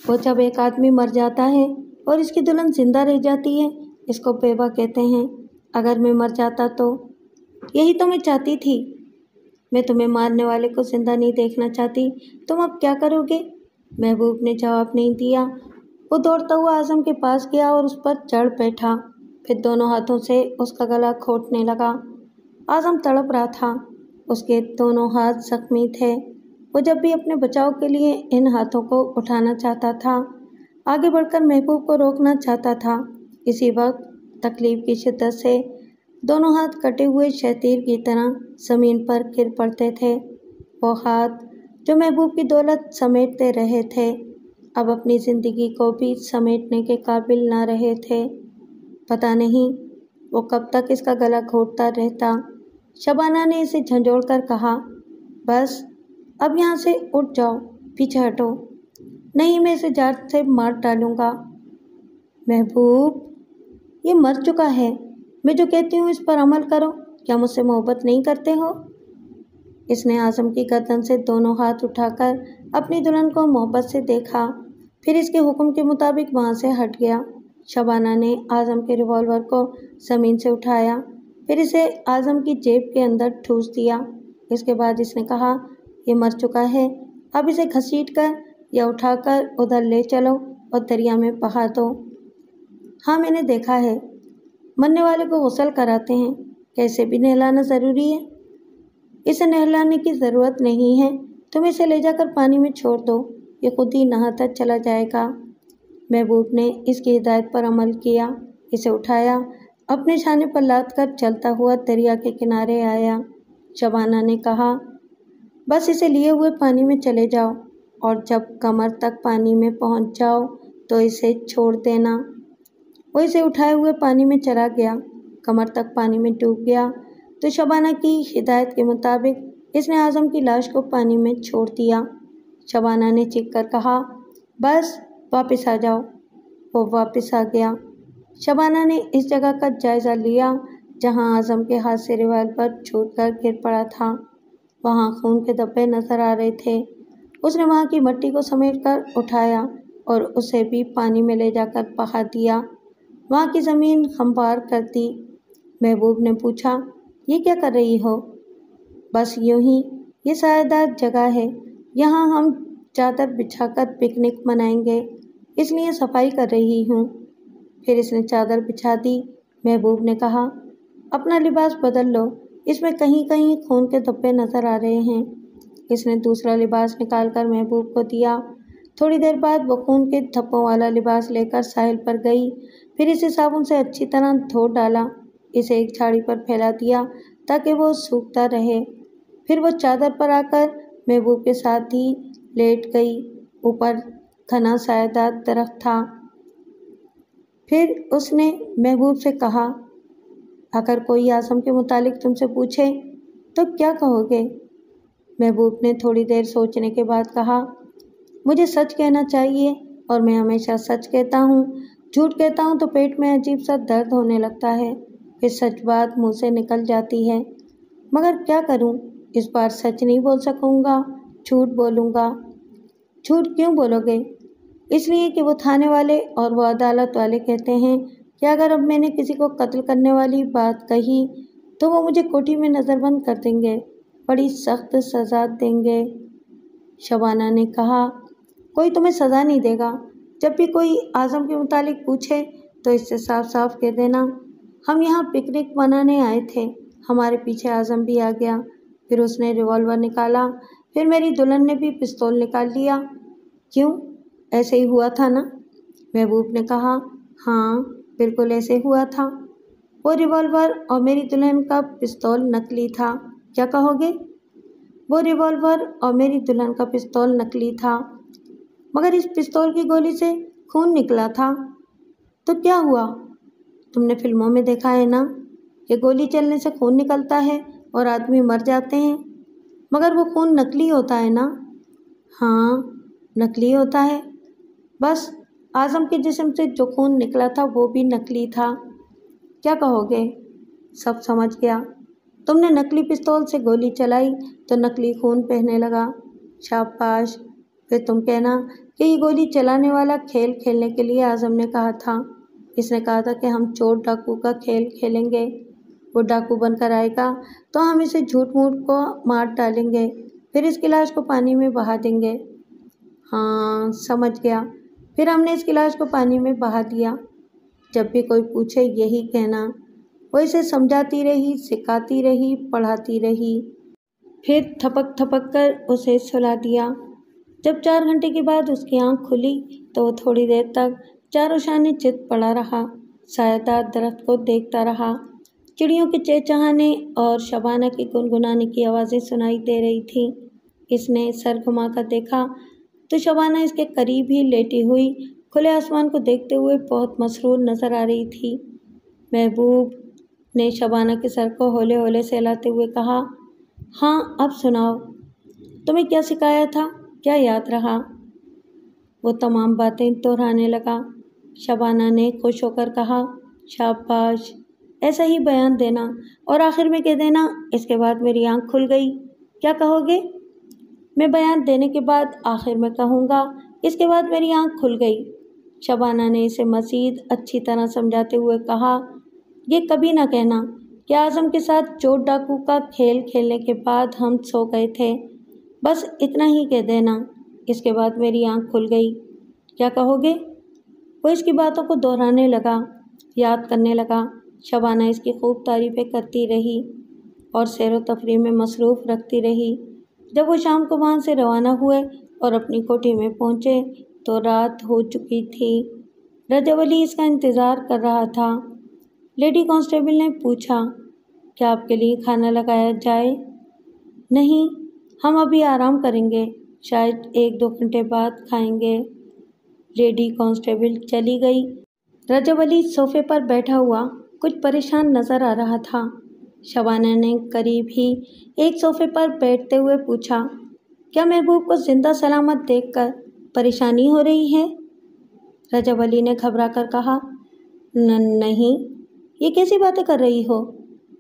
S1: वो जब एक आदमी मर जाता है और इसकी दुल्हन जिंदा रह जाती है इसको बेवा कहते हैं। अगर मैं मर जाता तो? यही तो मैं चाहती थी। मैं तुम्हें मारने वाले को जिंदा नहीं देखना चाहती, तुम अब क्या करोगे? महबूब ने जवाब नहीं दिया। वो दौड़ता हुआ आज़म के पास गया और उस पर चढ़ बैठा, फिर दोनों हाथों से उसका गला घोंटने लगा। आज़म तड़प रहा था, उसके दोनों हाथ जख्मी थे। वो जब भी अपने बचाव के लिए इन हाथों को उठाना चाहता था, आगे बढ़कर महबूब को रोकना चाहता था। इसी वक्त तकलीफ की शिद्दत से दोनों हाथ कटे हुए शतीर की तरह ज़मीन पर गिर पड़ते थे। वो हाथ जो महबूब की दौलत समेटते रहे थे, अब अपनी ज़िंदगी को भी समेटने के काबिल ना रहे थे। पता नहीं वो कब तक इसका गला घोंटता रहता। शबाना ने इसे झंझोड़ कर कहा, बस अब यहाँ से उठ जाओ, पीछे हटो, नहीं मैं इसे जान से मार डालूँगा। महबूब, ये मर चुका है, मैं जो कहती हूँ इस पर अमल करो, क्या मुझसे मोहब्बत नहीं करते हो? इसने आज़म की गर्दन से दोनों हाथ उठाकर अपनी दुल्हन को मोहब्बत से देखा, फिर इसके हुक्म के मुताबिक वहाँ से हट गया। शबाना ने आज़म के रिवॉल्वर को ज़मीन से उठाया, फिर इसे आज़म की जेब के अंदर ठूस दिया। इसके बाद इसने कहा, ये मर चुका है, अब इसे घसीट कर या उठाकर उधर ले चलो और दरिया में बहा दो। हाँ मैंने देखा है, मरने वाले को गुस्ल कराते हैं, कैसे भी नहलाना ज़रूरी है। इसे नहलाने की ज़रूरत नहीं है, तुम इसे ले जाकर पानी में छोड़ दो, ये खुद ही नहाता चला जाएगा। महबूब ने इसकी हिदायत पर अमल किया, इसे उठाया, अपने छाने पर लाद कर चलता हुआ दरिया के किनारे आया। शबाना ने कहा, बस इसे लिए हुए पानी में चले जाओ और जब कमर तक पानी में पहुंच जाओ तो इसे छोड़ देना। वो इसे उठाए हुए पानी में चला गया, कमर तक पानी में डूब गया तो शबाना की हिदायत के मुताबिक इसने आज़म की लाश को पानी में छोड़ दिया। शबाना ने चीख कर कहा, बस वापस आ जाओ। वो वापस आ गया। शबाना ने इस जगह का जायज़ा लिया जहां आज़म के हाथ से रिवॉल्वर छूटकर गिर पड़ा था। वहां खून के धब्बे नजर आ रहे थे। उसने वहां की मिट्टी को समेटकर उठाया और उसे भी पानी में ले जाकर बहा दिया, वहां की ज़मीन खंपार कर दी। महबूब ने पूछा, ये क्या कर रही हो? बस यूं ही, ये सायादार जगह है, यहाँ हम चादर बिछाकर पिकनिक मनाएंगे, इसलिए सफाई कर रही हूँ। फिर इसने चादर बिछा दी। महबूब ने कहा, अपना लिबास बदल लो, इसमें कहीं कहीं खून के धब्बे नजर आ रहे हैं। इसने दूसरा लिबास निकालकर महबूब को दिया। थोड़ी देर बाद वो खून के धब्बों वाला लिबास लेकर साहिल पर गई। फिर इसे साबुन से अच्छी तरह धो डाला। इसे एक झाड़ी पर फैला दिया ताकि वो सूखता रहे। फिर वो चादर पर आकर महबूब के साथ ही लेट गई। ऊपर घना सायादार दरख्त था। फिर उसने महबूब से कहा, अगर कोई आज़म के मुतालिक तुमसे पूछे तो क्या कहोगे? महबूब ने थोड़ी देर सोचने के बाद कहा, मुझे सच कहना चाहिए और मैं हमेशा सच कहता हूँ। झूठ कहता हूँ तो पेट में अजीब सा दर्द होने लगता है, फिर सच बात मुंह से निकल जाती है। मगर क्या करूँ, इस बार सच नहीं बोल सकूँगा, झूठ बोलूँगा। झूठ क्यों बोलोगे? इसलिए कि वो थाने वाले और वो अदालत वाले कहते हैं कि अगर अब मैंने किसी को कत्ल करने वाली बात कही तो वो मुझे कोठी में नज़रबंद कर देंगे, बड़ी सख्त सज़ा देंगे। शबाना ने कहा, कोई तुम्हें सज़ा नहीं देगा। जब भी कोई आज़म के मुतालिक पूछे तो इससे साफ साफ कह देना, हम यहाँ पिकनिक मनाने आए थे, हमारे पीछे आज़म भी आ गया। फिर उसने रिवॉल्वर निकाला। फिर मेरी दुल्हन ने भी पिस्तौल निकाल लिया। क्यों, ऐसे ही हुआ था ना? महबूब ने कहा, हाँ बिल्कुल ऐसे हुआ था। वो रिवॉल्वर और मेरी दुल्हन का पिस्तौल नकली था। क्या कहोगे? वो रिवॉल्वर और मेरी दुल्हन का पिस्तौल नकली था, मगर इस पिस्तौल की गोली से खून निकला था। तो क्या हुआ? तुमने फिल्मों में देखा है ना कि गोली चलने से खून निकलता है और आदमी मर जाते हैं, मगर वो खून नकली होता है ना? हाँ नकली होता है। बस आज़म के जिस्म से जो खून निकला था वो भी नकली था। क्या कहोगे? सब समझ गया। तुमने नकली पिस्तौल से गोली चलाई तो नकली खून बहने लगा। शाबाश। फिर तुम कहना कि ये गोली चलाने वाला खेल खेलने के लिए आज़म ने कहा था। इसने कहा था कि हम चोर डाकू का खेल खेलेंगे। वो डाकू बनकर आएगा तो हम इसे झूठ मूठ को मार डालेंगे, फिर इसकी लाश को पानी में बहा देंगे। हाँ समझ गया। फिर हमने इसकी लाश को पानी में बहा दिया। जब भी कोई पूछे यही कहना। वो इसे समझाती रही, सिखाती रही, पढ़ाती रही, फिर थपक थपक कर उसे सुला दिया। जब 4 घंटे के बाद उसकी आंख खुली तो वो थोड़ी देर तक चारों शाने चित पड़ा रहा, सायादार दरख्त को देखता रहा। चिड़ियों के चहचहाने और शबाना की गुनगुनाने की आवाज़ें सुनाई दे रही थीं। इसने सर घुमाकर देखा तो शबाना इसके करीब ही लेटी हुई खुले आसमान को देखते हुए बहुत मसरूर नजर आ रही थी। महबूब ने शबाना के सर को हौले हौले सहलाते हुए कहा, हाँ अब सुनाओ, तुम्हें क्या सिखाया था, क्या याद रहा? वो तमाम बातें दोहराने लगा। शबाना ने खुश होकर कहा, शाबाश, ऐसा ही बयान देना और आखिर में कह देना, इसके बाद मेरी आंख खुल गई। क्या कहोगे? मैं बयान देने के बाद आखिर में कहूँगा, इसके बाद मेरी आंख खुल गई। शबाना ने इसे मज़ीद अच्छी तरह समझाते हुए कहा, ये कभी ना कहना कि आज़म के साथ चोर डाकू का खेल खेलने के बाद हम सो गए थे। बस इतना ही कह देना, इसके बाद मेरी आंख खुल गई। क्या कहोगे? वो इसकी बातों को दोहराने लगा, याद करने लगा। शबाना इसकी खूब तारीफ़ें करती रही और सैर व तफरीह में मसरूफ़ रखती रही। जब वो शाम को वहाँ से रवाना हुए और अपनी कोठी में पहुँचे तो रात हो चुकी थी। रजब अली इसका इंतज़ार कर रहा था। लेडी कांस्टेबल ने पूछा, क्या आपके लिए खाना लगाया जाए? नहीं, हम अभी आराम करेंगे, शायद 1-2 घंटे बाद खाएंगे। लेडी कांस्टेबल चली गई। रजब अली सोफे पर बैठा हुआ कुछ परेशान नज़र आ रहा था। शबाना ने करीब ही एक सोफे पर बैठते हुए पूछा, क्या महबूब को जिंदा सलामत देखकर परेशानी हो रही है? रजब अली ने घबरा कर कहा, नहीं, ये कैसी बातें कर रही हो?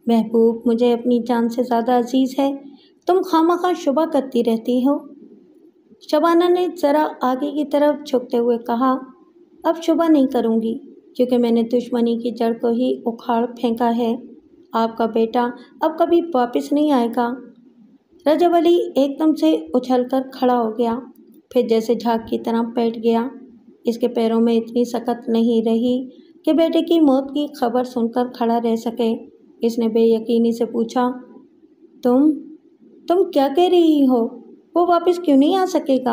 S1: महबूब मुझे अपनी जान से ज़्यादा अजीज़ है, तुम खामखा शुबा करती रहती हो। शबाना ने ज़रा आगे की तरफ झुकते हुए कहा, अब शुबा नहीं करूँगी क्योंकि मैंने दुश्मनी की जड़ को ही उखाड़ फेंका है। आपका बेटा अब कभी वापस नहीं आएगा। रजब अली एकदम से उछलकर खड़ा हो गया, फिर जैसे झाग की तरह बैठ गया। इसके पैरों में इतनी सकत नहीं रही कि बेटे की मौत की खबर सुनकर खड़ा रह सके। इसने बेयकीनी से पूछा, तुम क्या कह रही हो? वो वापस क्यों नहीं आ सकेगा?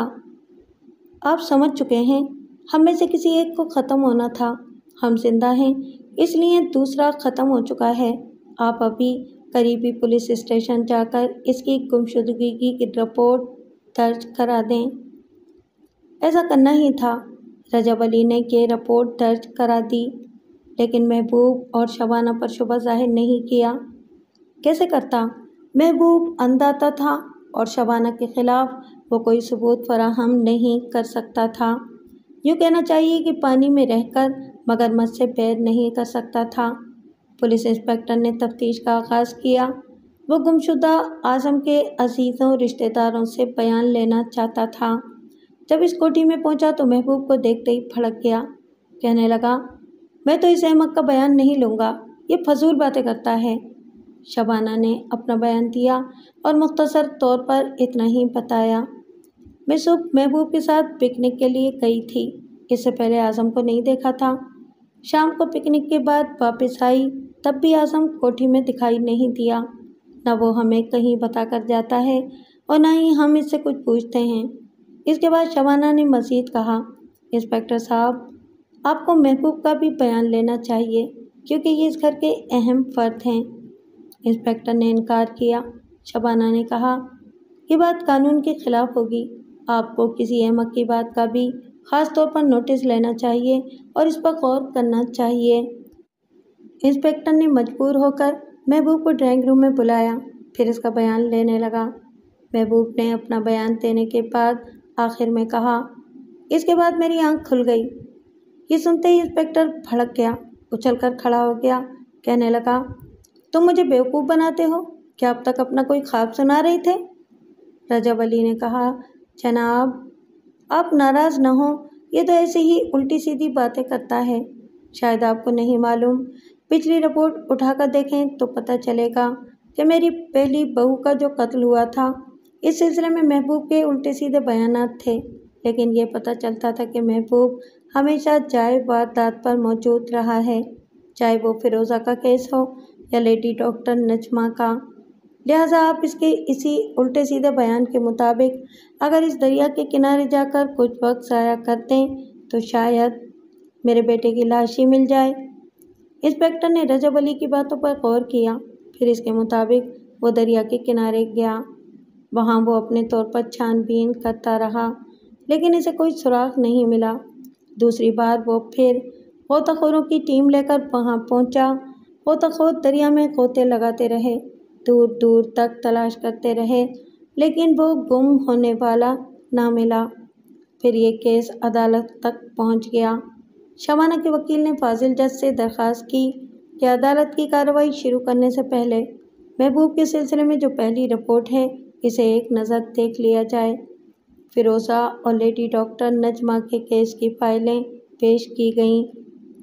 S1: आप समझ चुके हैं, हम में से किसी एक को ख़त्म होना था। हम जिंदा हैं, इसलिए दूसरा ख़त्म हो चुका है। आप अभी करीबी पुलिस स्टेशन जाकर इसकी गुमशुदगी की रिपोर्ट दर्ज करा दें। ऐसा करना ही था। रजब अली ने ये रिपोर्ट दर्ज करा दी, लेकिन महबूब और शबाना पर शुबा जाहिर नहीं किया। कैसे करता? महबूब अंधाता था और शबाना के खिलाफ वो कोई सबूत फराहम नहीं कर सकता था। यूँ कहना चाहिए कि पानी में रहकर मगरमच्छ से बैर नहीं कर सकता था। पुलिस इंस्पेक्टर ने तफ्तीश का आगाज़ किया। वो गुमशुदा आज़म के अजीज़ों रिश्तेदारों से बयान लेना चाहता था। जब इस कोठी में पहुंचा तो महबूब को देखते ही भड़क गया। कहने लगा, मैं तो इस अहमक का बयान नहीं लूँगा, ये फजूल बातें करता है। शबाना ने अपना बयान दिया और मुख्तसर तौर पर इतना ही बताया। मैं सुबह महबूब के साथ पिकनिक के लिए गई थी। इससे पहले आज़म को नहीं देखा था। शाम को पिकनिक के बाद वापस आई, तब भी आज़म कोठी में दिखाई नहीं दिया। न वो हमें कहीं बता कर जाता है और न ही हम इससे कुछ पूछते हैं। इसके बाद शबाना ने मज़ीद कहा, इंस्पेक्टर साहब, आपको महबूब का भी बयान लेना चाहिए, क्योंकि ये इस घर के अहम फ़र्द हैं। इंस्पेक्टर ने इनकार किया। शबाना ने कहा, ये बात कानून के ख़िलाफ़ होगी। आपको किसी अहमक की बात का भी ख़ास तौर पर नोटिस लेना चाहिए और इस पर गौर करना चाहिए। इंस्पेक्टर ने मजबूर होकर महबूब को ड्राइंग रूम में बुलाया, फिर इसका बयान लेने लगा। महबूब ने अपना बयान देने के बाद आखिर में कहा, इसके बाद मेरी आंख खुल गई। ये सुनते ही इंस्पेक्टर भड़क गया, उछलकर खड़ा हो गया। कहने लगा, तुम मुझे बेवकूफ़ बनाते हो? क्या अब तक अपना कोई ख्वाब सुना रहे थे? रजब अली ने कहा, जनाब, आप नाराज़ न हो, ये तो ऐसे ही उल्टी सीधी बातें करता है। शायद आपको नहीं मालूम, पिछली रिपोर्ट उठाकर देखें तो पता चलेगा कि मेरी पहली बहू का जो कत्ल हुआ था, इस सिलसिले में महबूब के उल्टे सीधे बयानात थे। लेकिन ये पता चलता था कि महबूब हमेशा जाए वारदात पर मौजूद रहा है, चाहे वो फिरोज़ा का केस हो या लेडी डॉक्टर नजमा का। लिहाजा आप इसके इसी उल्टे सीधे बयान के मुताबिक अगर इस दरिया के किनारे जाकर कुछ वक्त ज़ाया कर दें तो शायद मेरे बेटे की लाश ही मिल जाए। इंस्पेक्टर ने रजब अली की बातों पर गौर किया, फिर इसके मुताबिक वो दरिया के किनारे गया। वहाँ वो अपने तौर पर छानबीन करता रहा, लेकिन इसे कोई सुराग नहीं मिला। दूसरी बार वो फिर गोताखोरों की टीम लेकर वहाँ पहुँचा। गोताखोर दरिया में गोते लगाते रहे, दूर दूर तक तलाश करते रहे, लेकिन वो गुम होने वाला ना मिला। फिर ये केस अदालत तक पहुँच गया। शबाना के वकील ने फाजिल जज से दरख्वास्त की कि अदालत की कार्रवाई शुरू करने से पहले महबूब के सिलसिले में जो पहली रिपोर्ट है, इसे एक नज़र देख लिया जाए। फिरोज़ा और लेडी डॉक्टर नजमा के केस की फाइलें पेश की गईं,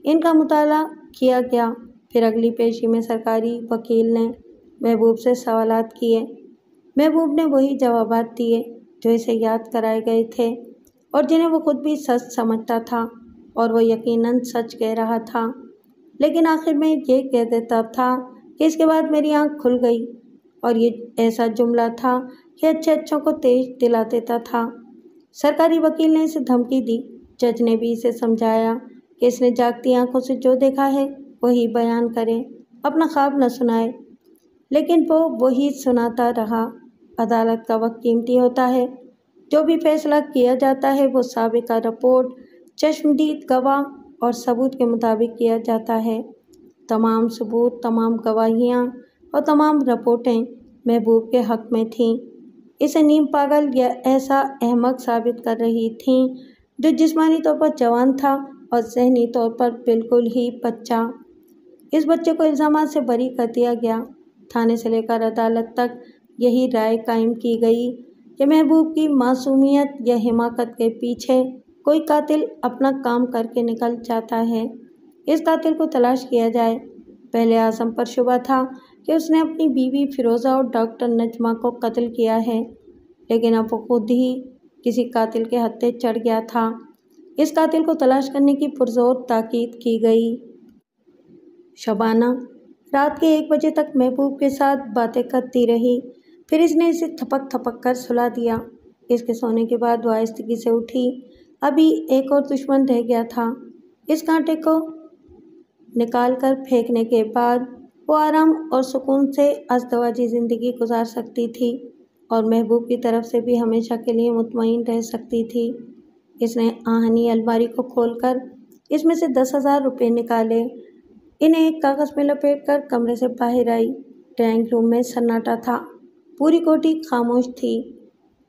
S1: इनका मुताला किया गया। फिर अगली पेशी में सरकारी वकील ने महबूब से सवालात किए। महबूब ने वही जवाबात दिए जो इसे याद कराए गए थे और जिन्हें वो खुद भी सच समझता था, और वो यकीनन सच कह रहा था। लेकिन आखिर में ये कह देता था कि इसके बाद मेरी आंख खुल गई, और ये ऐसा जुमला था कि अच्छे अच्छों को तेज दिला देता था। सरकारी वकील ने इसे धमकी दी। जज ने भी इसे समझाया कि इसने जागती आंखों से जो देखा है वही बयान करे, अपना ख्वाब न सुनाए। लेकिन वो वही सुनाता रहा। अदालत का वक्त कीमती होता है। जो भी फैसला किया जाता है वो साबिका रिपोर्ट, चश्मदीद गवाह और सबूत के मुताबिक किया जाता है। तमाम सबूत, तमाम गवाहियाँ और तमाम रिपोर्टें महबूब के हक़ में थीं। इसे नीम पागल या ऐसा अहमक साबित कर रही थीं जो जिस्मानी तौर पर जवान था और ज़हनी तौर पर बिल्कुल ही बच्चा। इस बच्चे को इल्ज़ामात से बरी कर दिया गया। थाने से लेकर अदालत तक यही राय कायम की गई कि महबूब की मासूमियत या हिमाकत के पीछे कोई कातिल अपना काम करके निकल जाता है। इस कातिल को तलाश किया जाए। पहले आज़म पर शुबा था, कि उसने अपनी बीवी फिरोज़ा और डॉक्टर नजमा को कत्ल किया है, लेकिन अब वो खुद ही किसी कातिल के हत्थे चढ़ गया था। इस कातिल को तलाश करने की पुरजोर ताकीद की गई। शबाना रात के 1 बजे तक महबूब के साथ बातें करती रही, फिर इसने इसे थपक थपक कर सुला दिया। इसके सोने के बाद वो आहिस्तगी से उठी। अभी एक और दुश्मन रह गया था। इस कांटे को निकाल कर फेंकने के बाद वो आराम और सुकून से अज़दवाजी ज़िंदगी गुजार सकती थी और महबूब की तरफ से भी हमेशा के लिए मुतमईन रह सकती थी। इसने आहनी अलमारी को खोलकर इसमें से 10,000 रुपये निकाले। इन्हें एक कागज़ में लपेटकर कमरे से बाहर आई। ड्राइंग रूम में सन्नाटा था। पूरी कोठी खामोश थी।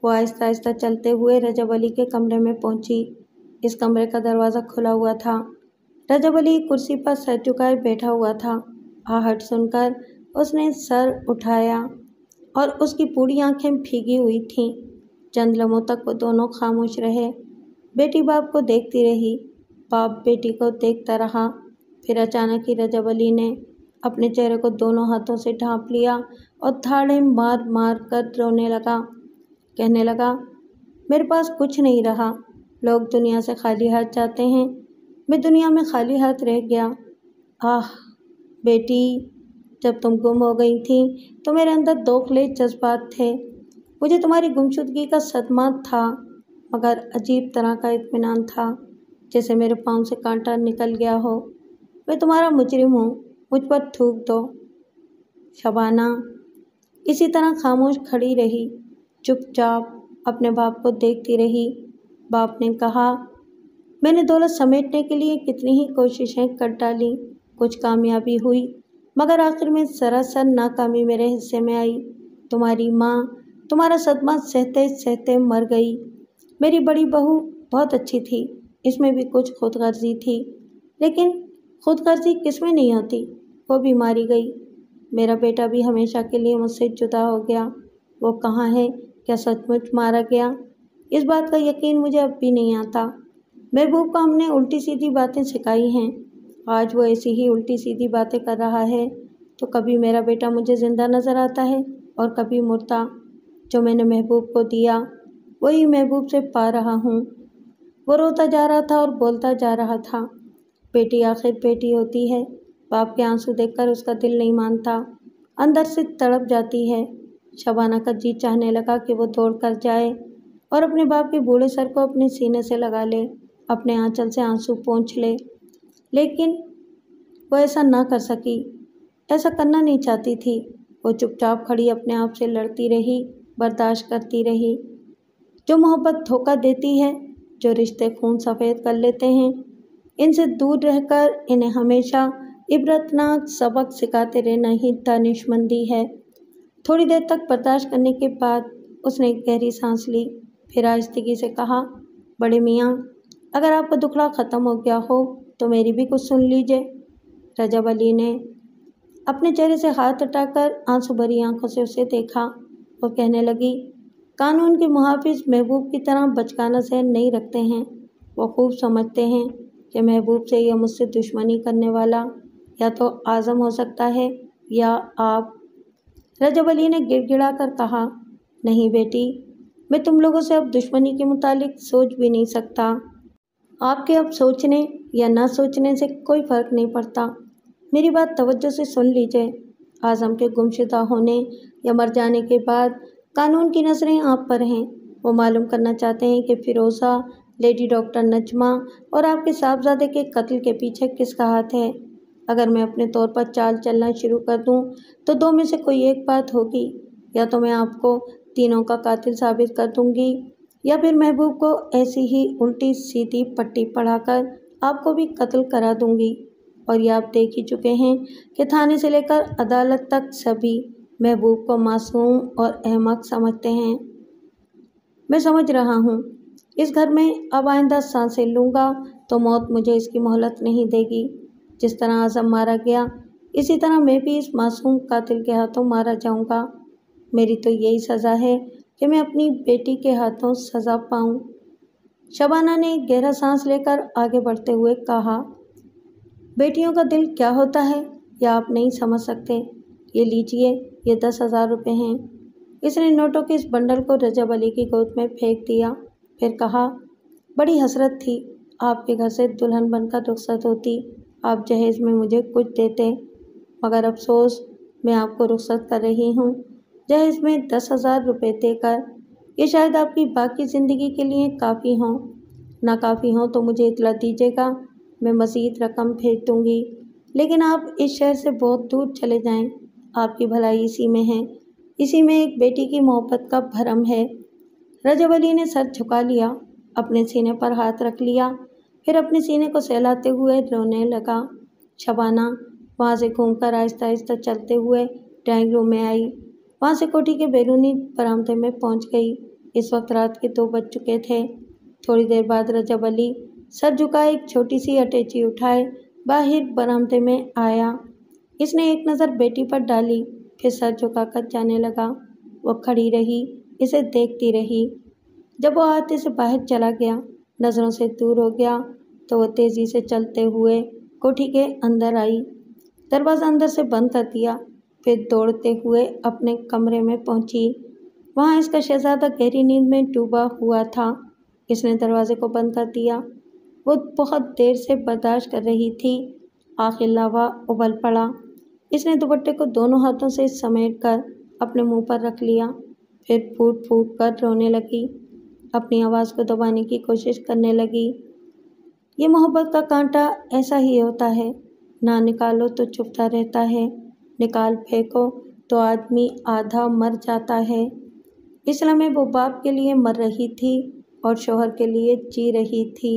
S1: वो आहिस्ता आहिस्ता चलते हुए रजब अली के कमरे में पहुंची। इस कमरे का दरवाज़ा खुला हुआ था। रजब अली कुर्सी पर सर झुकाए बैठा हुआ था। आहट सुनकर उसने सर उठाया और उसकी पूरी आंखें भीगी हुई थीं। चंद लम्हों तक वो दोनों खामोश रहे। बेटी बाप को देखती रही, बाप बेटी को देखता रहा। फिर अचानक ही रजब अली ने अपने चेहरे को दोनों हाथों से ढांप लिया और थाड़े मार मार कर रोने लगा। कहने लगा, मेरे पास कुछ नहीं रहा। लोग दुनिया से खाली हाथ जाते हैं, मैं दुनिया में खाली हाथ रह गया। आह बेटी, जब तुम गुम हो गई थी तो मेरे अंदर दोखले जज्बात थे। मुझे तुम्हारी गुमशुदगी का सदमा था, मगर अजीब तरह का इत्मीनान था, जैसे मेरे पाँव से कांटा निकल गया हो। मैं तुम्हारा मुजरिम हूँ, मुझ पर थूक दो। शबाना इसी तरह खामोश खड़ी रही, चुपचाप अपने बाप को देखती रही। बाप ने कहा, मैंने दौलत समेटने के लिए कितनी ही कोशिशें कर डाली, कुछ कामयाबी हुई, मगर आखिर में सरासर नाकामी मेरे हिस्से में आई। तुम्हारी माँ तुम्हारा सदमा सहते सहते मर गई। मेरी बड़ी बहू बहुत अच्छी थी, इसमें भी कुछ खुदगर्जी थी, लेकिन खुदगर्जी किसमें नहीं होती, वो भी मारी गई। मेरा बेटा भी हमेशा के लिए मुझसे जुदा हो गया। वो कहाँ है? क्या सचमुच मारा गया? इस बात का यकीन मुझे अब भी नहीं आता। महबूब को हमने उल्टी सीधी बातें सिखाई हैं, आज वो ऐसी ही उल्टी सीधी बातें कर रहा है। तो कभी मेरा बेटा मुझे ज़िंदा नज़र आता है और कभी मुर्दा। जो मैंने महबूब को दिया वही महबूब से पा रहा हूँ। वो रोता जा रहा था और बोलता जा रहा था। बेटी आखिर बेटी होती है। बाप के आंसू देखकर उसका दिल नहीं मानता, अंदर से तड़प जाती है। शबाना का जी चाहने लगा कि वो दौड़ कर जाए और अपने बाप के बूढ़े सर को अपने सीने से लगा ले, अपने आंचल से आंसू पोंछ ले, लेकिन वो ऐसा ना कर सकी। ऐसा करना नहीं चाहती थी। वो चुपचाप खड़ी अपने आप से लड़ती रही, बर्दाश्त करती रही। जो मोहब्बत धोखा देती है, जो रिश्ते खून सफ़ेद कर लेते हैं, इनसे दूर रहकर इन्हें हमेशा इबरतनाक सबक सिखाते रहना ही दानिशमंदी है। थोड़ी देर तक बर्दाश्त करने के बाद उसने एक गहरी सांस ली, फिर आहिस्तगी से कहा, बड़े मियाँ, अगर आपका दुखड़ा ख़त्म हो गया हो तो मेरी भी कुछ सुन लीजिए। रजब अली ने अपने चेहरे से हाथ हटाकर आंसू भरी आंखों से उसे देखा और कहने लगी, कानून के मुहाफिज महबूब की तरह बचकाना सहन नहीं रखते हैं। वो खूब समझते हैं कि महबूब से या मुझसे दुश्मनी करने वाला या तो आज़म हो सकता है या आप। रजब अली ने गिड़गिड़ा कर कहा, नहीं बेटी, मैं तुम लोगों से अब दुश्मनी के मुतालिक सोच भी नहीं सकता। आपके अब सोचने या ना सोचने से कोई फ़र्क नहीं पड़ता। मेरी बात तवज्जो से सुन लीजिए। आज़म के गुमशुदा होने या मर जाने के बाद कानून की नज़रें आप पर हैं। वो मालूम करना चाहते हैं कि फिरोज़ा, लेडी डॉक्टर नजमा और आपके साहबजादे के कत्ल के पीछे किसका हाथ है। अगर मैं अपने तौर पर चाल चलना शुरू कर दूं तो दो में से कोई एक बात होगी, या तो मैं आपको तीनों का कातिल साबित कर दूंगी या फिर महबूब को ऐसी ही उल्टी सीधी पट्टी पढ़ाकर आपको भी कत्ल करा दूंगी। और ये आप देख ही चुके हैं कि थाने से लेकर अदालत तक सभी महबूब को मासूम और अहमक समझते हैं। मैं समझ रहा हूँ, इस घर में अब आइंदा सांसें लूँगा तो मौत मुझे इसकी मोहलत नहीं देगी। जिस तरह आज़म मारा गया, इसी तरह मैं भी इस मासूम कातिल के हाथों मारा जाऊँगा। मेरी तो यही सज़ा है कि मैं अपनी बेटी के हाथों सज़ा पाऊँ। शबाना ने गहरा सांस लेकर आगे बढ़ते हुए कहा, बेटियों का दिल क्या होता है यह आप नहीं समझ सकते। یہ لیجئے، یہ 10,000 روپے ہیں۔ اس نے نوٹوں کے اس بنڈل کو رجب علی کی گود میں پھینک دیا، پھر کہا، بڑی حسرت تھی آپ کے گھر سے دلہن بن کر رخصت ہوتی، آپ جہیز میں مجھے کچھ دیتے، مگر افسوس میں آپ کو رخصت کر رہی ہوں جہیز میں 10,000 روپے دے کر۔ یہ شاید آپ کی باقی زندگی کے لیے کافی ہوں، نہ کافی ہوں تو مجھے اطلاع دیجیے گا، میں مزید رقم بھیج دوں گی، لیکن آپ اس شہر سے بہت دور چلے جائیں، آپ کی بھلائی اسی میں ہے، اسی میں ایک بیٹی کی محبت کا بھرم ہے۔ رجب علی نے سر جھکا لیا، اپنے سینے پر ہاتھ رکھ لیا، پھر اپنے سینے کو سہلاتے ہوئے رونے لگا۔ شبانہ وہاں سے گھوم کر آہستہ آہستہ چلتے ہوئے ڈرائنگ روم میں آئی، وہاں سے کوٹھی کے بیرونی برآمدے میں پہنچ گئی۔ اس وقت رات کے 2 بج چکے تھے۔ تھوڑی دیر بعد رجب علی سر جھکائے ایک چھوٹی سی اٹیچی اٹھائے باہر برآمدے میں آیا۔ اس نے ایک نظر بیٹی پر ڈالی، پھر سر جھکا کر جانے لگا۔ وہ کھڑی رہی، اسے دیکھتی رہی۔ جب وہ آتے سے باہر چلا گیا، نظروں سے دور ہو گیا، تو وہ تیزی سے چلتے ہوئے کوٹھی کے اندر آئی، دروازہ اندر سے بند کر دیا، پھر دوڑتے ہوئے اپنے کمرے میں پہنچی۔ وہاں اس کا شہزادہ گہری نیند میں ڈوبا ہوا تھا۔ اس نے دروازے کو بند کر دیا۔ وہ بہت دیر سے برداشت کر رہی تھی، آخر لاوا ابل پڑا۔ اس نے دوپٹے کو دونوں ہاتھوں سے سمیٹ کر اپنے منہ پر رکھ لیا، پھر پھوٹ پھوٹ کر رونے لگی، اپنی آواز کو دبانے کی کوشش کرنے لگی۔ یہ محبت کا کانٹا ایسا ہی ہوتا ہے، نہ نکالو تو چبھتا رہتا ہے، نکال پھینکو تو آدمی آدھا مر جاتا ہے۔ اس لمحے وہ باپ کے لیے مر رہی تھی اور شوہر کے لیے جی رہی تھی۔